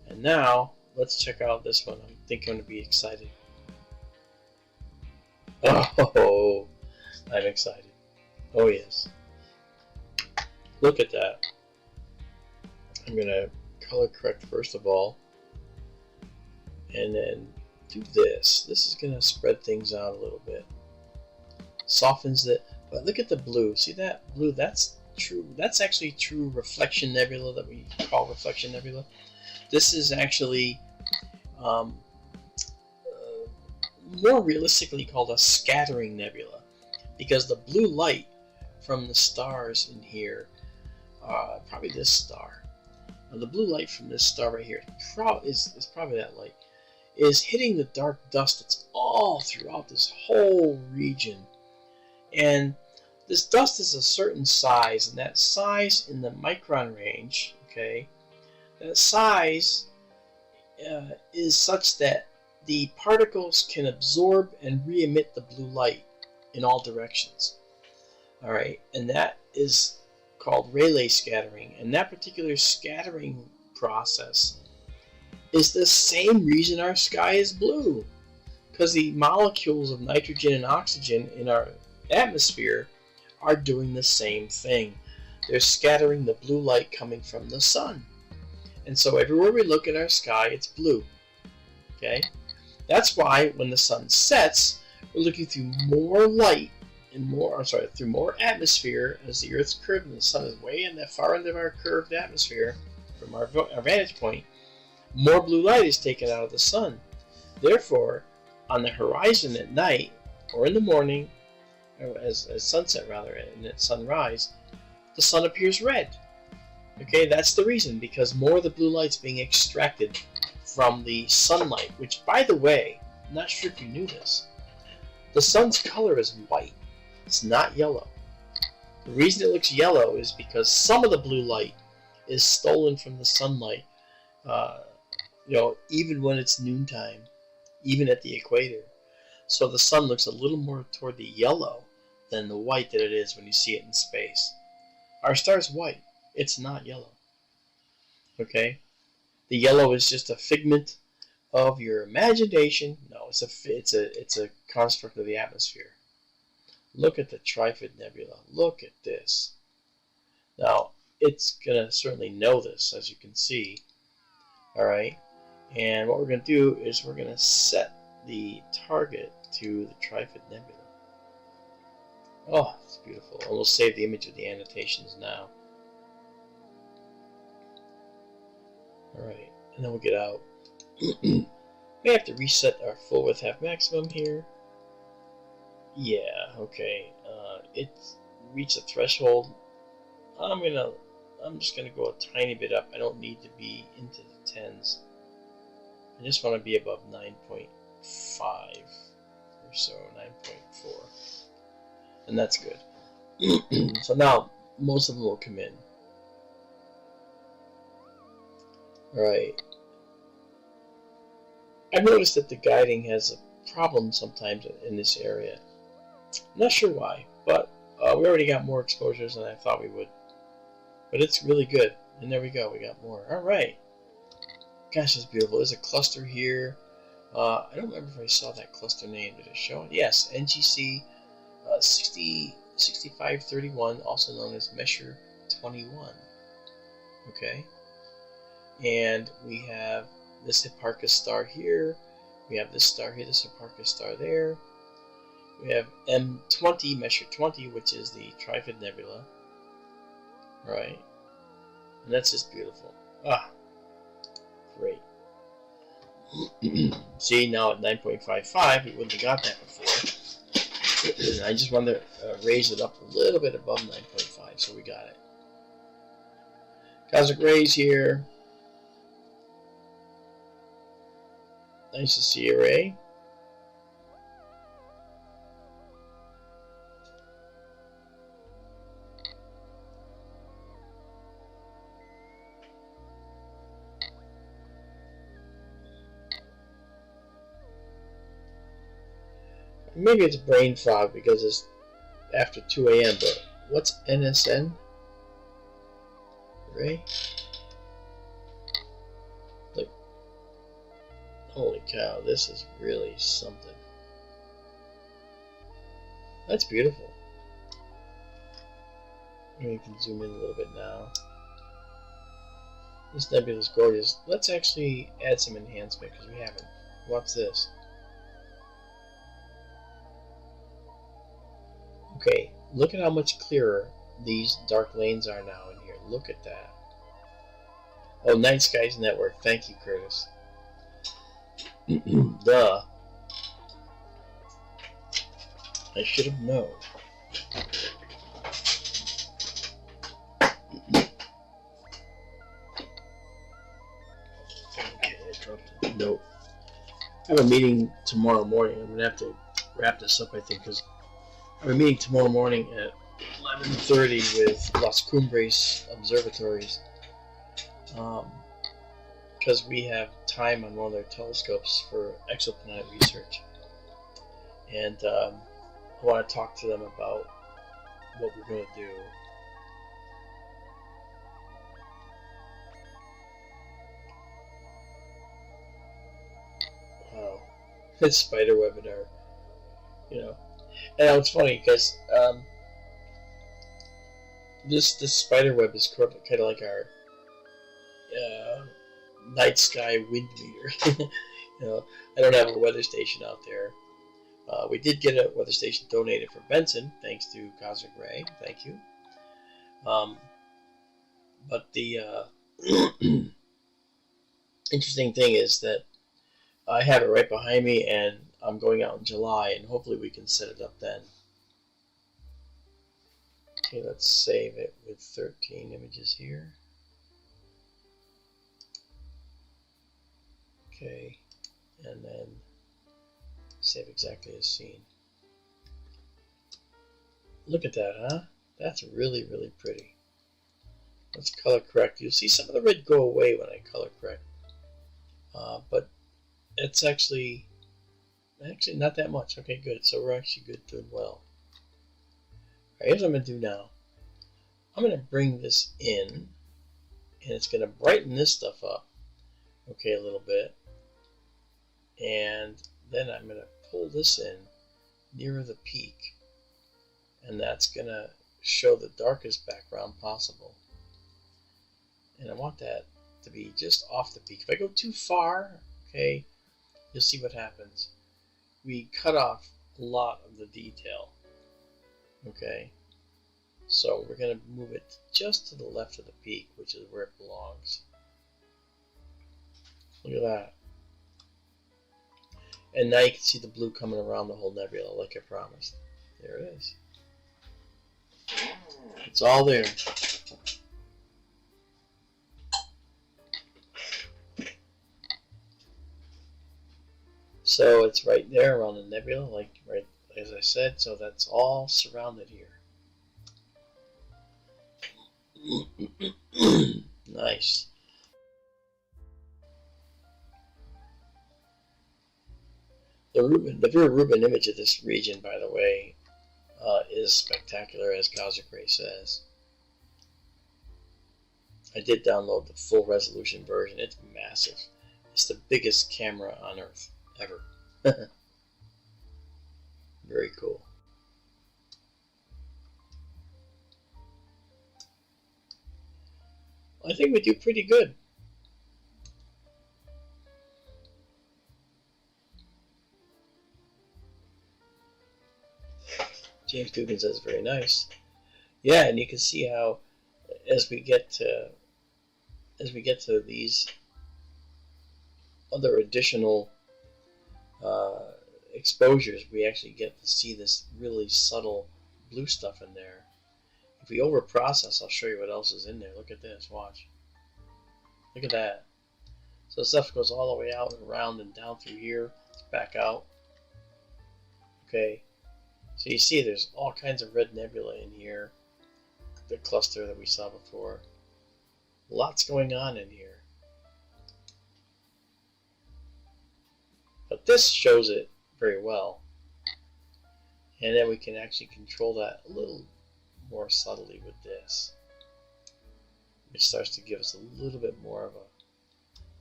And now, let's check out this one. I think I'm going to be excited. Oh, I'm excited. Oh yes. Look at that. I'm going to color correct first of all. And then do this. This is going to spread things out a little bit. Softens it. But look at the blue. See that blue? That's true. That's actually true reflection nebula that we call reflection nebula. This is actually more realistically called a scattering nebula, because the blue light from the stars in here, probably this star, the blue light from this star right here is probably that light, is hitting the dark dust that's all throughout this whole region. And this dust is a certain size, and that size in the micron range, okay, that size is such that the particles can absorb and re-emit the blue light in all directions. Alright, and that is called Rayleigh scattering, and that particular scattering process is the same reason our sky is blue, because the molecules of nitrogen and oxygen in our atmosphere are doing the same thing. They're scattering the blue light coming from the sun. And so everywhere we look in our sky, it's blue. Okay? That's why when the sun sets, we're looking through more light and through more atmosphere as the Earth's curved and the sun is way in the far end of our curved atmosphere from our vantage point. More blue light is taken out of the sun. Therefore, on the horizon at night or in the morning, or as sunset rather, and at sunrise, the sun appears red. Okay, that's the reason, because more of the blue light's being extracted from the sunlight, which, by the way, I'm not sure if you knew this, the sun's color is white. It's not yellow. The reason it looks yellow is because some of the blue light is stolen from the sunlight, even when it's noontime, even at the equator. So the sun looks a little more toward the yellow than the white that it is when you see it in space. Our star's white. It's not yellow. Okay? The yellow is just a figment of your imagination. No, it's a construct of the atmosphere. Look at the Trifid Nebula. Look at this. Now, it's going to certainly know this, as you can see. Alright? And what we're going to do is we're going to set the target to the Trifid Nebula. Oh, it's beautiful. And we'll save the image of the annotations now. Alright, and then we'll get out. We have to reset our full width half maximum here. Yeah, okay. It's reached a threshold. I'm just gonna go a tiny bit up. I don't need to be into the tens. I just want to be above 9.5 or so, 9.4. And that's good. So now most of them will come in. Alright. I've noticed that the guiding has a problem sometimes in this area. I'm not sure why, but we already got more exposures than I thought we would. But it's really good. And there we go, we got more. Alright. Gosh, it's beautiful. There's a cluster here. I don't remember if I saw that cluster name. Did it show it? Yes, NGC 6531, also known as Measure 21. Okay? And we have this Hipparchus star here. We have this star here, this Hipparchus star there. We have M20, Measure 20, which is the Trifid Nebula. Right? And that's just beautiful. Ah, great. See, now at 9.55, we wouldn't have got that before. I just wanted to raise it up a little bit above 9.5, so we got it. Cosmic rays here. Nice to see you, Ray. Maybe it's brain fog because it's after 2 a.m., but what's NSN? Ray? Like, Holy cow, this is really something. That's beautiful. We can zoom in a little bit now. This nebula is gorgeous. Let's actually add some enhancement because we haven't. Watch this. Okay, look at how much clearer these dark lanes are now in here. Look at that. Oh, Night Skies Network. Thank you, Curtis. Duh. I should have known. Okay, I dropped a note. I have a meeting tomorrow morning. I'm going to have to wrap this up, I think, because I have a meeting tomorrow morning at 11:30 with Las Cumbres Observatories. Because we have time on one of their telescopes for exoplanet research. And I want to talk to them about what we're going to do. Wow. This spider webinar, you know. And it's funny because this spider web is kind of like our night sky wind meter. You know, I don't have a weather station out there. We did get a weather station donated for Benson, thanks to Cosmic Ray. Thank you. But the interesting thing is that I have it right behind me, and I'm going out in July, and hopefully we can set it up then. Okay, let's save it with 13 images here. Okay, and then save exactly as seen. Look at that, huh? That's really, really pretty. Let's color correct. You'll see some of the red go away when I color correct. But it's actually not that much. Okay, good. So we're actually doing well. Alright, here's what I'm going to do now. I'm going to bring this in, and it's going to brighten this stuff up, okay, a little bit. And then I'm going to pull this in nearer the peak, and that's going to show the darkest background possible. And I want that to be just off the peak. If I go too far, okay, you'll see what happens. We cut off a lot of the detail, okay? So we're going to move it just to the left of the peak, which is where it belongs. Look at that. And now you can see the blue coming around the whole nebula like I promised. There it is. It's all there. So it's right there around the nebula, like right as I said, so that's all surrounded here. Nice. The very Rubin image of this region, by the way, is spectacular, as Cosmic Ray says. I did download the full resolution version. It's massive. It's the biggest camera on Earth ever. Very cool. I think we do pretty good. James Dugan says very nice. Yeah, and you can see how as we get to these other additional exposures, we actually get to see this really subtle blue stuff in there. If we over process, I'll show you what else is in there. Look at this, watch. Look at that. So stuff goes all the way out and around and down through here. It's back out. Okay. So you see there's all kinds of red nebula in here. The cluster that we saw before. Lots going on in here. But this shows it very well. And then we can actually control that a little more subtly with this. Which starts to give us a little bit more of a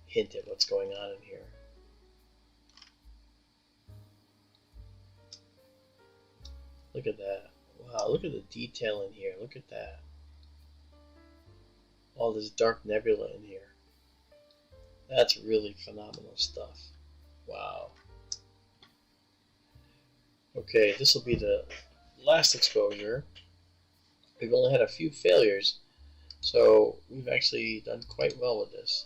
hint at what's going on in here. Look at that. Wow, look at the detail in here. Look at that. All this dark nebula in here. That's really phenomenal stuff. Wow. Okay, this will be the last exposure. We've only had a few failures, so we've actually done quite well with this.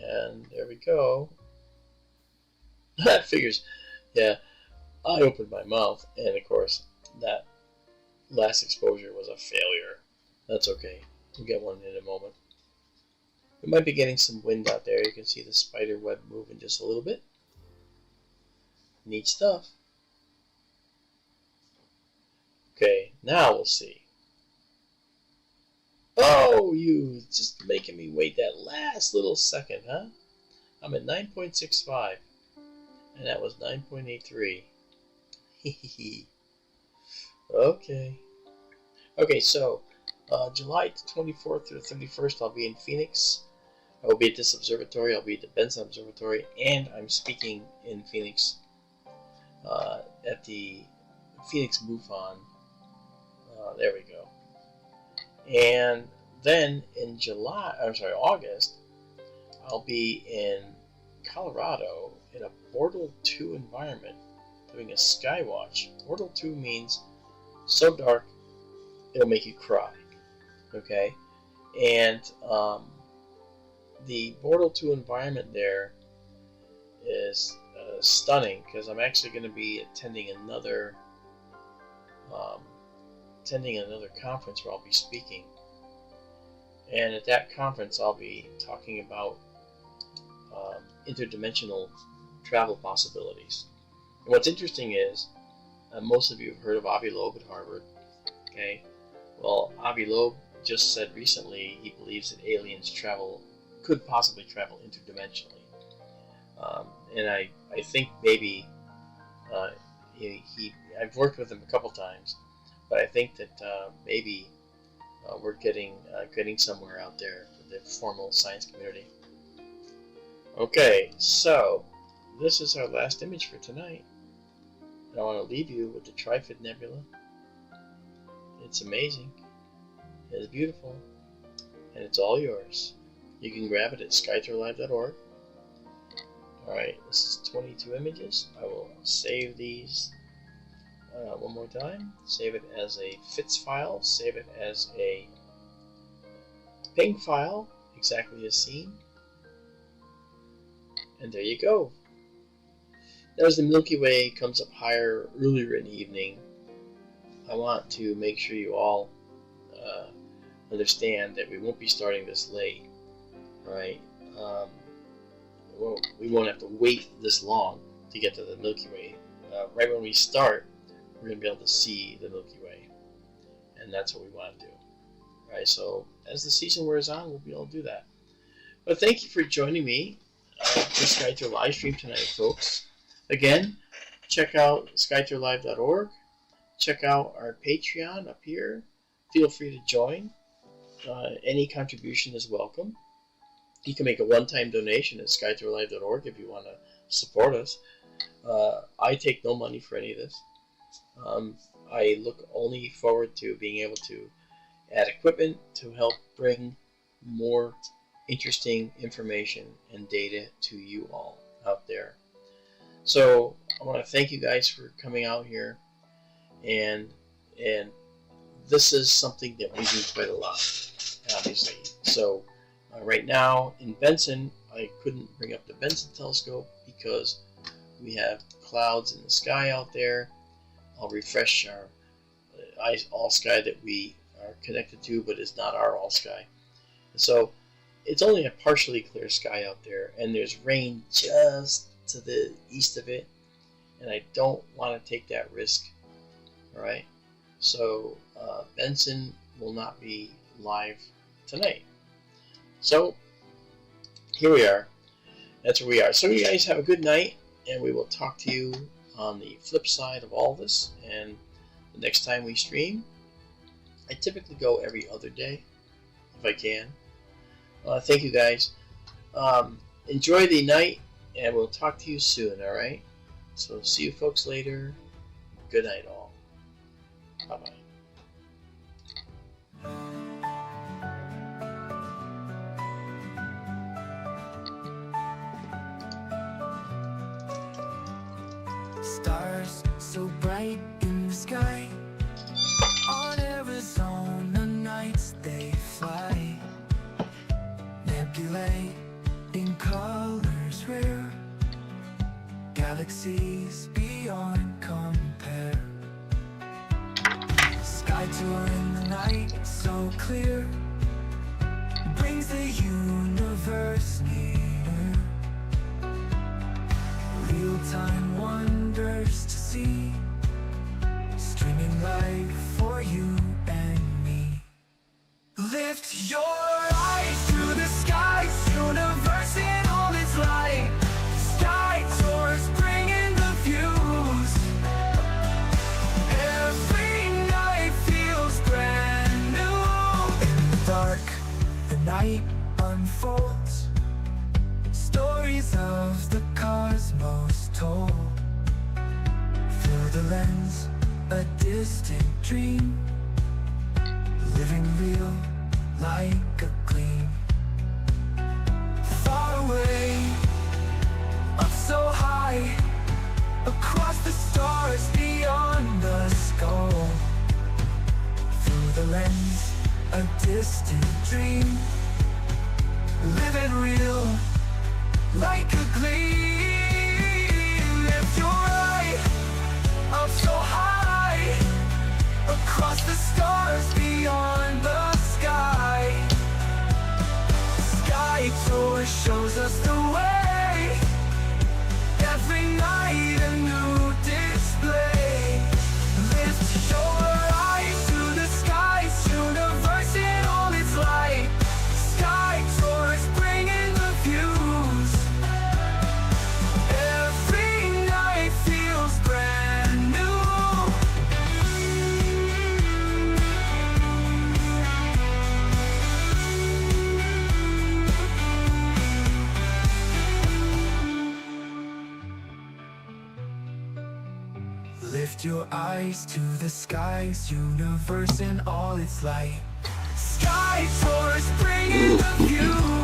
And there we go. That figures. Yeah, I opened my mouth, and of course, that last exposure was a failure. That's okay. We'll get one in a moment. We might be getting some wind out there. You can see the spider web moving just a little bit. Neat stuff. Okay, now we'll see. Oh, you just making me wait that last little second, huh? I'm at 9.65, and that was 9.83. Hehehe. Okay. Okay, so July 24th through the 31st, I'll be in Phoenix. I will be at this observatory. I'll be at the Benson Observatory, and I'm speaking in Phoenix at the Phoenix MUFON. There we go. And then in August, I'll be in Colorado in a Portal 2 environment doing a sky watch. Portal 2 means so dark it'll make you cry. Okay? And the Portal 2 environment there is stunning because I'm actually going to be attending another conference where I'll be speaking. And at that conference, I'll be talking about interdimensional travel possibilities. And what's interesting is, most of you have heard of Avi Loeb at Harvard. Okay, well, Avi Loeb just said recently he believes that aliens could possibly travel interdimensionally. And I think maybe I've worked with him a couple times, but I think that maybe we're getting somewhere out there with the formal science community. Okay, so this is our last image for tonight. And I want to leave you with the Trifid Nebula. It's amazing. It's beautiful. And it's all yours. You can grab it at skytourlive.org. Alright, this is 22 images. I will save these one more time. Save it as a FITS file. Save it as a PNG file, exactly as seen. And there you go. As the Milky Way comes up higher earlier in the evening, I want to make sure you all understand that we won't be starting this late. Right? We won't have to wait this long to get to the Milky Way. Right when we start, we're going to be able to see the Milky Way. And that's what we want to do. Right? So as the season wears on, we'll be able to do that. But thank you for joining me for SkyTour live stream tonight, folks. Again, check out skytourlive.org. Check out our Patreon up here. Feel free to join. Any contribution is welcome. You can make a one-time donation at skytourlive.org if you want to support us. I take no money for any of this. I look only forward to being able to add equipment to help bring more interesting information and data to you all out there. So I want to thank you guys for coming out here, and this is something that we do quite a lot, obviously. So right now in Benson, I couldn't bring up the Benson telescope because we have clouds in the sky out there. I'll refresh our all sky that we are connected to, but it's not our all sky. So it's only a partially clear sky out there, and there's rain just to the east of it, and I don't want to take that risk. Alright, so Benson will not be live tonight. So here we are. That's where we are. So you guys have a good night, and we will talk to you on the flip side of all this. And the next time we stream, I typically go every other day if I can. Thank you guys. Enjoy the night, and we'll talk to you soon. Alright, so see you folks later. Good night, all. Bye-bye. Stars so bright in the sky, on Arizona nights they fly. Nebulae in colors rare, galaxies beyond compare. Sky tour in the night so clear, brings the universe near. Real-time wonders to see, streaming live for you and me. Lift your eyes to the skies, universe in all its light. Sky tours bringing the views. Every night feels brand new. In the dark, the night unfolds, stories of the cosmos told. Through the lens, a distant dream, living real like a gleam. Far away, up so high, across the stars beyond the skull. Through the lens, a distant dream, living real like a gleam. Lift your eye up so high, across the stars beyond the sky. Sky tour shows us the way, every night a new display. Lift your eyes to the skies, universe in all its light. Sky tours bringing the views. Every night feels brand new. Lift your eyes to the skies, universe in all its light. Sky tours bringing the view.